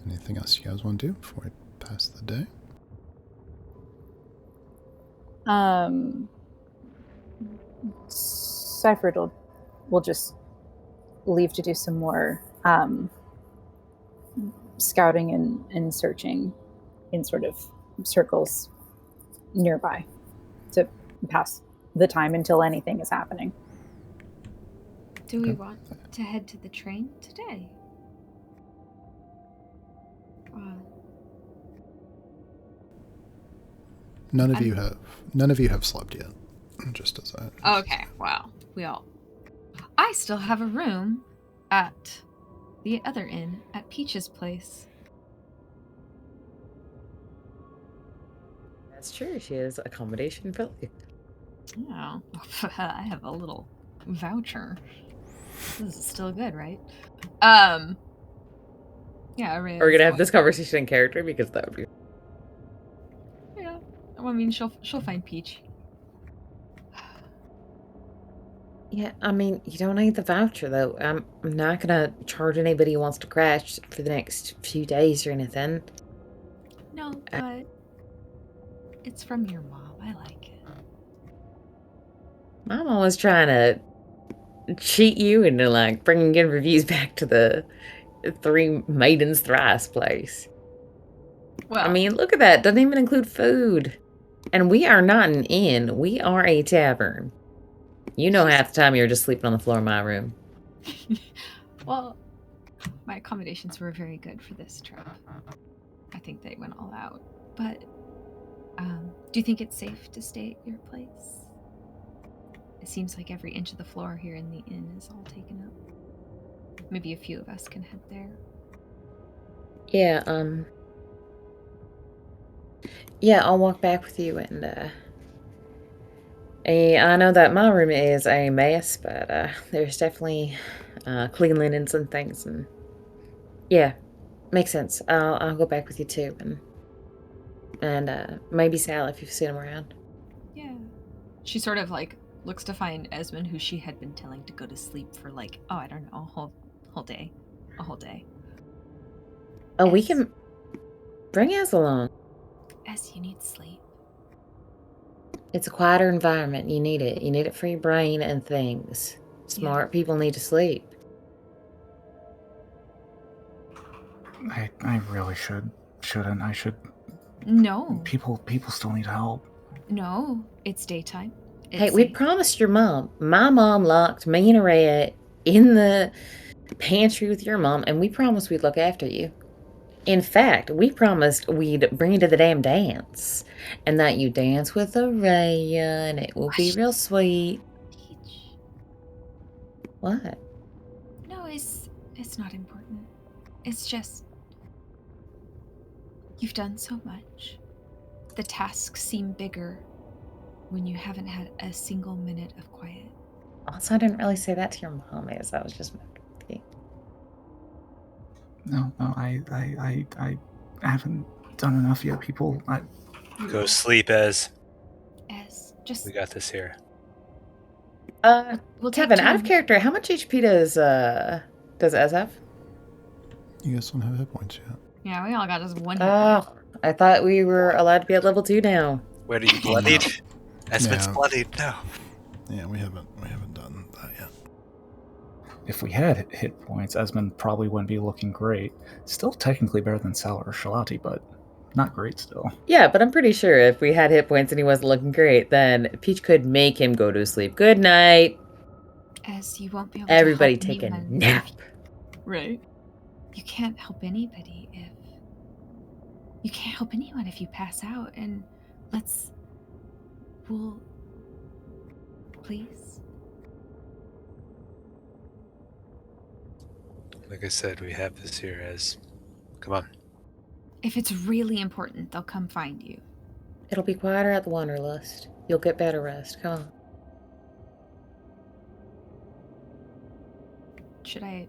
Anything else you guys want to do before we pass the day? Seifert will just leave to do some more scouting and searching in sort of circles nearby to pass the time until anything is happening. Do we want to head to the train today? None of you have slept yet. Just as I. Okay, well, I still have a room at the other inn at Peach's place. That's true. She has accommodation for life. Oh, I have a little voucher. This is still good, right? Yeah, Are we gonna have this conversation in character? Because that would be. Yeah, well, I mean, she'll find Peach. Yeah, I mean, you don't need the voucher though. I'm not gonna charge anybody who wants to crash for the next few days or anything. No, but it's from your mom. I like it. My mom was trying to cheat you into like bringing good reviews back to the Three Maidens Thrice place. Well, I mean, look at that. Doesn't even include food. And we are not an inn. We are a tavern. You know, half the time you're just sleeping on the floor of my room. Well, my accommodations were very good for this trip. I think they went all out. But do you think it's safe to stay at your place? It seems like every inch of the floor here in the inn is all taken up. Maybe a few of us can head there. Yeah, I'll walk back with you and I know that my room is a mess, but there's definitely clean linens and things, and yeah, makes sense. I'll go back with you too, and maybe Sal if you've seen him around. Yeah. She sort of like looks to find Esmond, who she had been telling to go to sleep for like, oh, I don't know, a whole day. Oh, we can bring us along. As you need sleep. It's a quieter environment. You need it. You need it for your brain and things. Smart people need to sleep. I really shouldn't. I should. No. People still need help. No, it's daytime. Hey, we promised your mom. My mom locked me and Araya in the pantry with your mom, and we promised we'd look after you. In fact, we promised we'd bring you to the damn dance, and that you dance with Araya, and it will be real sweet. Peach. What? No, it's not important. It's just you've done so much. The tasks seem bigger when you haven't had a single minute of quiet. Also, I didn't really say that to your mom, as I was just monkey. No, I haven't done enough yet. People, Go sleep, Ez. Just we got this here. Well, Tevin, out of character, how much HP does Ez have? You guys don't have hit points yet. Yeah, we all got just one. Oh, I thought we were allowed to be at level 2 now. Where are you bloodied? Esmond's bloodied. No. Yeah, we haven't done that yet. If we had hit points, Esmond probably wouldn't be looking great. Still technically better than Sal or Shalati, but not great still. Yeah, but I'm pretty sure if we had hit points and he wasn't looking great, then Peach could make him go to sleep. Good night. As you won't be able Everybody to help take a anyone nap. Right. You can't help anybody if you can't help anyone if you pass out. And we'll please. Like I said, we have this here as... Come on. If it's really important, they'll come find you. It'll be quieter at the Wanderlust. You'll get better rest. Come on. Should I?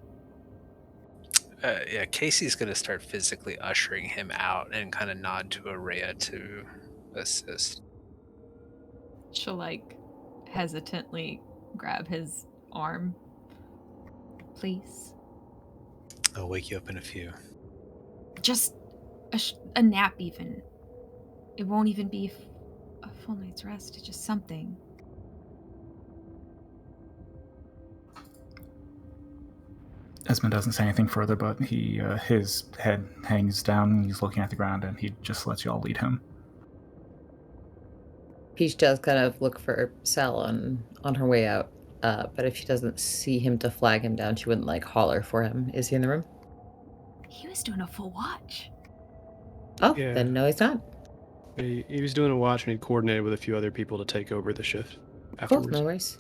Yeah, Casey's going to start physically ushering him out and kind of nod to Araya to assist. She'll like hesitantly grab his arm. Please. I'll wake you up in a few. Just a nap, even. It won't even be a full night's rest. It's just something. Esmond doesn't say anything further, but his head hangs down. He's looking at the ground, and he just lets y'all lead him. Peach does kind of look for Sal on her way out, but if she doesn't see him to flag him down, she wouldn't like holler for him. Is he in the room? He was doing a full watch. Oh, Yeah. then no, he's not. He was doing a watch, and he'd coordinated with a few other people to take over the shift Cool, afterwards. no worries.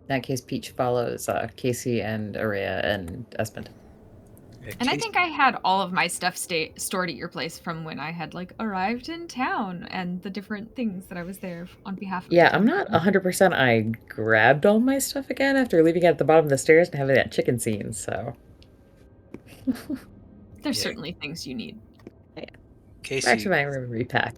In that case, Peach follows Casey and Araya and Esmond. Yeah, And I think I had all of my stuff stored at your place from when I had like arrived in town and the different things that I was there on behalf of. Yeah, the I'm town. not 100%. I grabbed all my stuff again after leaving it at the bottom of the stairs and having that chicken scene, so. There's certainly things you need. Yeah. Casey, Back to my room repack.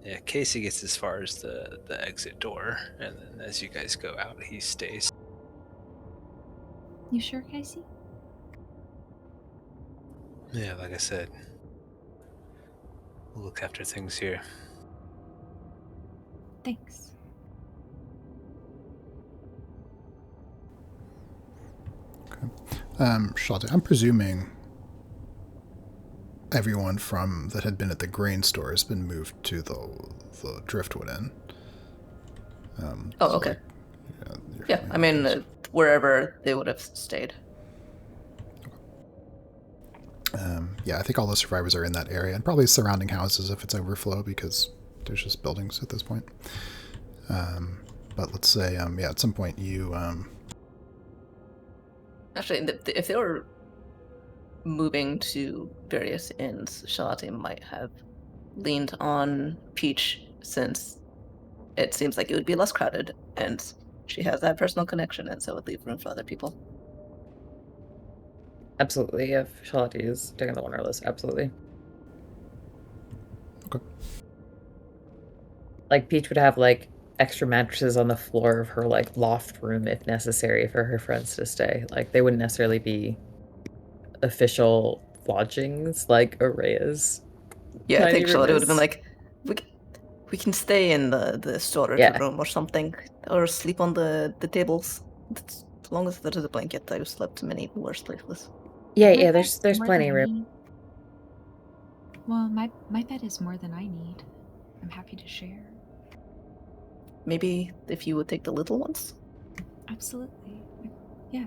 Yeah, Casey gets as far as the exit door, and then as you guys go out, he stays. You sure, Casey? Yeah, like I said, we'll look after things here. Thanks. Charlotte, I'm presuming everyone from that had been at the grain store has been moved to the Driftwood Inn. Oh, okay. Yeah, I mean, wherever they would have stayed. Yeah, I think all the survivors are in that area, and probably surrounding houses if it's overflow, because there's just buildings at this point. But let's say, yeah, at some point you... Actually, if they were moving to various inns, Charlotte might have leaned on Peach, since it seems like it would be less crowded, and she has that personal connection, and so it would leave room for other people. Absolutely, if Charlotte is doing the Wanderlust, absolutely. Okay. Like, Peach would have, like, extra mattresses on the floor of her, like, loft room if necessary for her friends to stay. Like, they wouldn't necessarily be official lodgings like Araya's. Yeah, I think Charlotte would have been like, we can stay in the storage room or something, or sleep on the tables. As long as there's a blanket, I've slept in many worse places. Yeah, there's plenty of room. Well, my bed is more than I need. I'm happy to share. Maybe if you would take the little ones? Absolutely. Yeah.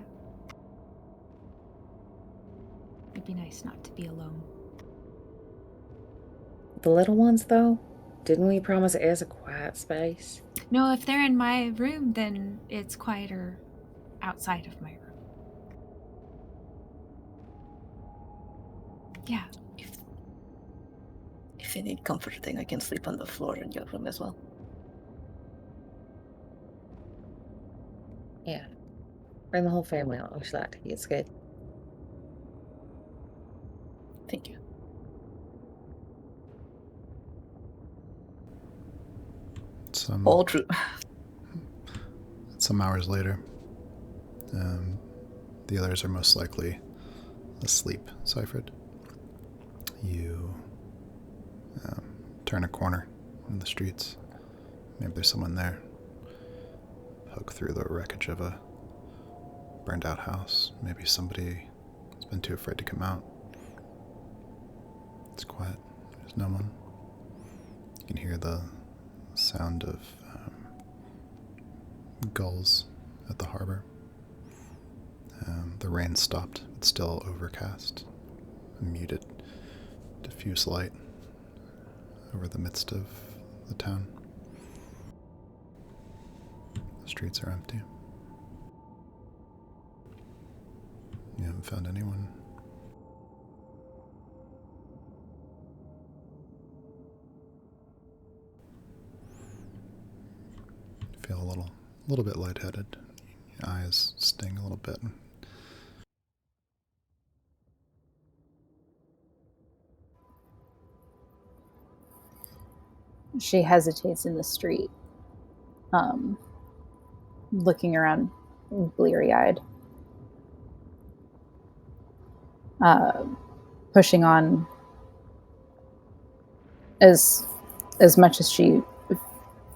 It'd be nice not to be alone. The little ones, though? Didn't we promise it is a quiet space? No, if they're in my room, then it's quieter outside of my room. Yeah. If you need comforting, I can sleep on the floor in your room as well. Yeah. Bring the whole family on. Wish that. It's good. Thank you. All true. Some hours later, the others are most likely asleep. Seifred, you turn a corner in the streets. Maybe there's someone there. Poke through the wreckage of a burned out house. Maybe somebody has been too afraid to come out. It's quiet. There's no one. You can hear the sound of gulls at the harbor. The rain stopped. It's still overcast. A muted, diffuse light over the midst of the town. The streets are empty. You haven't found anyone. You feel a little bit lightheaded. Your eyes sting a little bit. She hesitates in the street, looking around bleary-eyed, pushing on as much as she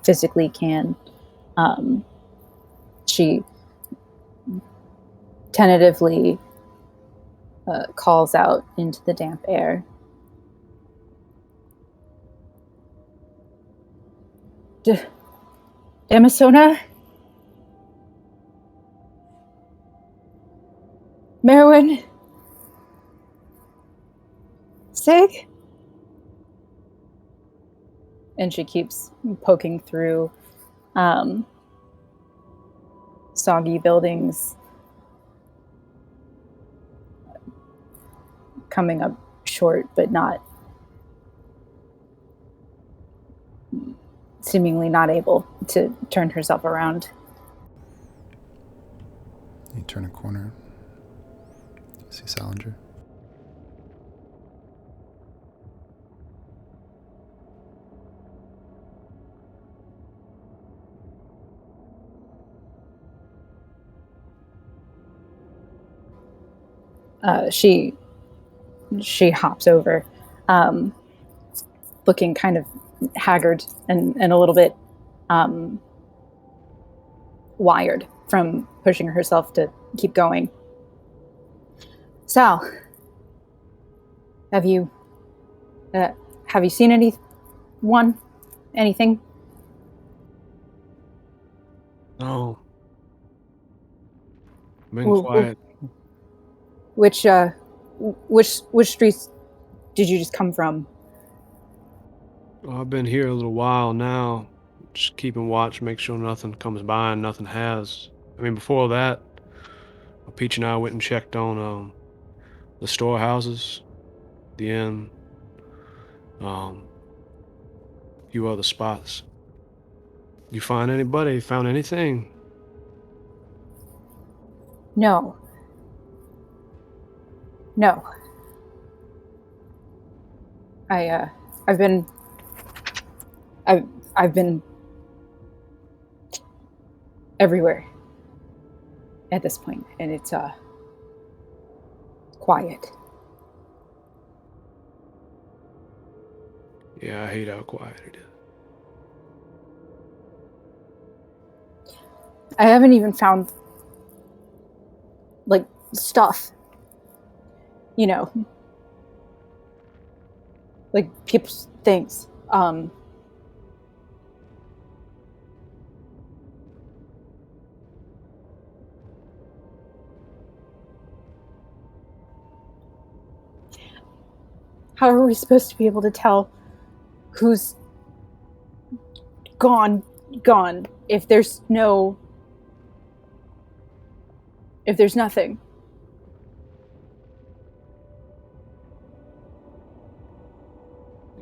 physically can. She tentatively calls out into the damp air. Damasona? Merwin? Sig? And she keeps poking through soggy buildings, coming up short, but not seemingly not able to turn herself around. You turn a corner. You see Salinger. She hops over, looking kind of haggard and a little bit wired from pushing herself to keep going. Sal, have you seen anything? No. Been quiet. Which streets did you just come from? Well, I've been here a little while now, just keeping watch, make sure nothing comes by and nothing has. I mean, before that, Peach and I went and checked on the storehouses, the inn, a few other spots. You find anybody? Found anything? No. I've been everywhere at this point, and it's quiet. Yeah, I hate how quiet it is. I haven't even found like stuff, like people's things. How are we supposed to be able to tell who's gone if there's nothing?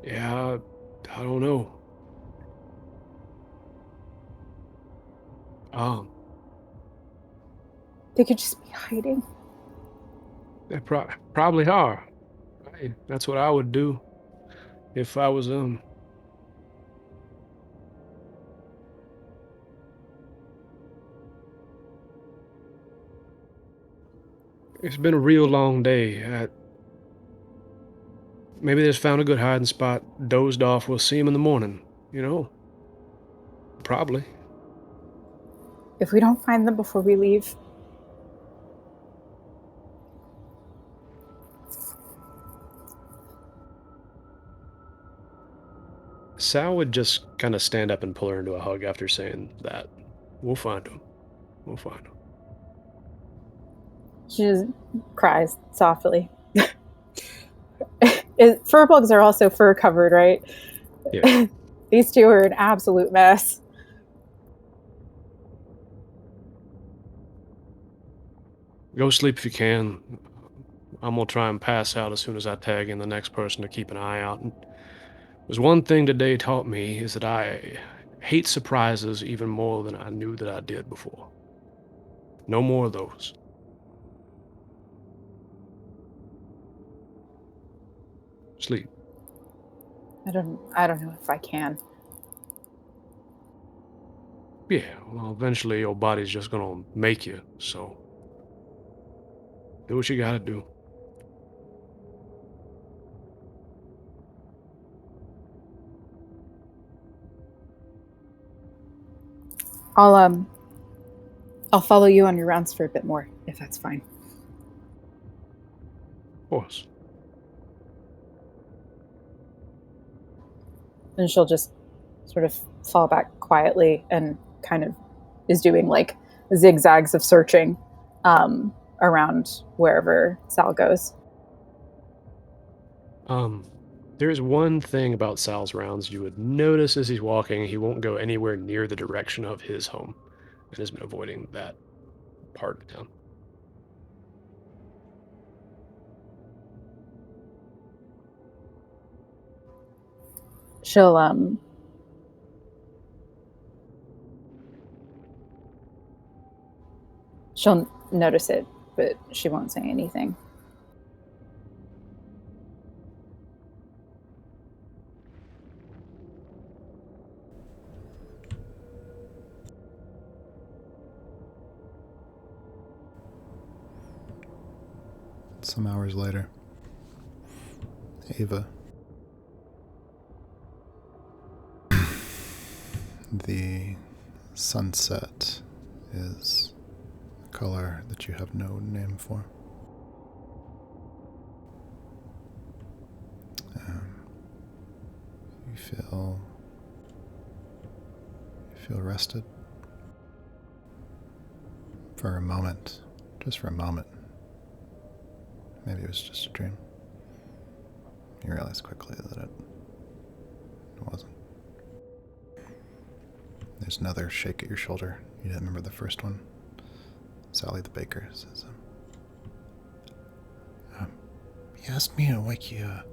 Yeah, I don't know. They could just be hiding. They probably are. That's what I would do if I was them. It's been a real long day. Maybe they just found a good hiding spot, dozed off. We'll see them in the morning, Probably. If we don't find them before we leave, Sal would just kind of stand up and pull her into a hug after saying that. We'll find him. We'll find him. She just cries softly. Fur bugs are also fur covered, right? Yeah. These two are an absolute mess. Go sleep if you can. I'm gonna try and pass out as soon as I tag in the next person to keep an eye out. And there's one thing today taught me is that I hate surprises even more than I knew that I did before. No more of those. Sleep. I don't know if I can. Yeah, well, eventually your body's just gonna make you, so do what you gotta do. I'll follow you on your rounds for a bit more, if that's fine. Of course. And she'll just sort of fall back quietly and kind of is doing like zigzags of searching around wherever Sal goes. There's one thing about Sal's rounds you would notice as he's walking. He won't go anywhere near the direction of his home and has been avoiding that part of town. She'll notice it, but she won't say anything. Some hours later, Ava. The sunset is a color that you have no name for. You feel rested for a moment, just for a moment. Maybe it was just a dream. You realize quickly that it wasn't. There's another shake at your shoulder. You didn't remember the first one. Sally the baker says, he asked me to wake you up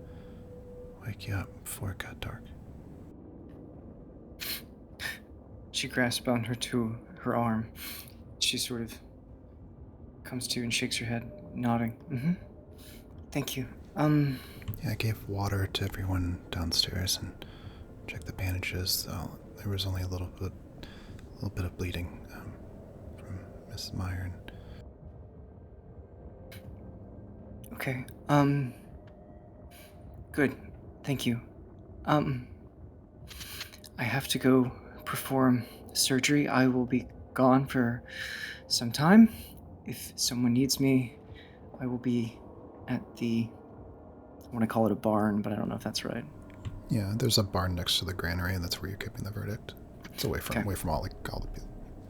before it got dark. She grasps onto her arm. She sort of comes to and shakes her head, nodding. Mm-hmm. Thank you. Yeah, I gave water to everyone downstairs and checked the bandages. There was only a little bit of bleeding from Mrs. Meyer. Okay. Good. Thank you. I have to go perform surgery. I will be gone for some time. If someone needs me, I will be at the, I want to call it a barn, but I don't know if that's right. Yeah, there's a barn next to the granary, and that's where you're keeping the verdict. It's away from all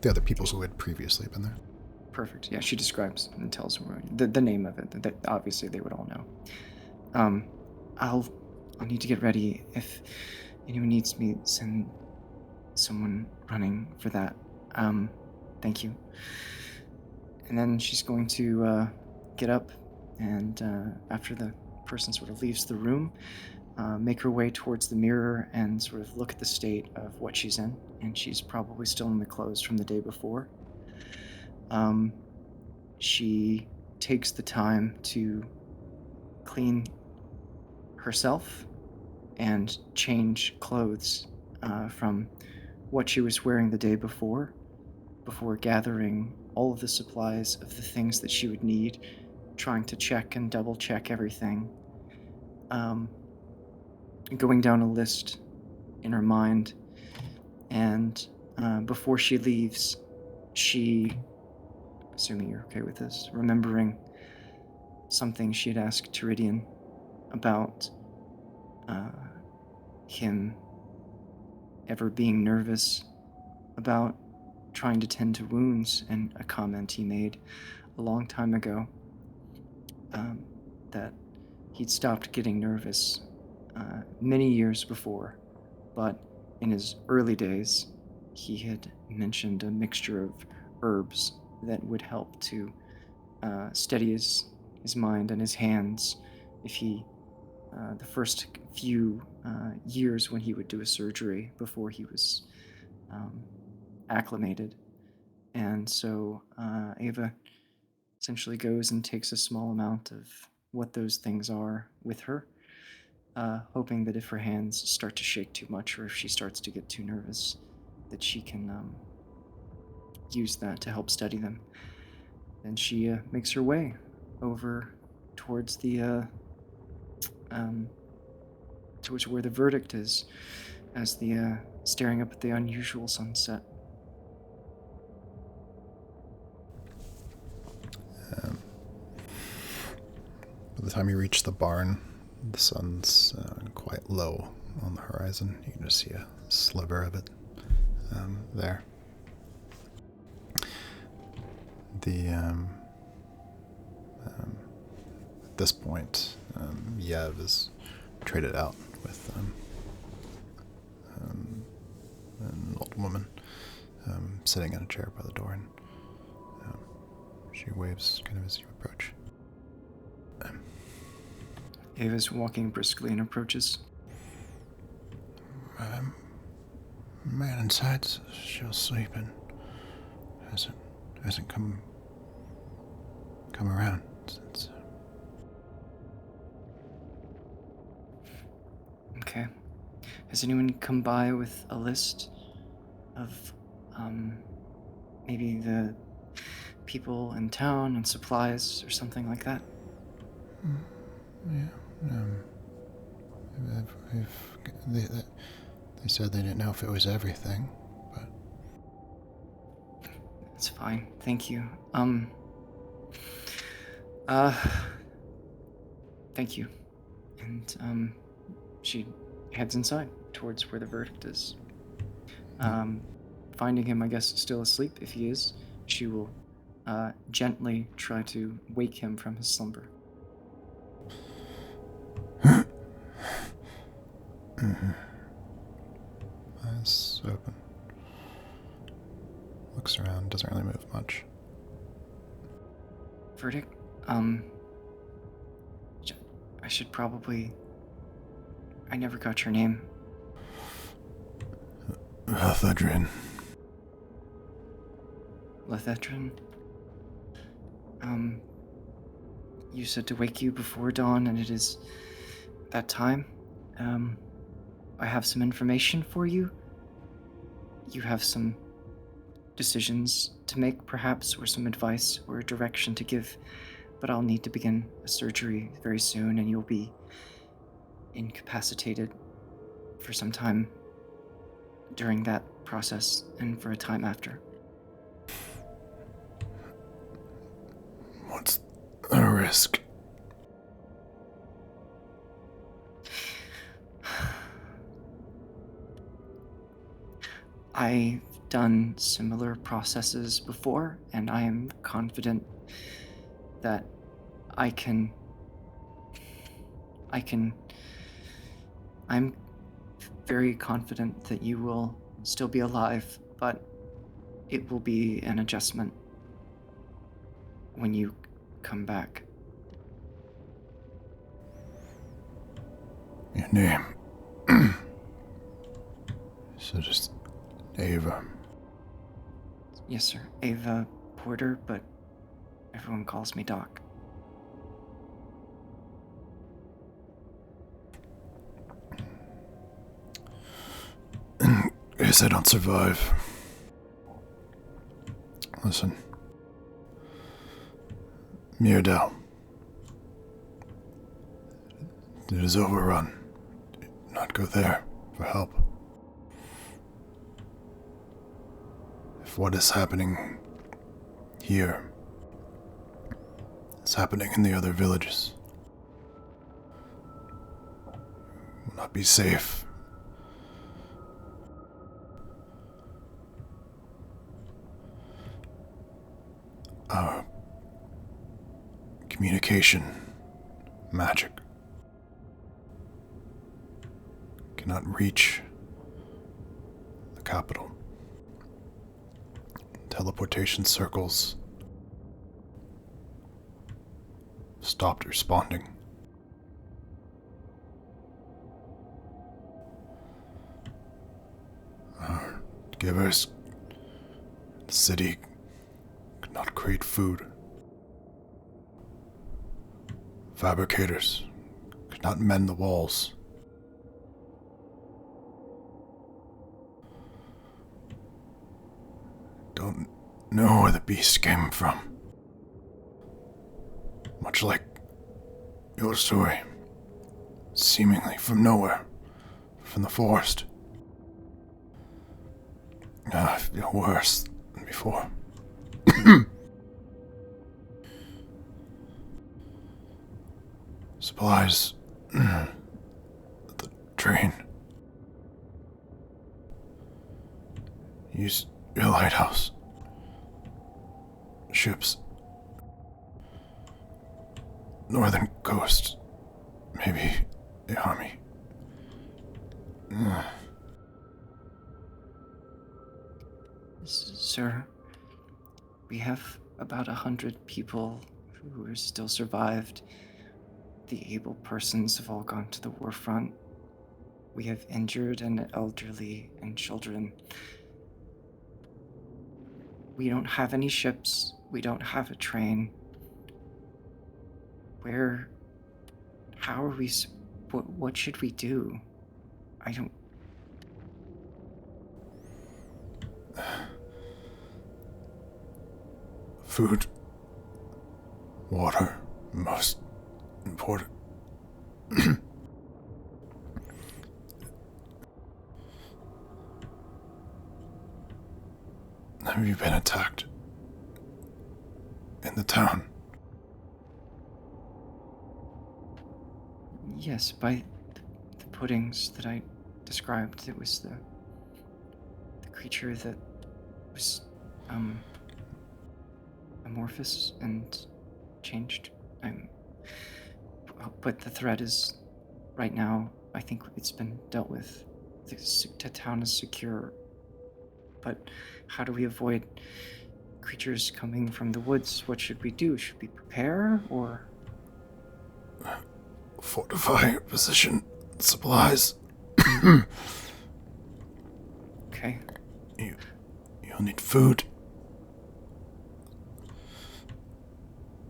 the other people who had previously been there. Perfect. Yeah, she describes and tells the name of it. That obviously they would all know. I'll need to get ready. If anyone needs me, send someone running for that. Thank you. And then she's going to get up, and after the person sort of leaves the room, make her way towards the mirror and sort of look at the state of what she's in. And she's probably still in the clothes from the day before. She takes the time to clean herself and change clothes from what she was wearing the day before gathering all of the supplies of the things that she would need, trying to check and double check everything, going down a list in her mind, and before she leaves, she, assuming you're okay with this, remembering something she had asked Teridian about him ever being nervous about trying to tend to wounds, and a comment he made a long time ago, that he'd stopped getting nervous many years before, but in his early days, he had mentioned a mixture of herbs that would help to steady his mind and his hands if he, the first few years when he would do a surgery before he was acclimated. And so Ava essentially goes and takes a small amount of what those things are with her, hoping that if her hands start to shake too much or if she starts to get too nervous, that she can use that to help steady them. And she makes her way over towards the towards where the verdict is, as the staring up at the unusual sunset. By the time you reach the barn, the sun's quite low on the horizon. You can just see a sliver of it there. At this point, Yev is traded out with an old woman sitting in a chair by the door, and she waves kind of as you approach. Ava's walking briskly and approaches. Man inside's still sleeping. Hasn't come around since. Okay. Has anyone come by with a list of maybe the people in town and supplies or something like that? Yeah. They said they didn't know if it was everything, but that's fine. Thank you. Thank you. And she heads inside towards where the verdict is. Finding him, I guess, still asleep. If he is, she will gently try to wake him from his slumber. Eyes open. Looks around, doesn't really move much. Verdict? I should probably... I never got your name. Lethedrin. Lethedrin? You said to wake you before dawn, and it is that time. I have some information for you. You have some decisions to make, perhaps, or some advice or a direction to give, but I'll need to begin a surgery very soon, and you'll be incapacitated for some time during that process and for a time after. What's the risk? I've done similar processes before, and I am confident that I'm very confident that you will still be alive, but it will be an adjustment when you come back. Your name? So just Ava. Yes, sir. Ava Porter, but everyone calls me Doc. In case I don't survive, listen. Myrdal. It is overrun. Do not go there for help. If what is happening here is happening in the other villages, it will not be safe. Communication magic cannot reach the capital. Teleportation circles stopped responding. Givers, the city could not create food. Fabricators could not mend the walls. Don't know where the beast came from. Much like your story, seemingly from nowhere, from the forest. I feel worse than before. Supplies. The train. Use your lighthouse. Ships. Northern coast. Maybe the army. Sir, we have about 100 people who are still survived. The able persons have all gone to the war front. We have injured and elderly and children. We don't have any ships. We don't have a train. How are we, what should we do? I don't... Food. Water. Most important. Have you been attacked? In the town? Yes, by the puddings that I described. It was the creature that was amorphous and changed. But the threat is, right now, I think it's been dealt with. The town is secure. But how do we avoid creatures coming from the woods? What should we do? Should we prepare, or... Fortify your position. Supplies. Okay. You'll need food.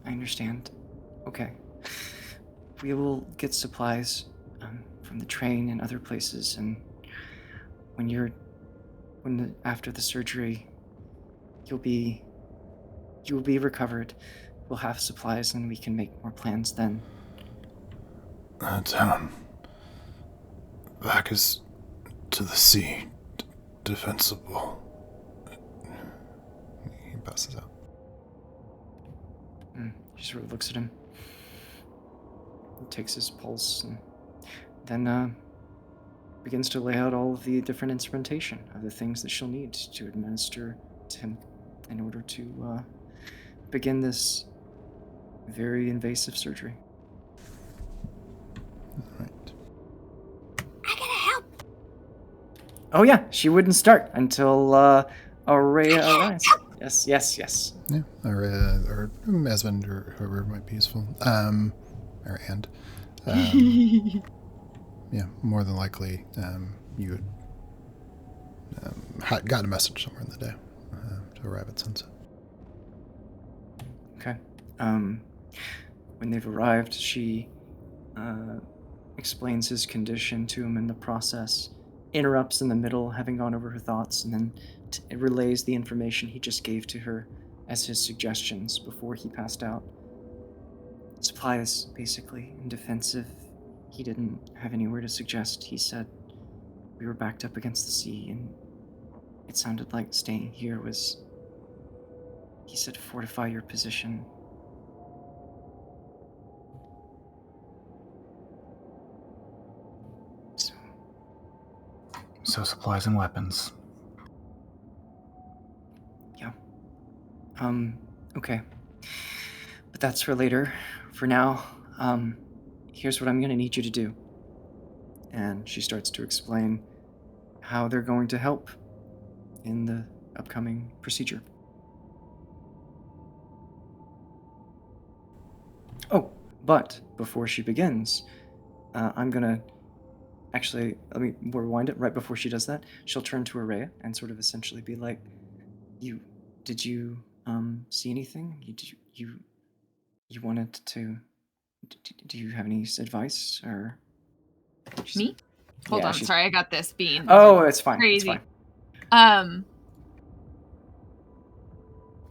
I understand. Okay. We will get supplies from the train and other places, and after the surgery, you will be recovered. We'll have supplies, and we can make more plans then. Town. Back is to the sea. Defensible. He passes out. He sort of looks at him. He takes his pulse and then begins to lay out all of the different instrumentation of the things that she'll need to administer to him in order to begin this very invasive surgery. Right. I gotta help. Oh yeah, she wouldn't start until Aurea arrives. Yes. Yeah, or Esmond, or whoever might be useful. Or and. Yeah, more than likely, you had got a message somewhere in the day to arrive at sunset. Okay. When they've arrived, she explains his condition to him in the process, interrupts in the middle, having gone over her thoughts, and then relays the information he just gave to her as his suggestions before he passed out. Supplies, basically, and defensive. He didn't have anywhere to suggest. He said we were backed up against the sea, and it sounded like staying here was... He said fortify your position. So supplies and weapons. Yeah. Okay. But that's for later. For now, here's what I'm going to need you to do. And she starts to explain how they're going to help in the upcoming procedure. Oh, but before she begins, I'm going to actually, let me rewind it. Right before she does that, she'll turn to Araya and sort of essentially be like, did you see anything? You wanted to, do you have any advice or? Me? Hold Yeah, on, sorry, I got this bean. Oh, it's fine. Crazy. It's fine.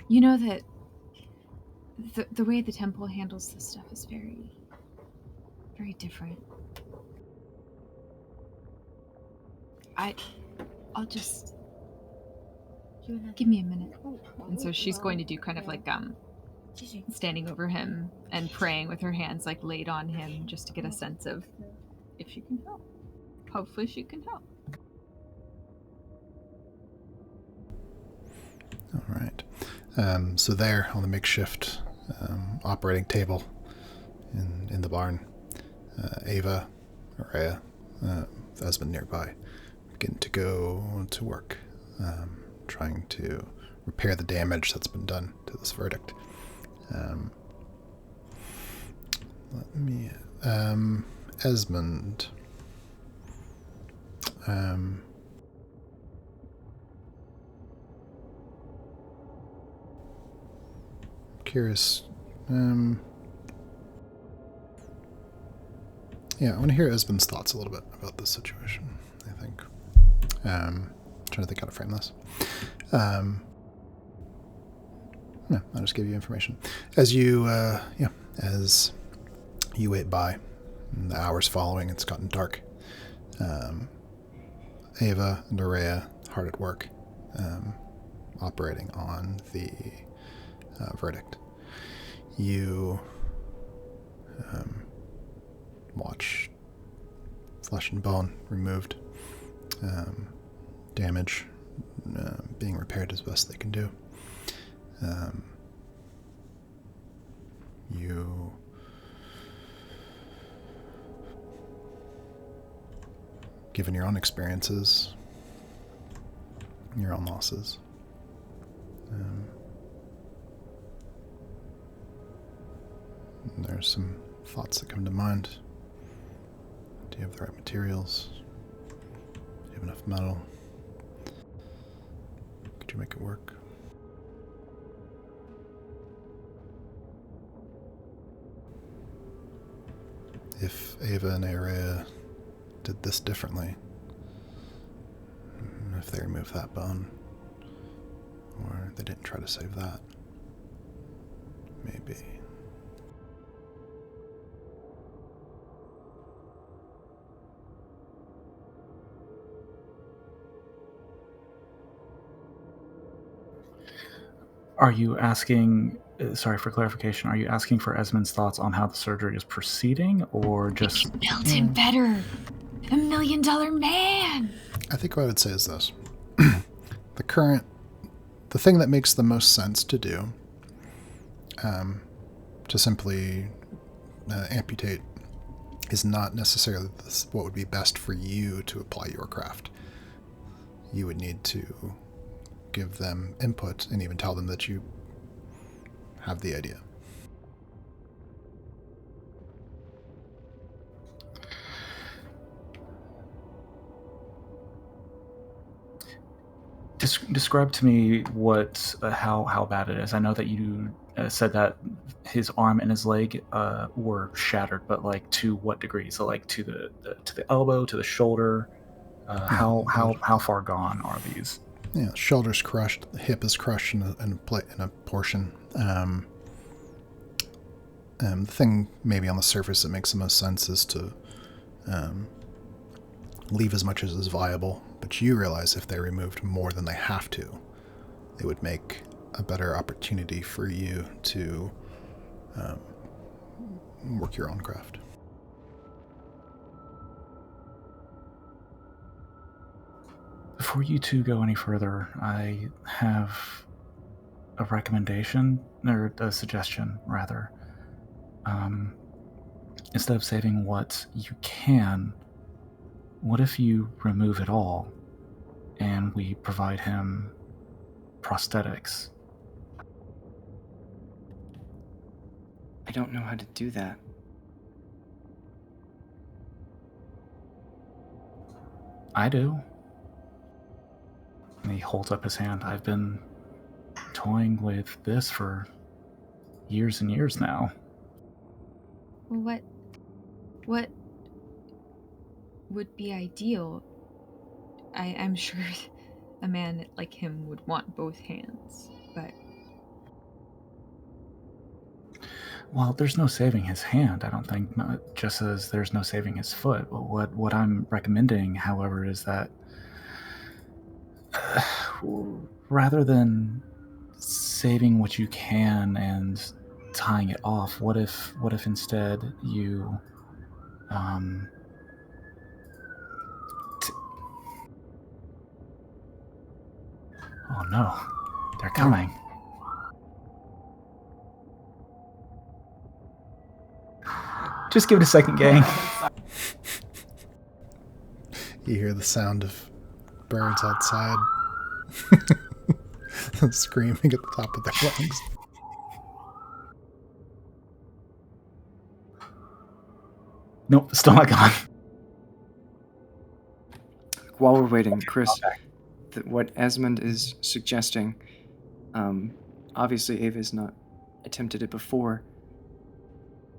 You know that the way the temple handles this stuff is very, very different. I'll just give me a minute. And so she's going to do kind of like standing over him and praying with her hands like laid on him, just to get a sense of if she can help. Hopefully she can help. All right. So there on the makeshift operating table in the barn, Ava, Araya, Esmond nearby, begin to go to work, trying to repair the damage that's been done to this verdict. Esmond. Curious. Yeah, I want to hear Esmond's thoughts a little bit about this situation, I think. Trying to think how to frame this. No, I'll just give you information. As you wait by, in the hours following, it's gotten dark. Ava and Araya hard at work, operating on the verdict. You watch flesh and bone removed, damage being repaired as best they can do. You given your own experiences, your own losses, there's some thoughts that come to mind. Do you have the right materials? Do you have enough metal? Could you make it work? If Ava and Araya did this differently, if they removed that bone, or they didn't try to save that, maybe. Are you asking, sorry for clarification, are you asking for Esmond's thoughts on how the surgery is proceeding, or just... Build him better. $1 million man. I think what I would say is this. The thing that makes the most sense to do, to simply amputate, is not necessarily what would be best for you to apply your craft. You would need to give them input and even tell them that you have the idea. Describe to me how bad it is. I know that you said that his arm and his leg were shattered, but like to what degree? So like to the elbow, to the shoulder. How far gone are these? Yeah, shoulder's crushed, the hip is crushed in a portion. The thing maybe on the surface that makes the most sense is to leave as much as is viable, but you realize if they removed more than they have to, it would make a better opportunity for you to work your own craft. Before you two go any further, I have a recommendation, or a suggestion, rather. Instead of saving what you can, what if you remove it all and we provide him prosthetics? I don't know how to do that. I do. And he holds up his hand. I've been toying with this for years and years now. What would be ideal? I'm sure a man like him would want both hands, but... Well, there's no saving his hand, I don't think, just as there's no saving his foot. What I'm recommending, however, is that rather than saving what you can and tying it off, what if instead you oh no, they're coming. Just give it a second, gang. You hear the sound of birds outside screaming at the top of their lungs. Nope, still not gone. While we're waiting, Chris, what Esmond is suggesting, obviously Ava's not attempted it before,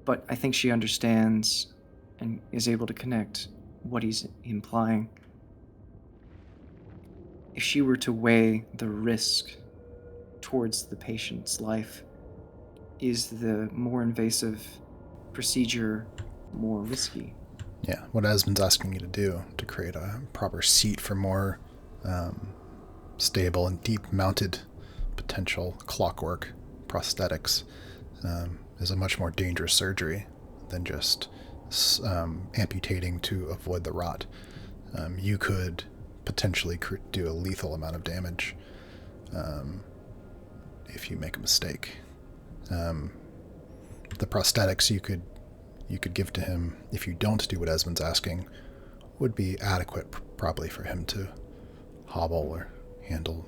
but I think she understands and is able to connect what he's implying. If she were to weigh the risk towards the patient's life, is the more invasive procedure more risky? Yeah, what Esmond's asking you to do to create a proper seat for more stable and deep-mounted potential clockwork prosthetics is a much more dangerous surgery than just amputating to avoid the rot. You could potentially do a lethal amount of damage if you make a mistake. The prosthetics you could give to him, if you don't do what Esmond's asking, would be adequate probably for him to hobble or handle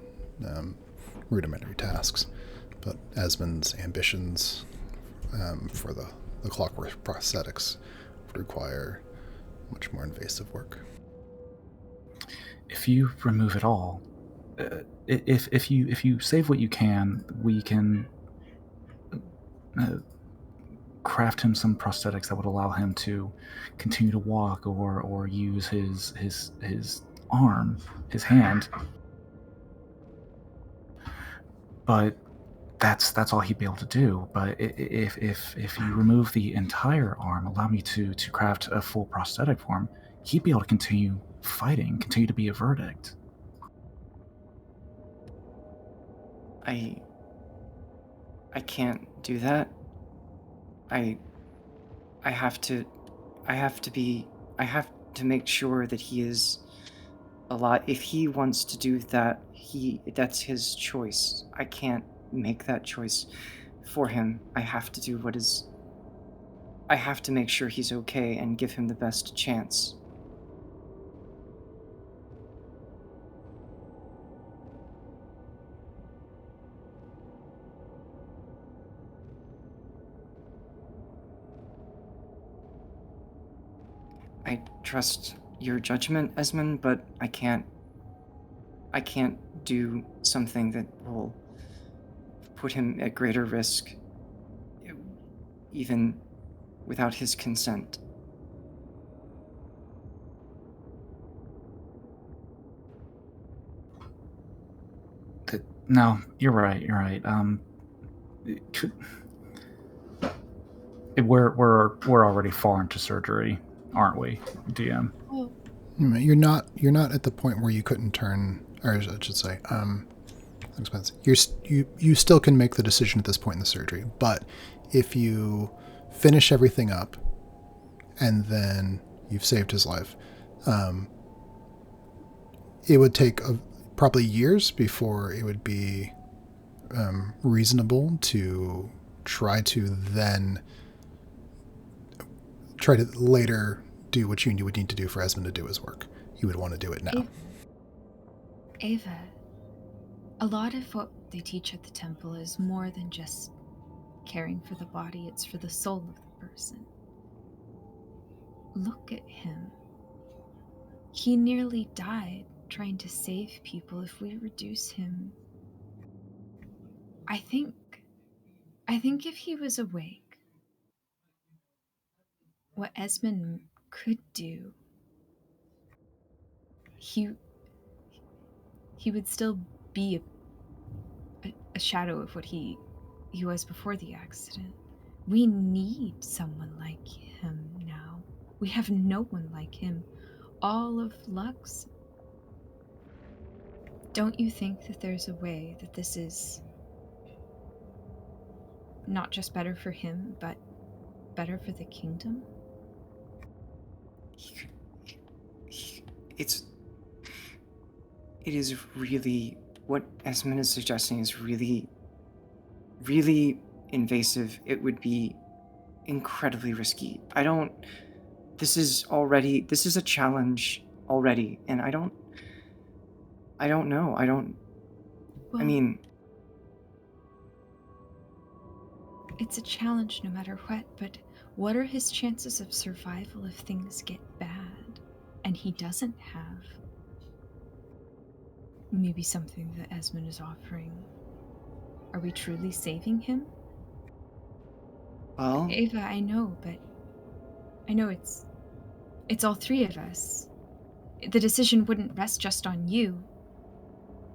rudimentary tasks. But Esmond's ambitions for the clockwork prosthetics would require much more invasive work. If you remove it all, if you save what you can, we can craft him some prosthetics that would allow him to continue to walk or use his arm, his hand. But that's all he'd be able to do. But if you remove the entire arm, allow me to craft a full prosthetic for him, he'd be able to continue fighting, continue to be a verdict. I can't do that. I have to make sure that he is alive. If he wants to do that, that's his choice. I can't make that choice for him. I have to make sure he's okay and give him the best chance. I trust your judgment, Esmond, but I can't do something that will put him at greater risk, even without his consent. No, you're right. We're already far into surgery, aren't we, DM? You're not at the point where you couldn't turn, or I should say, you still can make the decision at this point in the surgery. But if you finish everything up and then you've saved his life, it would take probably years before it would be reasonable to try to then try to later do what you would need to do for Esmond to do his work. You would want to do it now. Ava, a lot of what they teach at the temple is more than just caring for the body, it's for the soul of the person. Look at him. He nearly died trying to save people. If we reduce him, I think if he was awake, what Esmond could do, he would still be a shadow of what he was before the accident. We need someone like him now. We have no one like him. All of Lux. Don't you think that there's a way that this is not just better for him, but better for the kingdom? It is really, what Esmond is suggesting is really, really invasive. It would be incredibly risky. This is a challenge already, and I don't know. Well, I mean, it's a challenge no matter what, but what are his chances of survival if things get bad and he doesn't have maybe something that Esmond is offering? Are we truly saving him? well, Ava, I know it's all three of us. The decision wouldn't rest just on you,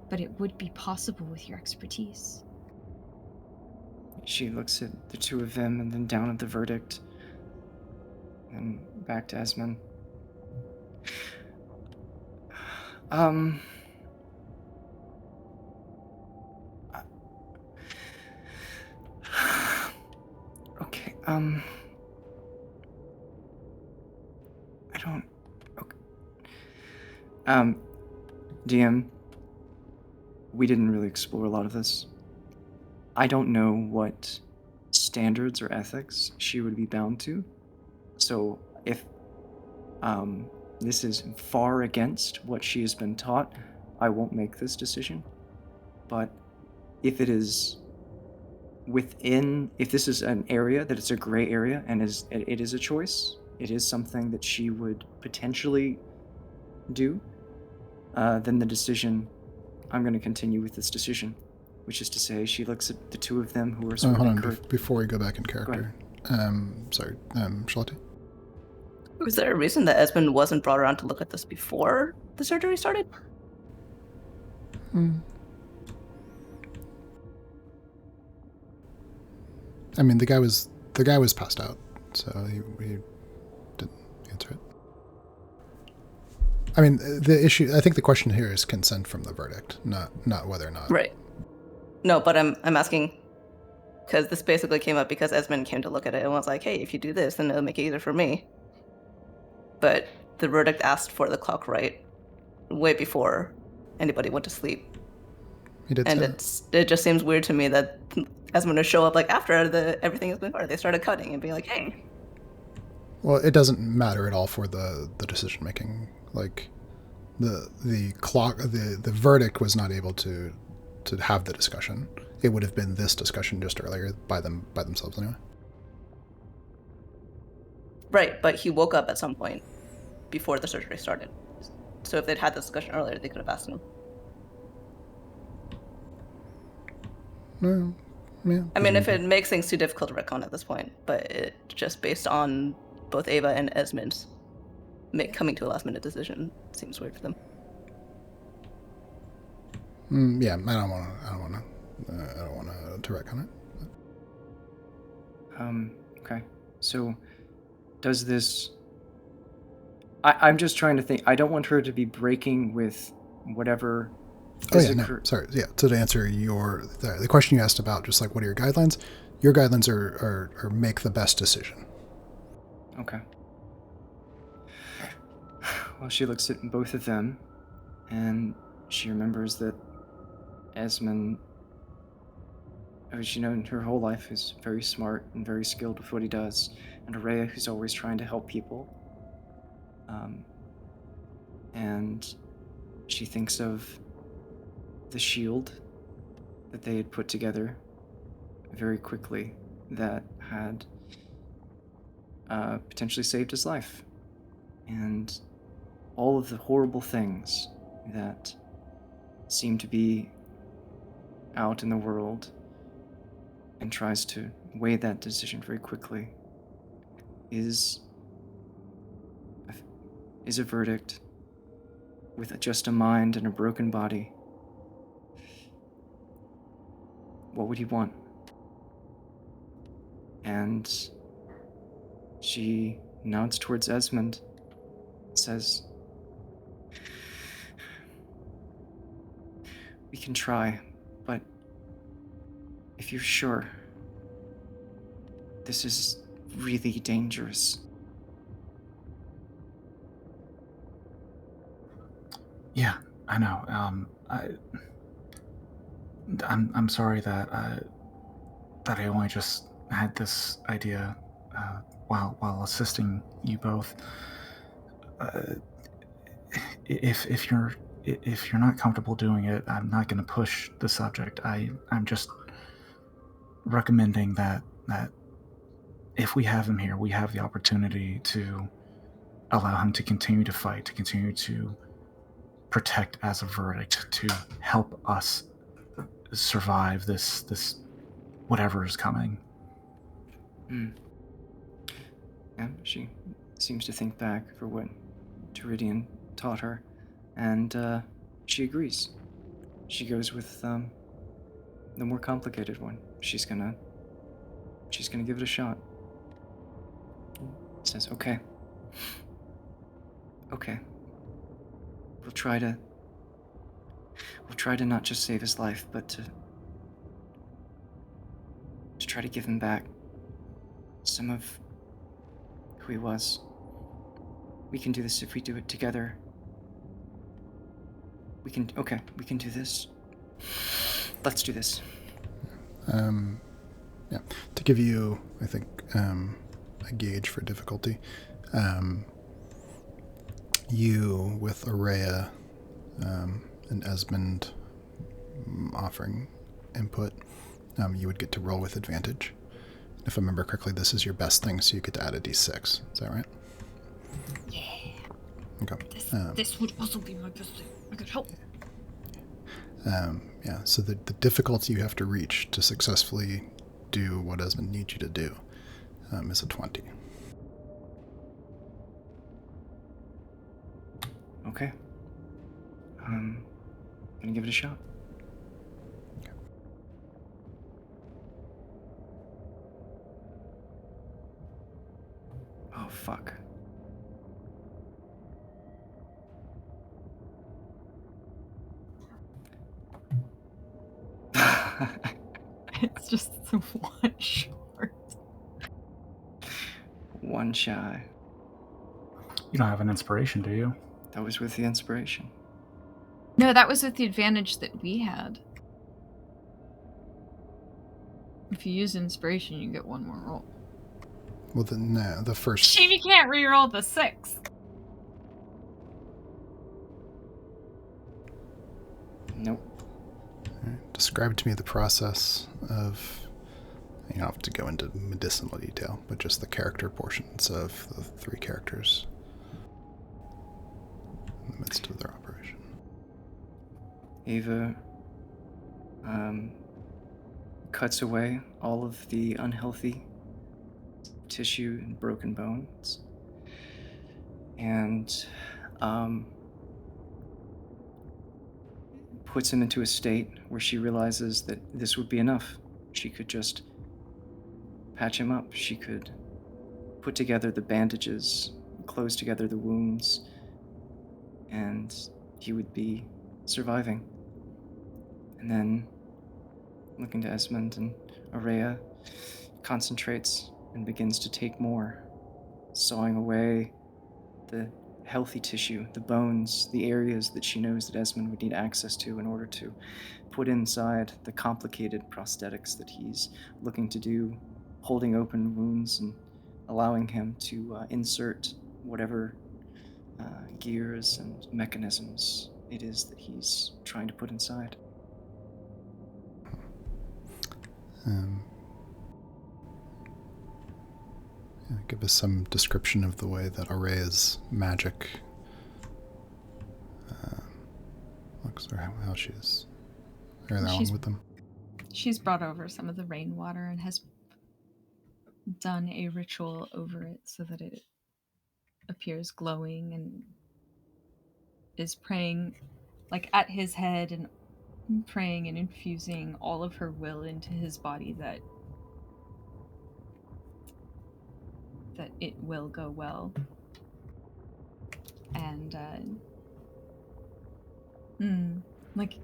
but it would be possible with your expertise. she looks at the two of them and then down at the verdict and back to Esmond. Okay, I don't... Okay. DM, we didn't really explore a lot of this. I don't know what standards or ethics she would be bound to. So if this is far against what she has been taught, I won't make this decision. But if it is if this is an area that it's a gray area and it is a choice, it is something that she would potentially do, then the decision, I'm going to continue with this decision, which is to say, she looks at the two of them who are sort of hold on, before we go back in character. Sorry, Charlotte? Was there a reason that Esmond wasn't brought around to look at this before the surgery started? I mean, the guy was passed out, so he didn't answer it. I mean, I think the question here is consent from the verdict, not whether or not. Right. No, but I'm asking because this basically came up because Esmond came to look at it and was like, "Hey, if you do this, then it'll make it easier for me." But the verdict asked for the clock right way before anybody went to sleep. He did. And it just seems weird to me that Esmond would show up like after everything has been started. They started cutting and being like, "Hey." Well, it doesn't matter at all for the decision making. Like the clock, the verdict was not able to have the discussion. It would have been this discussion just earlier by themselves anyway. Right, but he woke up at some point before the surgery started. So if they'd had the discussion earlier, they could have asked him. No, yeah. I mean, if it makes things too difficult to retcon at this point, but it just based on both Ava and Esmond's coming to a last-minute decision seems weird for them. Yeah, I don't want to retcon it. Okay. So, does this... I'm just trying to think. I don't want her to be breaking with whatever... Sorry. Yeah, so to answer the question you asked about, just like, what are your guidelines? Your guidelines are make the best decision. Okay. Well, she looks at both of them, and she remembers that Esmond As you know, her whole life is very smart and very skilled with what he does. And Araya, who's always trying to help people. And she thinks of the shield that they had put together very quickly that had potentially saved his life. And all of the horrible things that seem to be out in the world, and tries to weigh that decision very quickly, is a verdict with just a mind and a broken body. What would he want? And she nods towards Esmond, says, "We can try, but if you're sure, this is really dangerous." Yeah, I know. I'm sorry that I only just had this idea while assisting you both. If you're not comfortable doing it, I'm not going to push the subject. I'm just recommending that if we have him here, we have the opportunity to allow him to continue to fight, to continue to protect as a verdict, to help us survive this whatever is coming. Yeah, she seems to think back for what Teridian taught her, and she agrees. She goes with the more complicated one. She's gonna give it a shot. Says, okay. We'll try to not just save his life, but to try to give him back some of who he was. We can do this if we do it together. We can do this. Let's do this. Yeah. To give you, I think, a gauge for difficulty, you with Araya and Esmond offering input, you would get to roll with advantage. If I remember correctly, this is your best thing, so you get to add a d6. Is that right? Yeah. Okay. This would also be my best thing. I could help. Yeah, so the difficulty you have to reach to successfully do what Esmond needs you to do is a 20. Okay. Gonna give it a shot. Okay. Oh, fuck. It's just one short. One shy. You don't have an inspiration, do you? That was with the inspiration. No, that was with the advantage that we had. If you use inspiration, you get one more roll. Well, no, the first... Shame you can't reroll the 6. Nope. Right. Describe to me the process of... You don't have to go into medicinal detail, but just the character portions of the 3 characters in the midst of their operation. Ava cuts away all of the unhealthy tissue and broken bones, and puts him into a state where she realizes that this would be enough. She could just patch him up. She could put together the bandages, close together the wounds, and he would be surviving. And then, looking to Esmond and Araya, concentrates and begins to take more, sawing away the healthy tissue, the bones, the areas that she knows that Esmond would need access to in order to put inside the complicated prosthetics that he's looking to do, holding open wounds and allowing him to insert whatever gears and mechanisms it is that he's trying to put inside. Give us some description of the way that Araya's magic looks, or how she's along with them. She's brought over some of the rainwater and has done a ritual over it so that it appears glowing, and is praying like at his head and praying and infusing all of her will into his body that it will go well. And like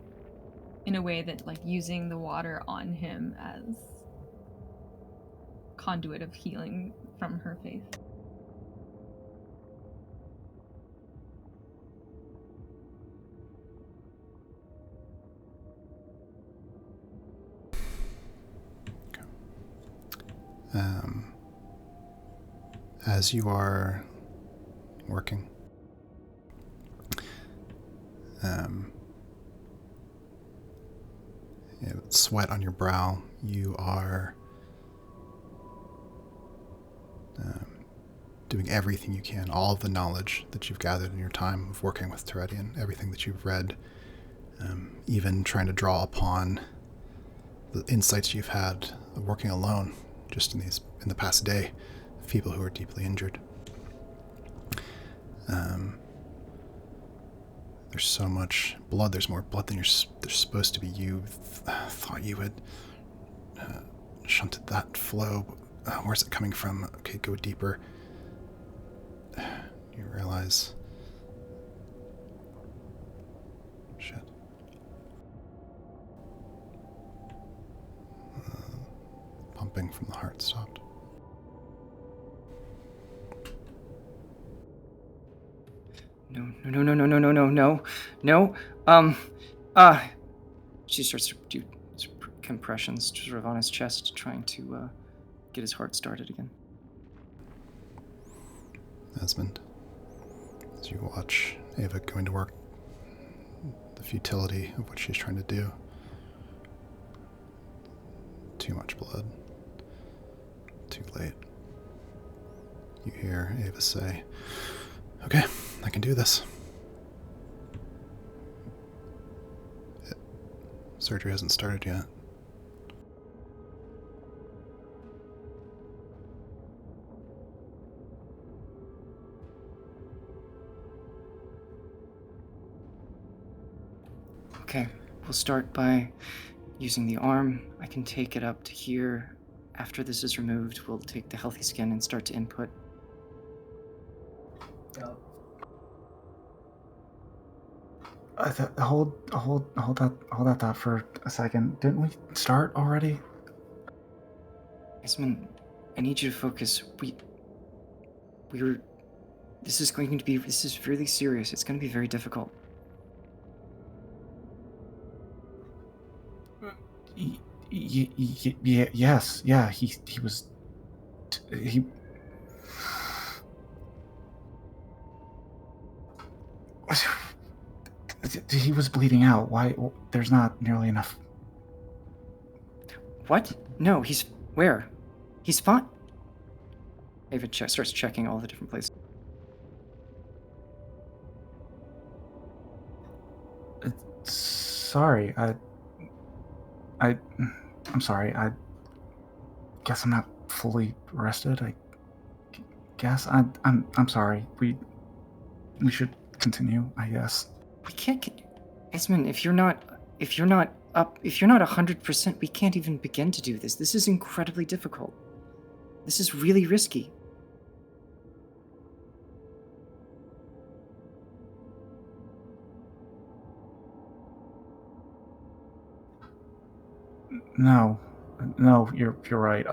in a way that, like, using the water on him as conduit of healing from her faith. As you are working, sweat on your brow, you are doing everything you can, all of the knowledge that you've gathered in your time of working with Teredian, everything that you've read, even trying to draw upon the insights you've had of working alone just in the past day, people who are deeply injured. There's so much blood. There's more blood than there's supposed to be. You thought you had shunted that flow. Where's it coming from? Okay, go deeper. You realize... Shit. Pumping from the heart stopped. No. She starts to do compressions sort of on his chest, trying to get his heart started again. Esmond, as you watch Ava going to work, the futility of what she's trying to do. Too much blood. Too late. You hear Ava say, "Okay, I can do this." Surgery hasn't started yet. Okay, we'll start by using the arm. I can take it up to here. After this is removed, we'll take the healthy skin and start to input. Hold that thought for a second. Didn't we start already? Esmond, I need you to focus. This is really serious. It's going to be very difficult. Yes, yeah, he was... He was bleeding out. Why? There's not nearly enough. What? No, he's... Where? He's fine. Ava starts checking all the different places. Sorry, I'm sorry. I guess I'm not fully rested. I guess I'm sorry. We should continue, I guess. We can't. Esmond, if you're not 100%, we can't even begin to do this. This is incredibly difficult. This is really risky. No, you're right.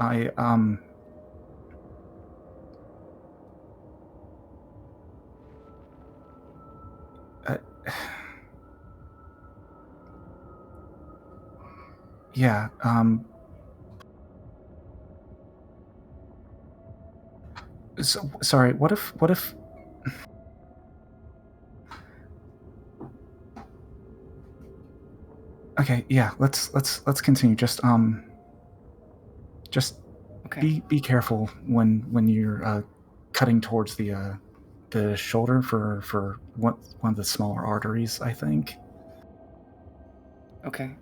Yeah, so, sorry, what if... Okay, yeah, let's continue. Just Okay. be careful when you're cutting towards the shoulder for one of the smaller arteries, I think. Okay.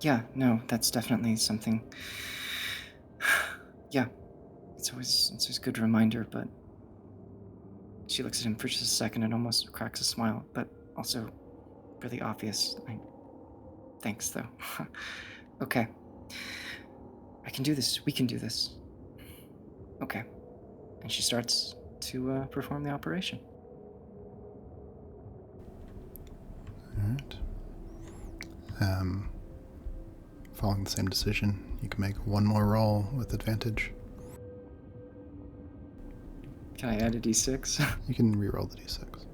Yeah, no, that's definitely something. Yeah. It's always a good reminder, but she looks at him for just a second and almost cracks a smile, but also really obvious. Thanks, though. Okay. I can do this. We can do this. Okay. And she starts to perform the operation. Alright. Following the same decision, you can make one more roll with advantage. Can I add a d6? You can re-roll the d6.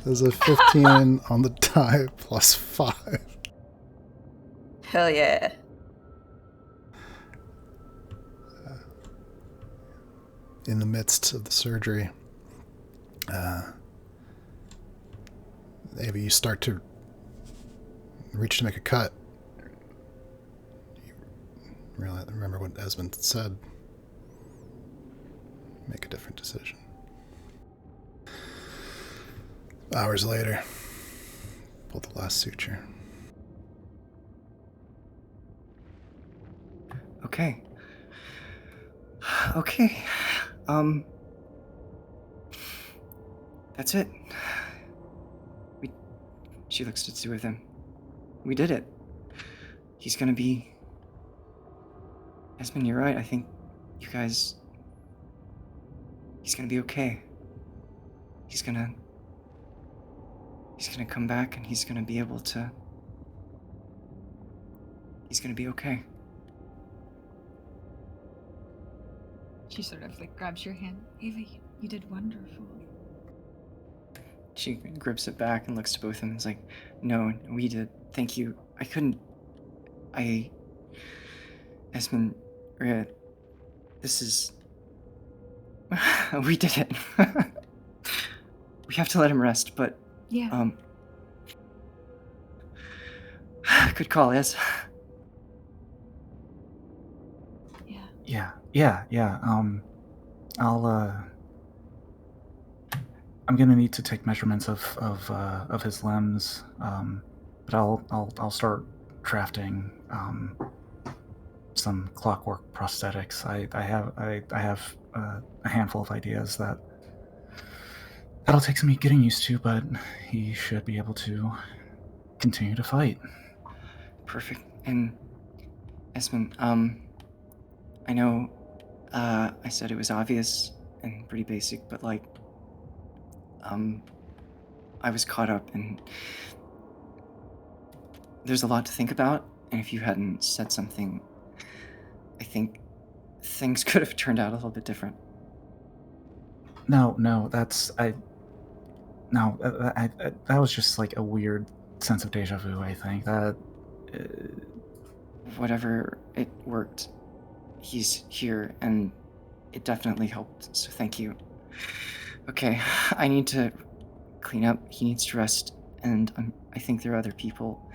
There's a 15 on the die plus 5. Hell yeah. In the midst of the surgery, Ava, you start to reach to make a cut. You remember what Esmond said. Make a different decision. Hours later, pull the last suture. Okay. Okay. That's it. She looks to the two of them. We did it. He's gonna be... Esmond, you're right. I think you guys... He's gonna be okay. He's gonna come back and he's gonna be able to... He's gonna be okay. She sort of like grabs your hand. Ava, you did wonderful. She grips it back and looks to both of them and is like, no, we did. Thank you. I couldn't... Esmond, this is... we did it. We have to let him rest, but... Yeah. Good call, Ez. Yeah. Yeah. I'm gonna need to take measurements of his limbs, but I'll start drafting some clockwork prosthetics. I have a handful of ideas that'll take some getting used to, but he should be able to continue to fight. Perfect. And Esmond, I know I said it was obvious and pretty basic, but like, I was caught up and there's a lot to think about, and if you hadn't said something, I think things could have turned out a little bit different. No, that was just like a weird sense of deja vu, I think. That... Whatever, it worked. He's here, and it definitely helped, so thank you. Okay, I need to clean up. He needs to rest, and I think there are other people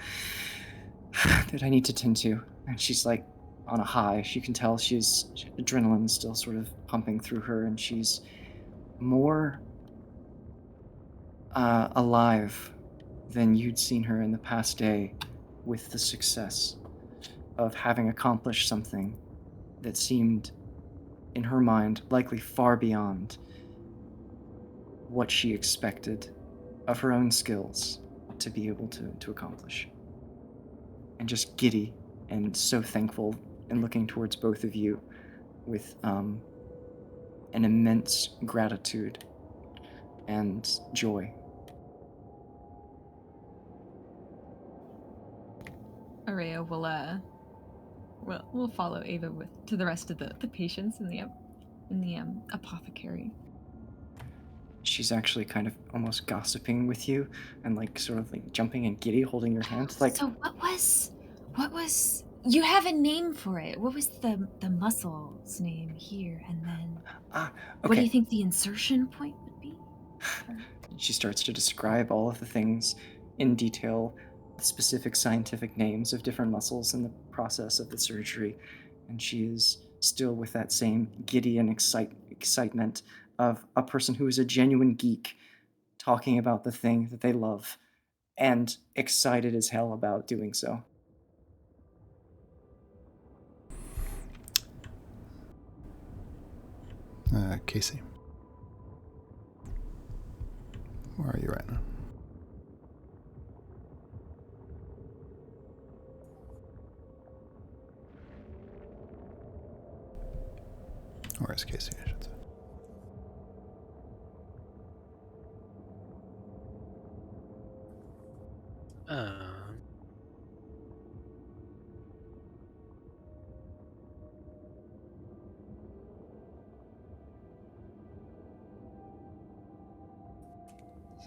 that I need to tend to. And she's like on a high. You can tell adrenaline's still sort of pumping through her, and she's more alive than you'd seen her in the past day, with the success of having accomplished something that seemed, in her mind, likely far beyond what she expected of her own skills to be able to accomplish. And just giddy and so thankful and looking towards both of you with an immense gratitude and joy. Araya will follow Ava to the rest of the patients in the apothecary. She's actually kind of almost gossiping with you and like sort of like jumping and giddy, holding your hand. Like, So what was you have a name for it? What was the muscle's name here? And then okay. What do you think the insertion point would be? She starts to describe all of the things in detail, the specific scientific names of different muscles in the process of the surgery, and she is still with that same giddy and excitement of a person who is a genuine geek talking about the thing that they love and excited as hell about doing so. Casey, where are you right now? Where is Casey, I should say?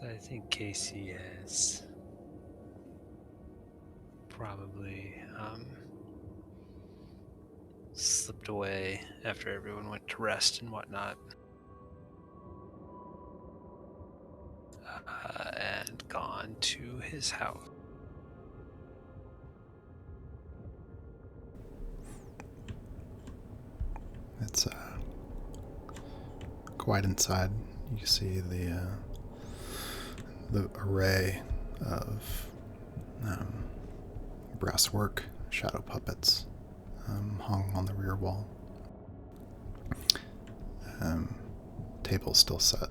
So I think Casey has probably slipped away after everyone went to rest and whatnot. And gone to his house. It's quite inside. You see the array of brass work, shadow puppets hung on the rear wall. Table still set.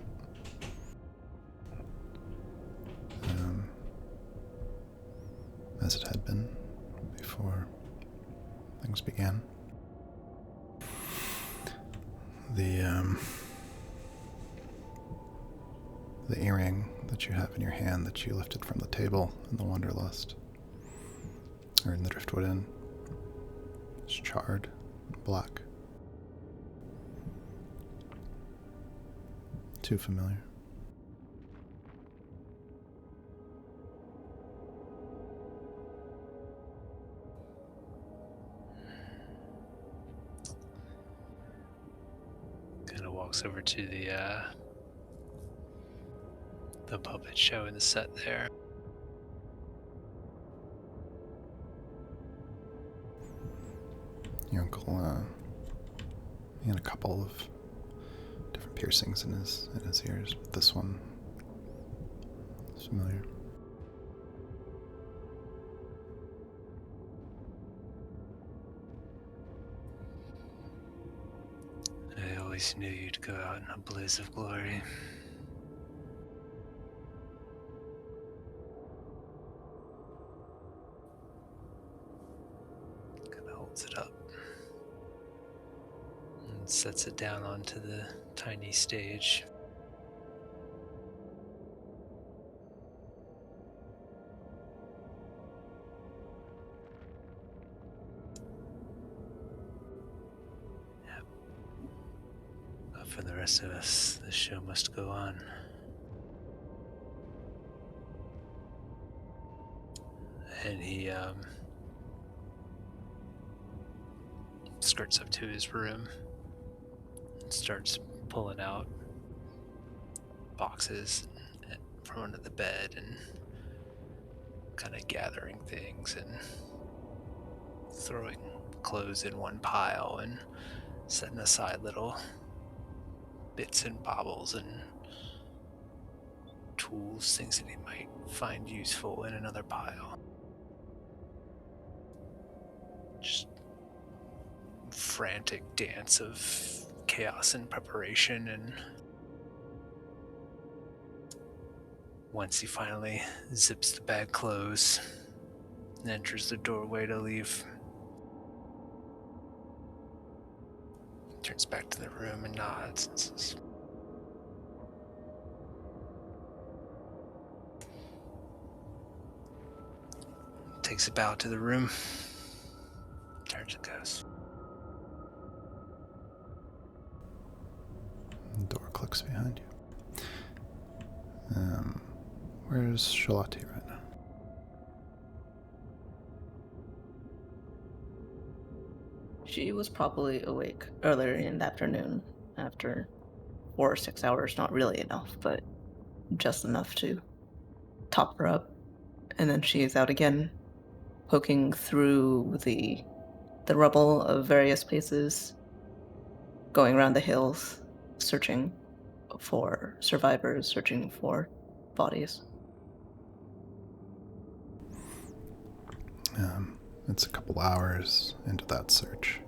As it had been before things began. The earring that you have in your hand that you lifted from the table in the Wanderlust, or in the Driftwood Inn, is charred, black. Too familiar. Kind of walks over to the puppet show in the set there. Your uncle, he had a couple of different piercings in his ears, but this one is familiar. I always knew you'd go out in a blaze of glory. Kind of holds it up and sets it down onto the tiny stage. For the rest of us, the show must go on. And he skirts up to his room and starts pulling out boxes from under the bed and kind of gathering things and throwing clothes in one pile and setting aside little bits and baubles and tools, things that he might find useful in another pile. Just frantic dance of chaos and preparation, and once he finally zips the bag closed and enters the doorway to leave, turns back to the room and nods and says, takes a bow to the room. Turns and goes. The door clicks behind you. Where's Shalati right now? She was probably awake earlier in the afternoon after 4 or 6 hours, not really enough, but just enough to top her up. And then she is out again, poking through the rubble of various places, going around the hills, searching for survivors, searching for bodies. It's a couple hours into that search.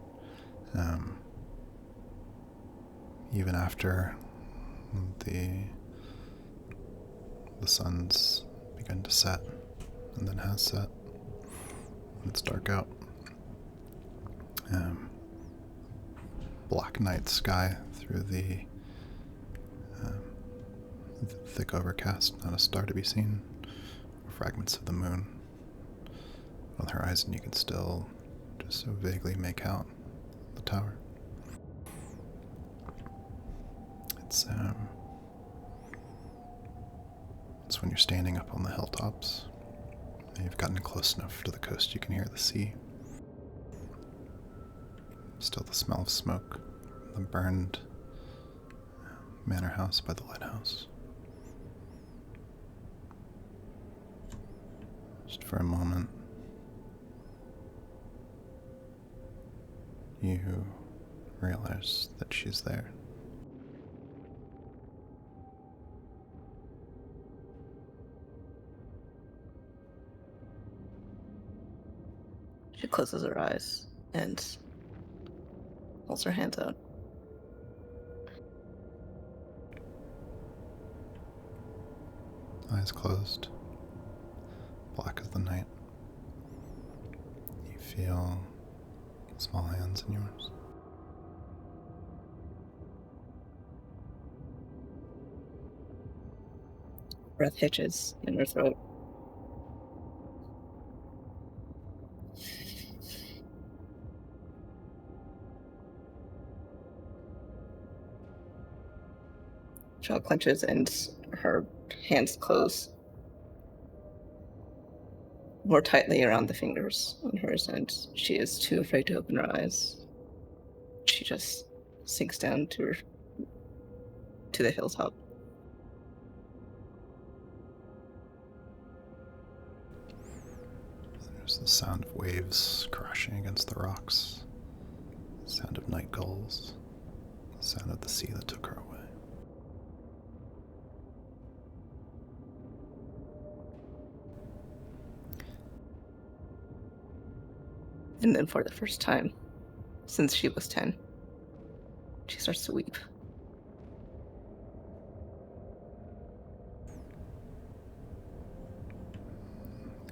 Even after the sun's begun to set, and then has set, and it's dark out. Black night sky through the thick overcast, not a star to be seen, or fragments of the moon. On the horizon, you can still just so vaguely make out the tower. It's when you're standing up on the hilltops, and you've gotten close enough to the coast you can hear the sea. Still the smell of smoke, the burned manor house by the lighthouse. Just for a moment, you realize that she's there. She closes her eyes and holds her hands out. Eyes closed, black as the night. You feel small hands in yours. Breath hitches in her throat. Jaw clenches and her hands close more tightly around the fingers on hers, and she is too afraid to open her eyes. She just sinks down to the hilltop. There's the sound of waves crashing against the rocks, the sound of night gulls, the sound of the sea that took her away. And then for the first time since she was 10, she starts to weep.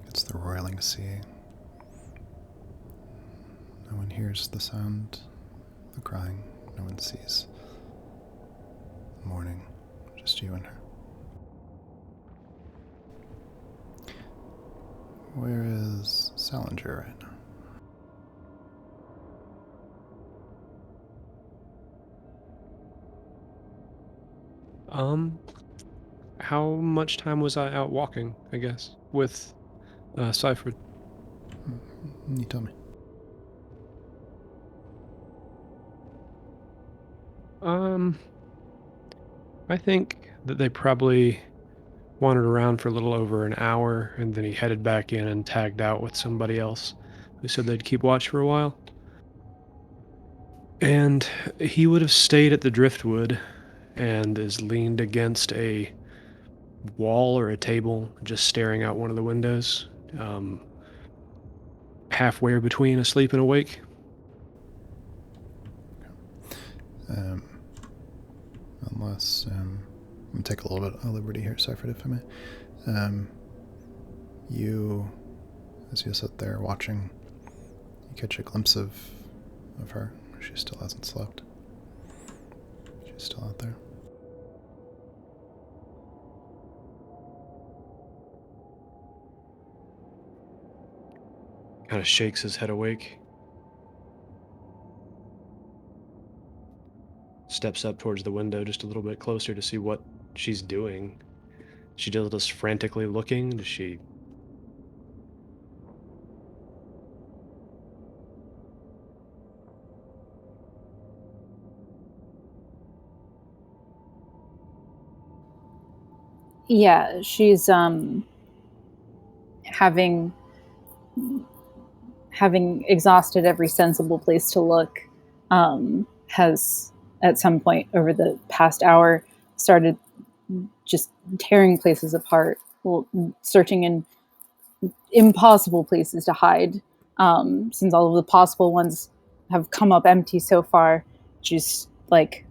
It's the roiling sea. No one hears the sound, the crying. No one sees the mourning. Just you and her. Where is Salinger right now? How much time was I out walking, I guess, with Seifrid? You tell me. I think that they probably wandered around for a little over an hour, and then he headed back in and tagged out with somebody else who said they'd keep watch for a while. And he would have stayed at the driftwood and is leaned against a wall or a table, just staring out one of the windows, halfway between asleep and awake. Unless, I'm going to take a little bit of liberty here, Seifrid, if I may. You, as you sit there watching, you catch a glimpse of her. She still hasn't slept. She's still out there. Kind of shakes his head awake. Steps up towards the window just a little bit closer to see what she's doing. She just frantically looking? Does she... Yeah, she's having exhausted every sensible place to look, has at some point over the past hour started just tearing places apart, searching in impossible places to hide, since all of the possible ones have come up empty so far. Just like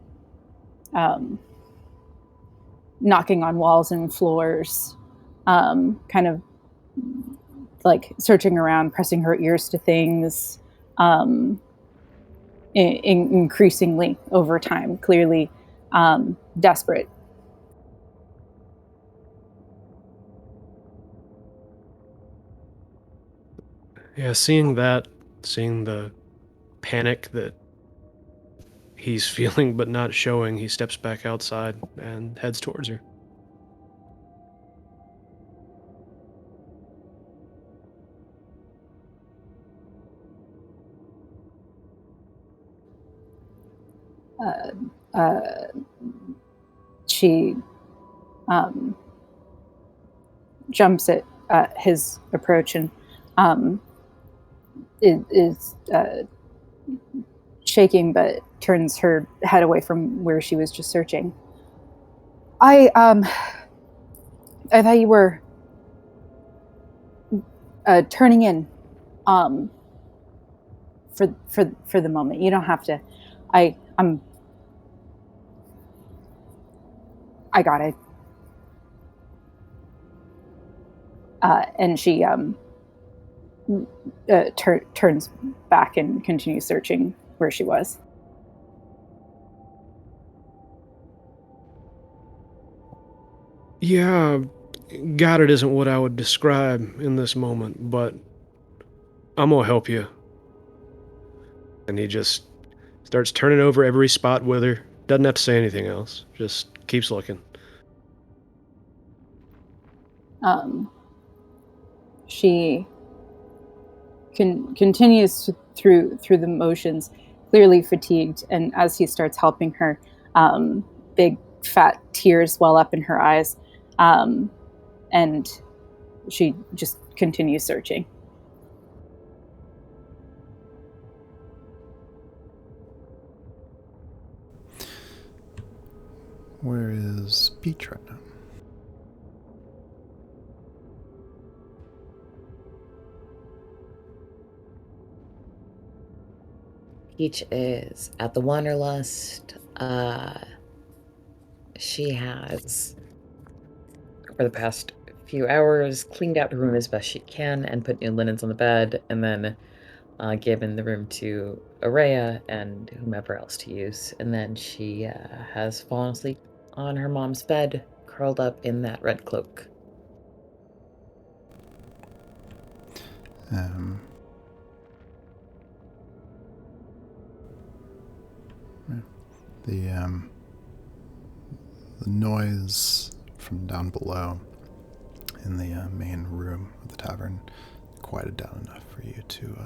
knocking on walls and floors, kind of like searching around, pressing her ears to things, increasingly over time, clearly desperate. Yeah, seeing that, seeing the panic that he's feeling but not showing, he steps back outside and heads towards her. She jumps at his approach and is shaking, but turns her head away from where she was just searching. I thought you were turning in for the moment. You don't have to. I got it. And she turns back and continues searching where she was. Yeah, got it isn't what I would describe in this moment, but I'm gonna help you. And he just starts turning over every spot with her. Doesn't have to say anything else. Just keeps looking. She continues through the motions, clearly fatigued, and as he starts helping her, big fat tears well up in her eyes, and she just continues searching. Where is Peach right now? Peach is at the Wanderlust. She has, for the past few hours, cleaned out her room as best she can and put new linens on the bed, and then given the room to Araya and whomever else to use. And then she has fallen asleep on her mom's bed, curled up in that red cloak. The noise from down below in the main room of the tavern quieted down enough for you to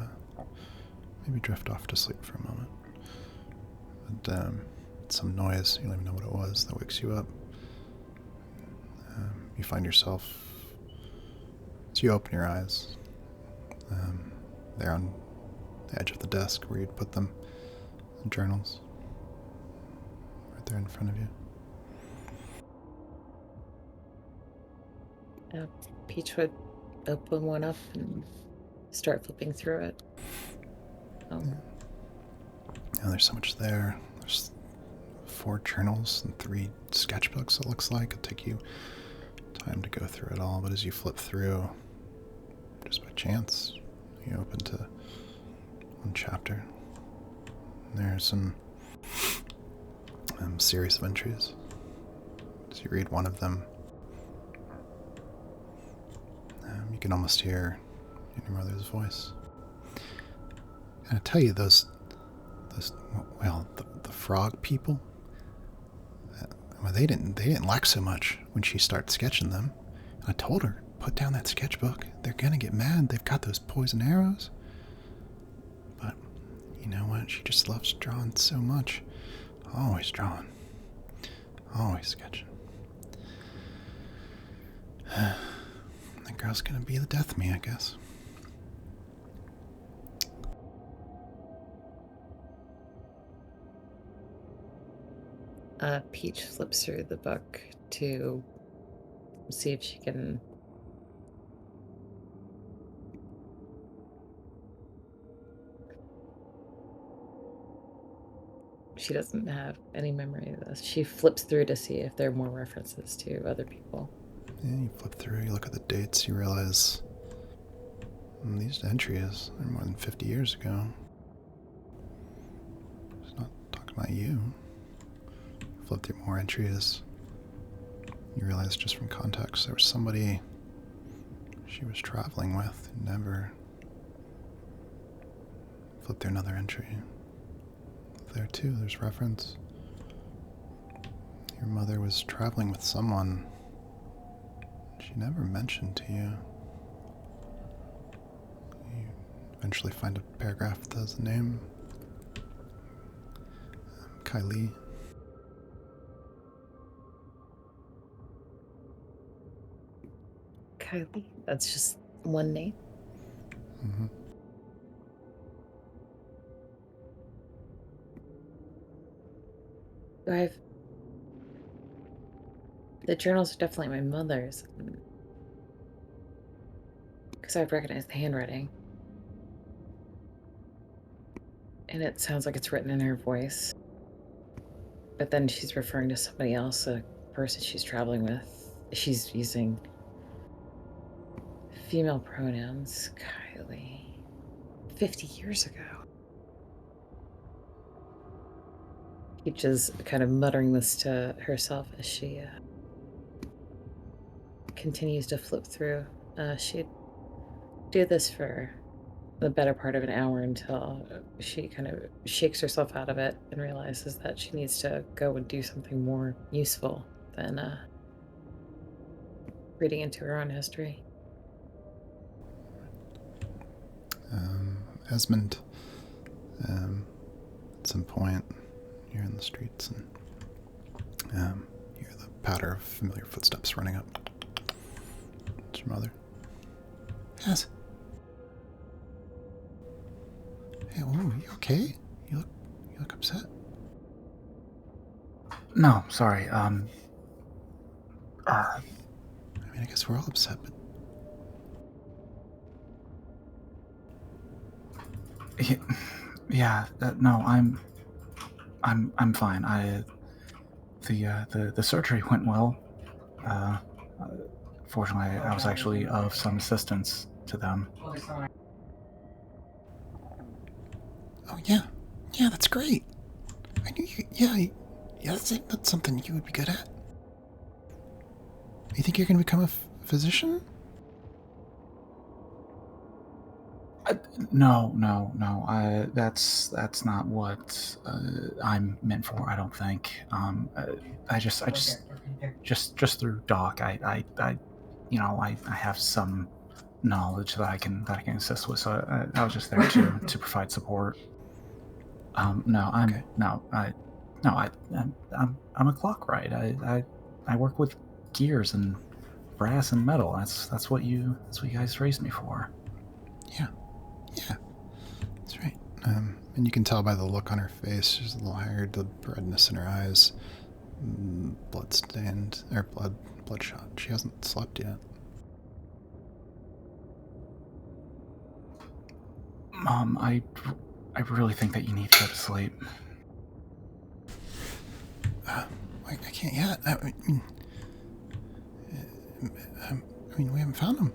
maybe drift off to sleep for a moment. But some noise, you don't even know what it was, that wakes you up. You find yourself, as you open your eyes, there on the edge of the desk where you'd put them, the journals, right there in front of you. Peach would open one up and start flipping through it. Yeah, there's so much there. There's 4 journals and 3 sketchbooks, it looks like. It'll take you time to go through it all, but as you flip through, just by chance, you open to one chapter. And there's some series of entries. As you read one of them, you can almost hear your mother's voice. I tell you, those the frog people, well, they didn't lack so much when she started sketching them. I told her, put down that sketchbook. They're gonna get mad. They've got those poison arrows. But you know what? She just loves drawing so much. Always drawing. Always sketching. That girl's gonna be the death of me, I guess. Peach flips through the book to see if she can. She doesn't have any memory of this. She flips through to see if there are more references to other people. Yeah, you flip through, you look at the dates, you realize these entries are more than 50 years ago. It's not talking about you. You flip through more entries. You realize just from context there was somebody she was traveling with who never. Flip through another entry. There too, there's reference. Your mother was traveling with someone she never mentioned to you. You eventually find a paragraph that has the name. Kylie. Kylie? That's just one name? Mm-hmm. The journals are definitely my mother's. Because I've recognized the handwriting. And it sounds like it's written in her voice. But then she's referring to somebody else, a person she's traveling with. She's using female pronouns. Kylie. 50 years ago. Peach is kind of muttering this to herself as she continues to flip through. She'd do this for the better part of an hour until she kind of shakes herself out of it and realizes that she needs to go and do something more useful than reading into her own history. Esmond, at some point, you're in the streets and you hear the patter of familiar footsteps running up. It's your mother. Yes. Hey, oh, you okay? You look upset. No, sorry. I mean, I guess we're all upset, but yeah. No, I'm fine. The surgery went well. Fortunately, I was actually of some assistance to them. oh yeah, that's great. I knew you. Yeah, that's something you would be good at. You think you're gonna become a physician? No. That's not what I'm meant for. I don't think. I just through Doc, I have some knowledge that I can assist with. So I was just there to provide support. I'm a clock right. I work with gears and brass and metal. That's what you guys raised me for. Yeah, that's right. And you can tell by the look on her face, she's a little haggard, the redness in her eyes, bloodstained, or bloodshot. She hasn't slept yet. Mom, I really think that you need to go to sleep. I can't yet. I mean, we haven't found him.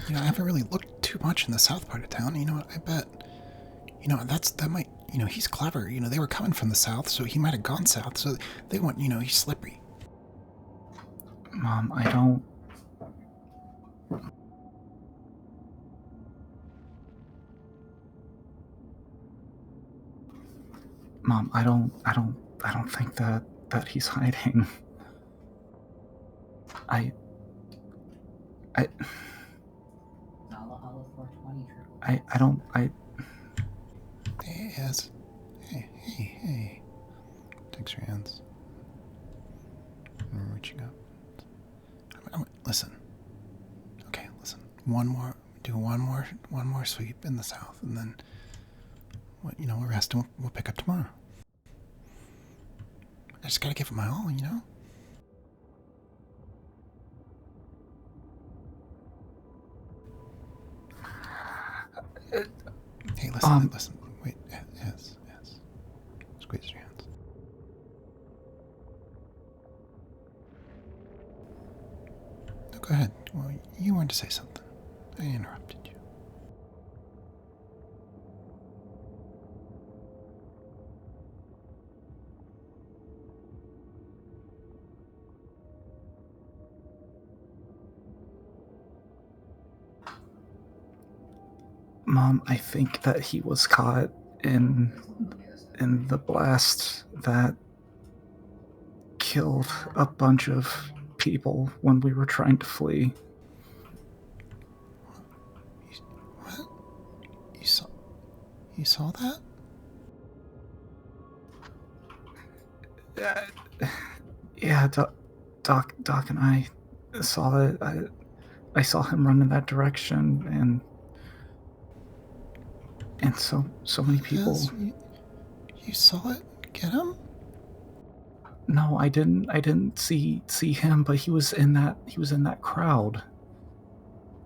I haven't really looked too much in the south part of town. You know what? I bet. That might. he's clever. They were coming from the south, so he might have gone south. So they want, he's slippery. Mom, I don't. Mom, I don't think that he's hiding. I don't. Hey, Ez. Hey. Takes your hands. I'm reaching up. Listen. Okay, listen. Do one more sweep in the south, and then, we'll rest and we'll pick up tomorrow. I just gotta give it my all, Hey, listen. Wait, yes. Squeeze your hands. No, go ahead. Well, you wanted to say something. I interrupted you. Mom, I think that he was caught in the blast that killed a bunch of people when we were trying to flee. What? You saw that? Yeah, Doc and I saw it. I saw him run in that direction, and so many people. Yes, you saw it? Get him? No, I didn't see him, but he was in that crowd.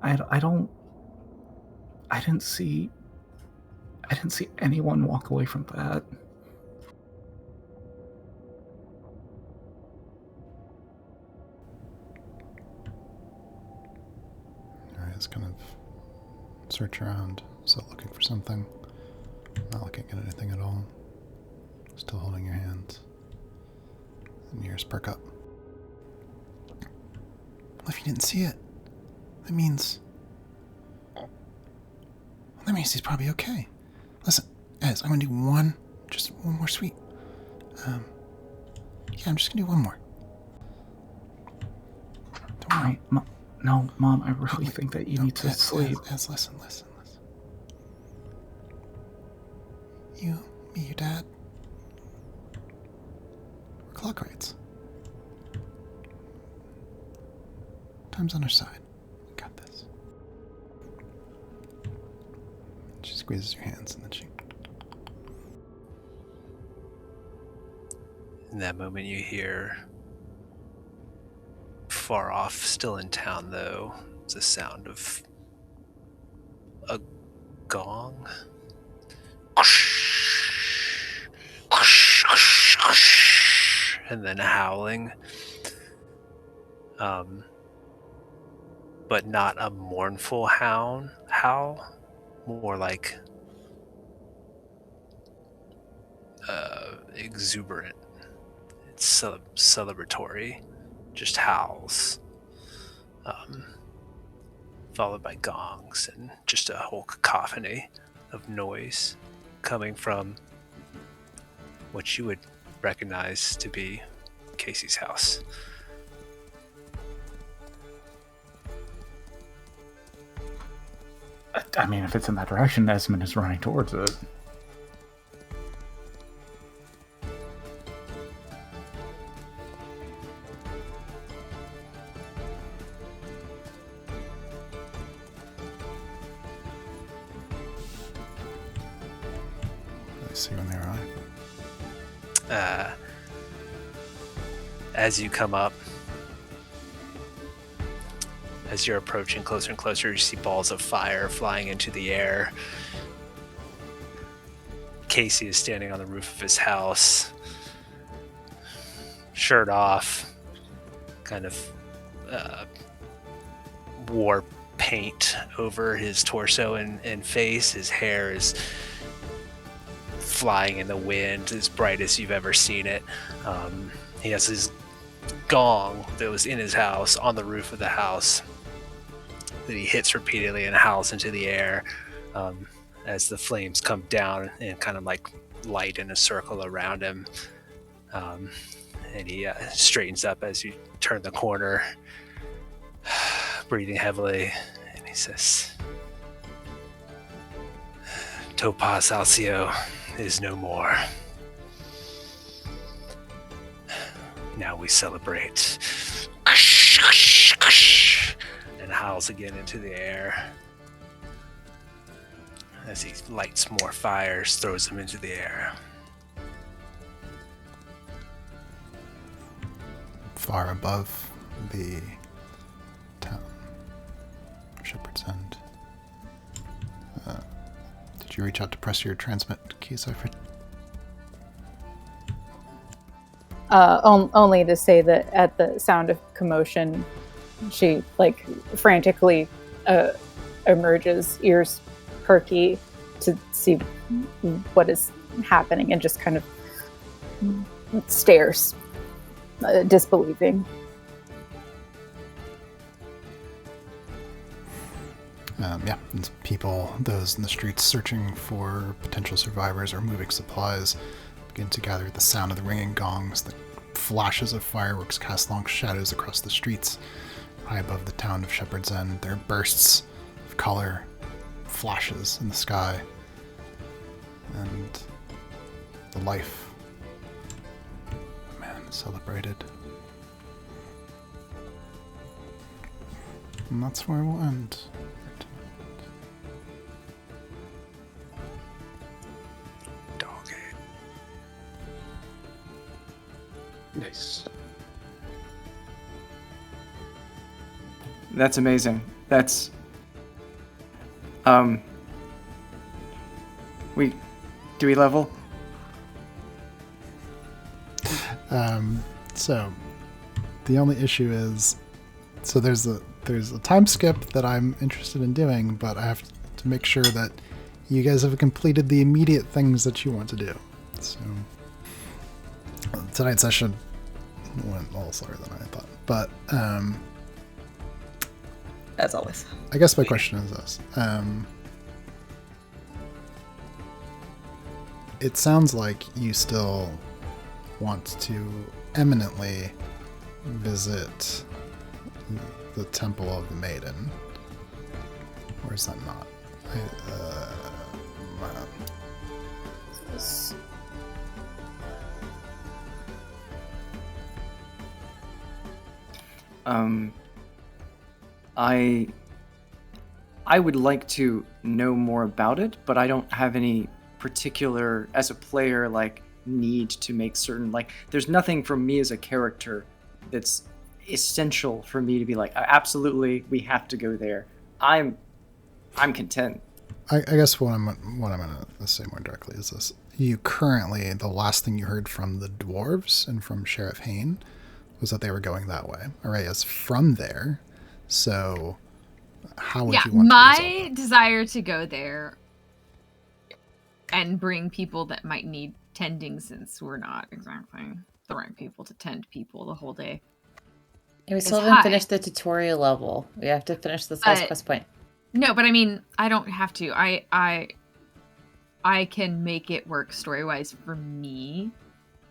I didn't see anyone walk away from that. Alright, let's kind of search around, still looking for something. Not looking at anything at all. Still holding your hands. And ears perk up. Well, if you didn't see it, that means he's probably okay. Listen, Ez, I'm gonna do just one more sweep. Yeah, I'm just gonna do one more. Don't worry. No, Mom, I really think that you need to sleep. Ez, listen. You, me, your dad. We're clock rates. Time's on our side. We got this. She squeezes your hands and then she... In that moment you hear, far off, still in town though, it's the sound of a gong. And then howling. But not a mournful howl, more like exuberant. It's celebratory, just howls, followed by gongs and just a whole cacophony of noise coming from what you would recognize to be Casey's house. I mean, if it's in that direction, Esmond is running towards it. Let's see when they arrive. As you come up, as you're approaching closer and closer, you see balls of fire flying into the air. Casey is standing on the roof of his house, shirt off, kind of war paint over his torso and face. His hair is flying in the wind, as bright as you've ever seen it. He has his gong that was in his house on the roof of the house that he hits repeatedly and howls into the air as the flames come down and kind of like light in a circle around him. And he straightens up as you turn the corner, breathing heavily, and he says, Topaz Alcio is no more. Now we celebrate. And howls again into the air as he lights more fires, throws them into the air. Far above the town, Shepherd's End. Did you reach out to press your transmit key, Cypher? Only to say that at the sound of commotion, she like frantically emerges, ears perky to see what is happening, and just kind of stares, disbelieving. And people, those in the streets searching for potential survivors or moving supplies, begin to gather at the sound of the ringing gongs. The flashes of fireworks cast long shadows across the streets. High above the town of Shepherd's End, there are bursts of color, flashes in the sky, and the life of man is celebrated. And that's where we'll end. Nice. That's amazing. That's do we level? So the only issue is, so there's a time skip that I'm interested in doing, but I have to make sure that you guys have completed the immediate things that you want to do. So tonight's session went a little slower than I thought, but as always, I guess my question is this: it sounds like you still want to eminently visit the Temple of the Maiden, or is that not? I would like to know more about it, but I don't have any particular, as a player, like, need to make certain, like, there's nothing from me as a character that's essential for me to be like, absolutely, we have to go there. I'm content. I guess what I'm going to say more directly is this: you currently, the last thing you heard from the dwarves and from Sheriff Hain was that they were going that way. Araya's from there, so how would you want to resolve my that? desire to go there and bring people that might need tending, since we're not exactly the right people to tend people the whole day. Yeah, we still haven't finished the tutorial level. We have to finish the size quest point. No, but I mean, I don't have to. I can make it work story-wise for me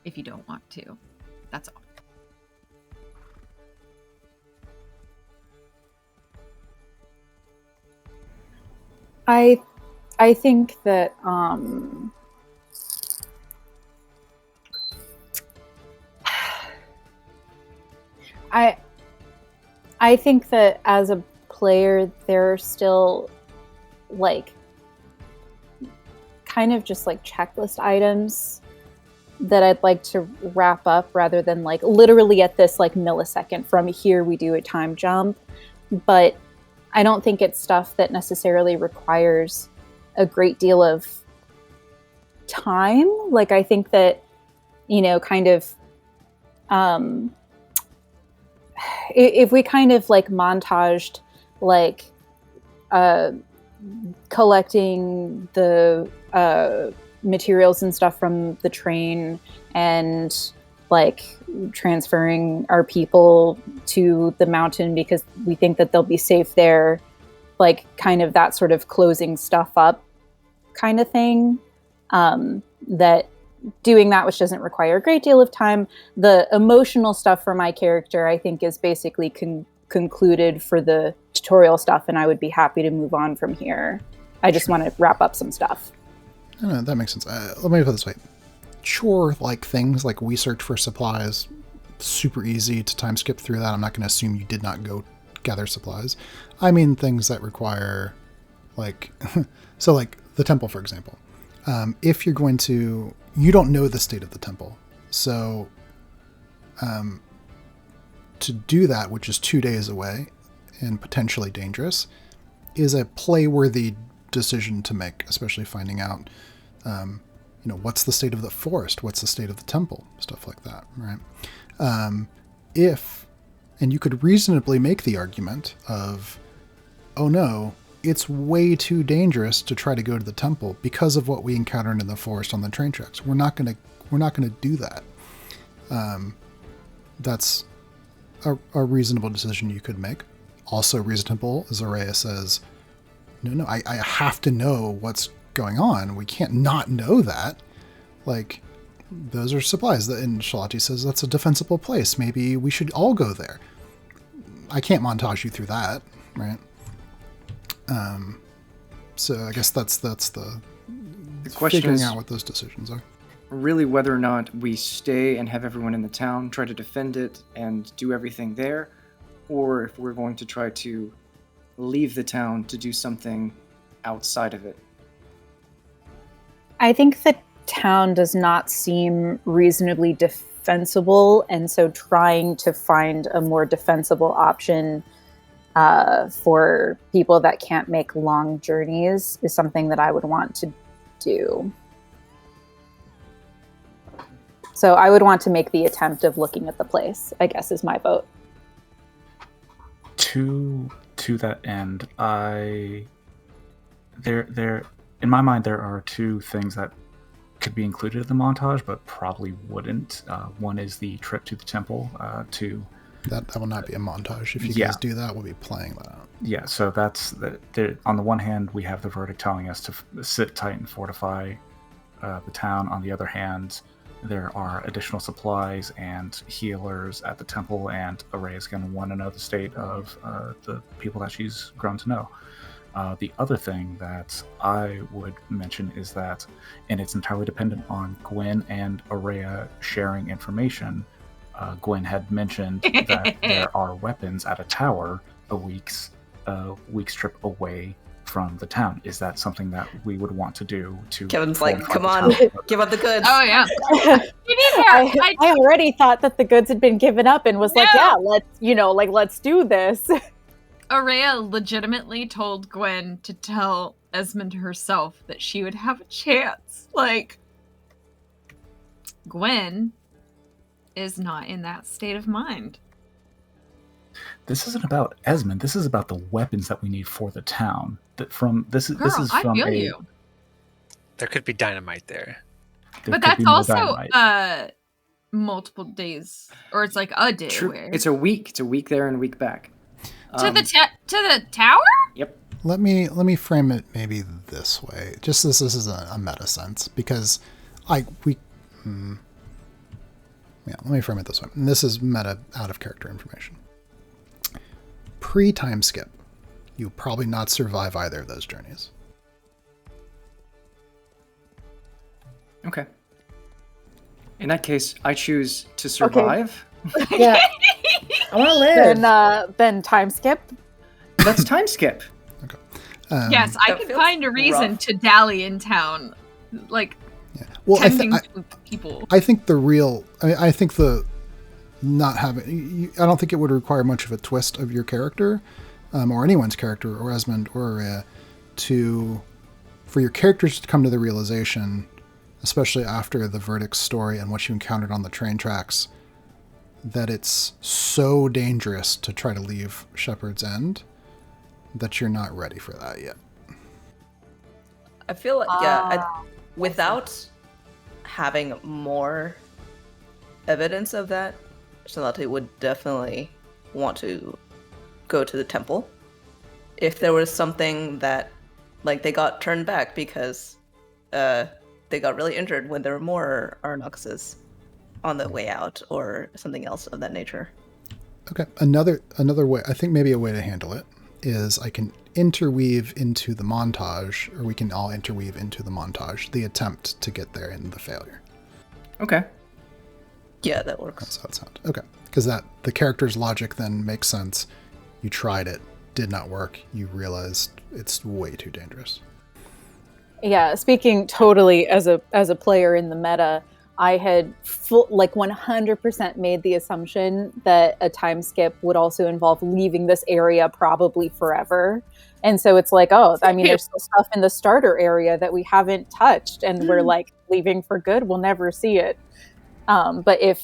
if you don't want to. That's all. I think that I think that as a player, there are still like kind of just like checklist items that I'd like to wrap up, rather than like literally at this like millisecond from here we do a time jump. But I don't think it's stuff that necessarily requires a great deal of time. Like, I think that, you know, kind of, if we kind of like montaged, like, collecting the materials and stuff from the train and like transferring our people to the mountain because we think that they'll be safe there, like kind of that sort of closing stuff up kind of thing. That doing that, which doesn't require a great deal of time. The emotional stuff for my character, I think, is basically concluded for the tutorial stuff, and I would be happy to move on from here. I just want to wrap up some stuff. No, that makes sense. Let me put it this way. Chore-like things, like we search for supplies, super easy to time skip through that. I'm not going to assume you did not go gather supplies. I mean things that require, like, so like the temple, for example. If you're going to, you don't know the state of the temple. So to do that, which is 2 days away and potentially dangerous, is a play-worthy decision to make, especially finding out, what's the state of the forest, what's the state of the temple, stuff like that, right? And you could reasonably make the argument of, oh no, it's way too dangerous to try to go to the temple because of what we encountered in the forest on the train tracks. We're not gonna do that. That's a reasonable decision you could make. Also reasonable, as Araya says, no, I have to know what's going on. We can't not know that. Like, those are supplies. And Shalati says that's a defensible place. Maybe we should all go there. I can't montage you through that, right? So I guess that's the question, figuring out what those decisions are. Really, whether or not we stay and have everyone in the town try to defend it and do everything there, or if we're going to try to leave the town to do something outside of it. I think the town does not seem reasonably defensible, and so trying to find a more defensible option for people that can't make long journeys is something that I would want to do. So I would want to make the attempt of looking at the place, I guess, is my vote. To that end, there in my mind there are two things that could be included in the montage, but probably wouldn't. One is the trip to the temple. That will not be a montage. If you guys do that, we'll be playing that out. Yeah, so that's on the one hand, we have the verdict telling us to sit tight and fortify the town. On the other hand, there are additional supplies and healers at the temple, and Araya is going to want to know the state of the people that she's grown to know. The other thing that I would mention is that, and it's entirely dependent on Gwen and Araya sharing information, Gwen had mentioned that there are weapons at a tower a week's trip away from the town. Is that something that we would want to do? To Kevin's like, come on, give up the goods. Oh yeah. I already thought that the goods had been given up and was like, yeah, let's do this. Araya legitimately told Gwen to tell Esmond herself that she would have a chance. Like, Gwen is not in that state of mind. This isn't about Esmond. This is about the weapons that we need for the town. This is I from feel you. There could be dynamite there. But that's also multiple days, or it's like a day. True. Where... It's a week. It's a week there and a week back. To the tower? Yep. Let me frame it maybe this way. Just this is a meta sense, because let me frame it this way. And this is meta out of character information. Pre-time skip, you'll probably not survive either of those journeys. Okay. In that case, I choose to survive. Okay. Yeah. I want to live. Then time skip. Let's time skip. Okay. Yes, I that could feels find a reason rough. to dally in town, like Well, tempting people. I think I think the not having. I don't think it would require much of a twist of your character, or anyone's character, or Esmond, or for your characters to come to the realization, especially after the verdict story and what you encountered on the train tracks, that it's so dangerous to try to leave Shepherd's End that you're not ready for that yet. I feel like, without having more evidence of that, Shalati would definitely want to go to the temple. If there was something that, like, they got turned back because they got really injured when there were more Arnoxes on the way out, or something else of that nature. Okay, another way, I think maybe a way to handle it is I can interweave into the montage, or we can all interweave into the montage, the attempt to get there and the failure. Okay. Yeah, that works. That's how it sounds. Okay, because the character's logic then makes sense. You tried it, did not work. You realized it's way too dangerous. Yeah, speaking totally as a player in the meta, I had 100% made the assumption that a time skip would also involve leaving this area probably forever. And so it's like, oh, I mean, there's still stuff in the starter area that we haven't touched, and we're like leaving for good. We'll never see it. But if,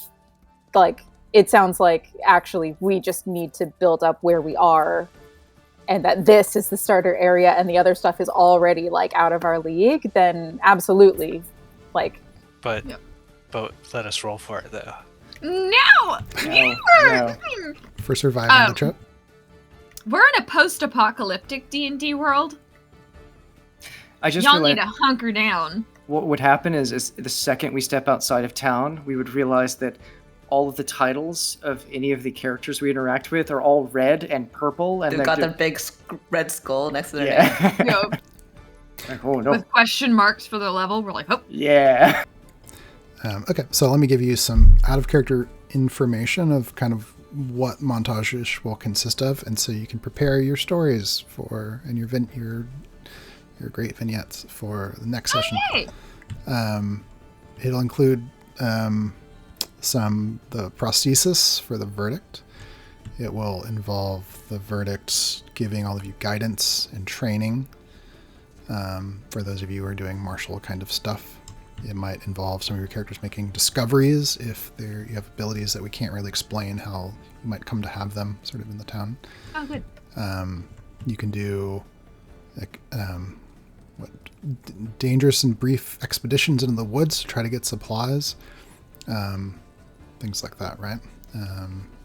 like, it sounds like actually we just need to build up where we are, and that this is the starter area and the other stuff is already like out of our league, then absolutely, like. But let us roll for it though. No. For surviving the trip. We're in a post-apocalyptic D&D world. I just Y'all need to hunker down. What would happen is the second we step outside of town, we would realize that all of the titles of any of the characters we interact with are all red and purple, and They've got their big red skull next to their name. Yep. Like, oh no. With question marks for their level, we're like, oh. Yeah. Okay, so let me give you some out-of-character information of kind of what montage will consist of, and so you can prepare your stories for and your great vignettes for the next session. Yay! It'll include the prosthesis for the verdict. It will involve the verdict giving all of you guidance and training. For those of you who are doing martial kind of stuff, it might involve some of your characters making discoveries if you have abilities that we can't really explain how you might come to have them sort of in the town. Oh, good. You can do dangerous and brief expeditions into the woods to try to get supplies. Things like that, right?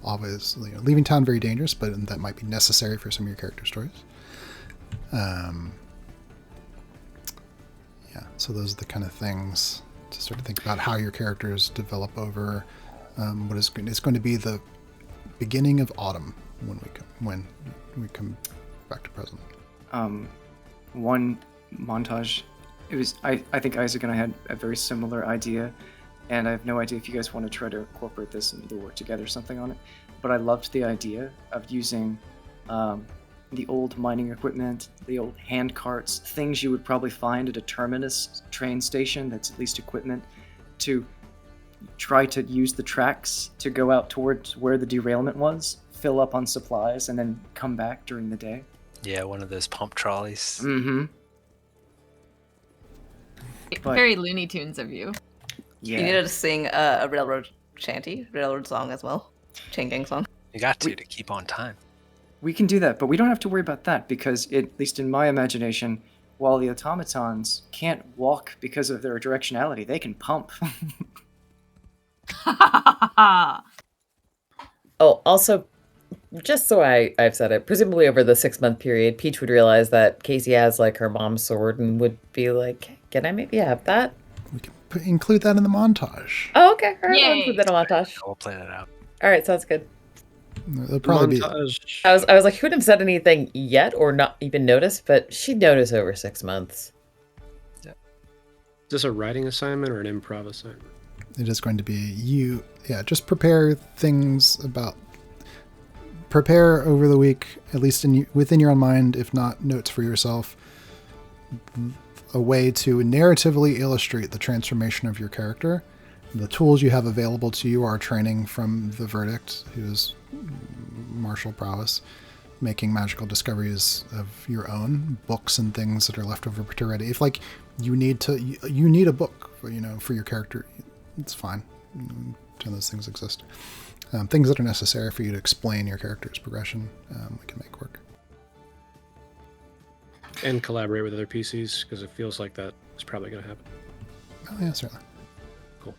Always, leaving town very dangerous, but that might be necessary for some of your character stories. So those are the kind of things to sort of think about how your characters develop over it's going to be the beginning of autumn when we come back to present. One montage, it was I think Isaac and I had a very similar idea, and I have no idea if you guys want to try to incorporate this and either work together or something on it, but I loved the idea of using the old mining equipment, the old hand carts, things you would probably find at a terminus train station that's at least equipment, to try to use the tracks to go out towards where the derailment was, fill up on supplies, and then come back during the day. Yeah, one of those pump trolleys. Mm-hmm. Very Looney Tunes of you. Yeah. You needed to sing a railroad song as well. Chain gang song. You got to keep on time. We can do that, but we don't have to worry about that because, at least in my imagination, while the automatons can't walk because of their directionality, they can pump. Oh, also, just so I've said it, presumably over the 6-month period, Peach would realize that Casey has like her mom's sword and would be like, "Can I maybe have that?" We can include that in the montage. Oh, okay. All right, Yay. we'll include that in a montage. We'll plan it out. All right, sounds good. It'll probably be. I was like, who wouldn't have said anything yet or not even noticed, but she'd notice over 6 months. Is this a writing assignment or an improv assignment? It is going to be you. Yeah, just prepare things prepare over the week, at least within your own mind, if not notes for yourself, a way to narratively illustrate the transformation of your character. The tools you have available to you are training from the verdict, who's martial prowess, making magical discoveries of your own, books and things that are left over to ready. If you need a book, for your character, it's fine. None of those things exist. Things that are necessary for you to explain your character's progression, we can make work. And collaborate with other PCs, because it feels like that is probably going to happen. Oh, yeah, certainly. Cool.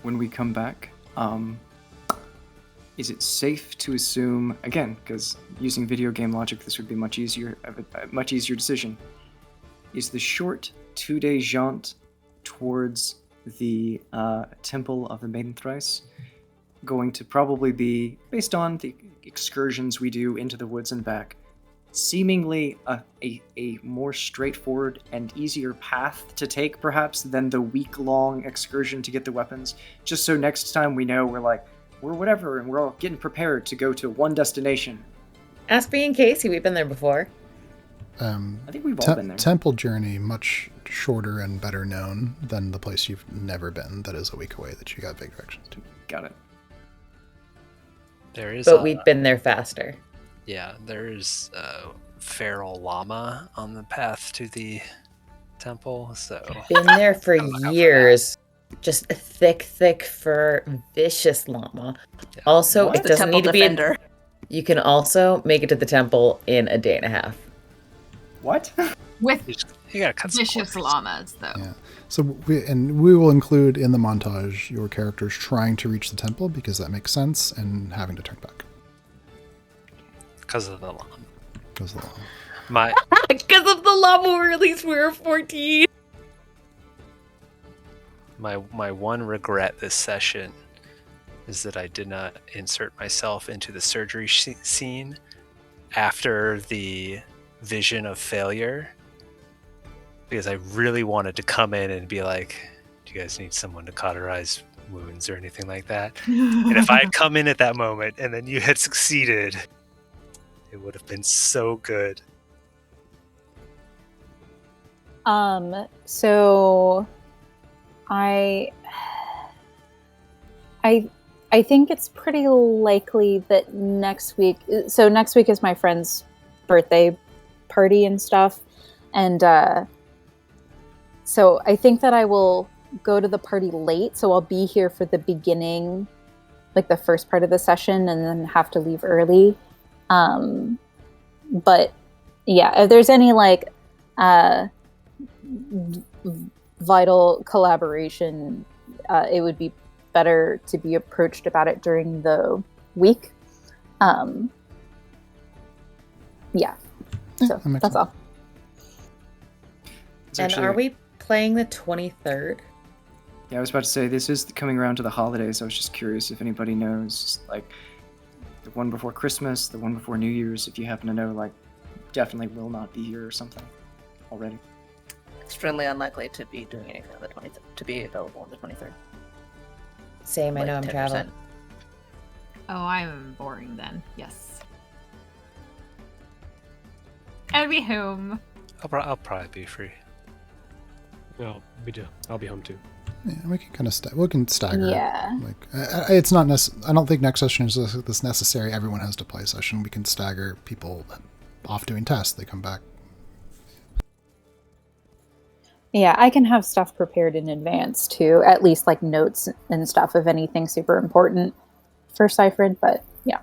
When we come back, is it safe to assume, again, because using video game logic, this would be a much easier decision, is the short 2-day jaunt towards the Temple of the Maiden Thrice going to probably be, based on the excursions we do into the woods and back, seemingly a more straightforward and easier path to take, perhaps, than the week-long excursion to get the weapons, just so next time we know we're whatever, and we're all getting prepared to go to one destination. Ask me and Casey, we've been there before. I think we've all been there. Temple Journey, much shorter and better known than the place you've never been that is a week away that you got vague directions to. Got it. There is But we've been there faster. Yeah, there's a feral llama on the path to the temple, so... Been there for years. Just a thick fur, vicious llama. Yeah. Also, What? it doesn't need to defender. be... You can also make it to the temple in a day and a half. What? With you gotta cut vicious llamas, though. Yeah. So we will include in the montage your characters trying to reach the temple because that makes sense, and having to turn back. Because of the llama. Because of the llama. Because of the llama, or at least we're 14. My one regret this session is that I did not insert myself into the surgery scene after the vision of failure, because I really wanted to come in and be like, do you guys need someone to cauterize wounds or anything like that? And if I had come in at that moment and then you had succeeded, it would have been so good. So I think it's pretty likely that next week is my friend's birthday party and stuff, and so I think that I will go to the party late, so I'll be here for the beginning, like the first part of the session, and then have to leave early. But yeah, if there's any like vital collaboration, it would be better to be approached about it during the week. Yeah. So that that's all. And are we playing the 23rd? Yeah, I was about to say, this is coming around to the holidays. I was just curious if anybody knows, like, the one before Christmas, the one before New Year's, if you happen to know, like, definitely will not be here or something already. Extremely unlikely to be doing anything on the 23rd, to be available on the 23rd. Same, I know I'm 10%. traveling. Oh, I'm boring then. Yes. I'll be home. I'll probably be free. No, I'll be home too. Yeah, we can kind of we can stagger. Yeah. Like it's not I don't think next session is this necessary. Everyone has to play a session. We can stagger people off doing tests. They come back. Yeah, I can have stuff prepared in advance too, at least like notes and stuff of anything super important for Cyphered, but yeah.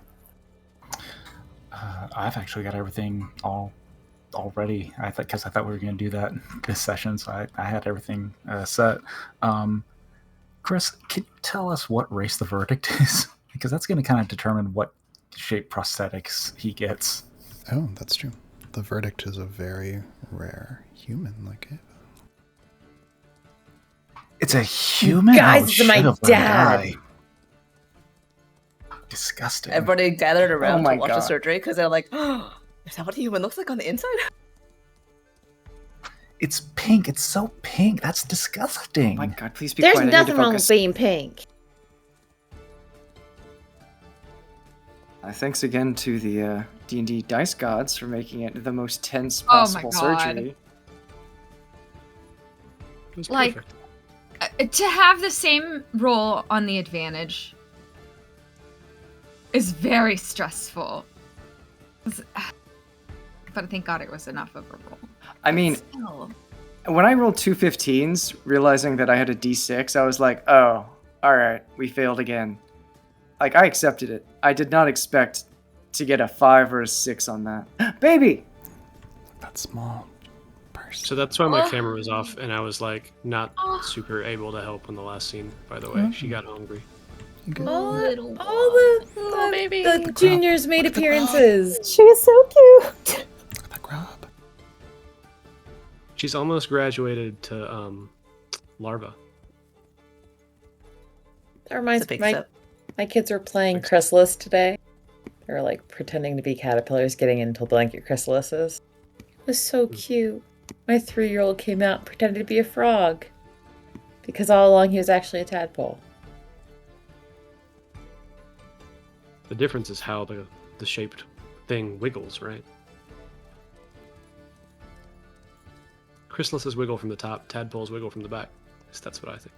I've actually got everything already. Because I thought we were going to do that this session, so I had everything set. Chris, can you tell us what race the verdict is? Because that's going to kind of determine what shape prosthetics he gets. Oh, that's true. The verdict is a very rare human, like it. It's a human? Guys, it's my dad. Disgusting. Everybody gathered around Oh my to watch the God. surgery because they're like, oh, is that what a human looks like on the inside? It's pink. It's so pink. That's disgusting. Oh my God, please be There's quiet. I need to nothing wrong with focus. being pink. Thanks again to the D&D dice gods for making it the most tense Oh my possible God. surgery. It was Like, perfect. to have the same roll on the advantage is very stressful. But thank God it was enough of a roll. I mean, Still. when I rolled 2 15s, realizing that I had a d6, I was like, oh, alright, we failed again. Like, I accepted it. I did not expect to get a 5 or a 6 on that. Baby! That small brain. So that's why my camera was off, and I was like not super able to help in the last scene. By the way, she got hungry. All Little the baby. the juniors made appearances. She's so cute. The grub. She's almost graduated to larva. That reminds It's a me, big step. my kids were playing Chrysalis today. They were like pretending to be caterpillars getting into blanket chrysalises. It was so cute. My 3-year-old came out and pretended to be a frog. Because all along he was actually a tadpole. The difference is how the shaped thing wiggles, right? Chrysalises wiggle from the top, tadpoles wiggle from the back. At least that's what I think.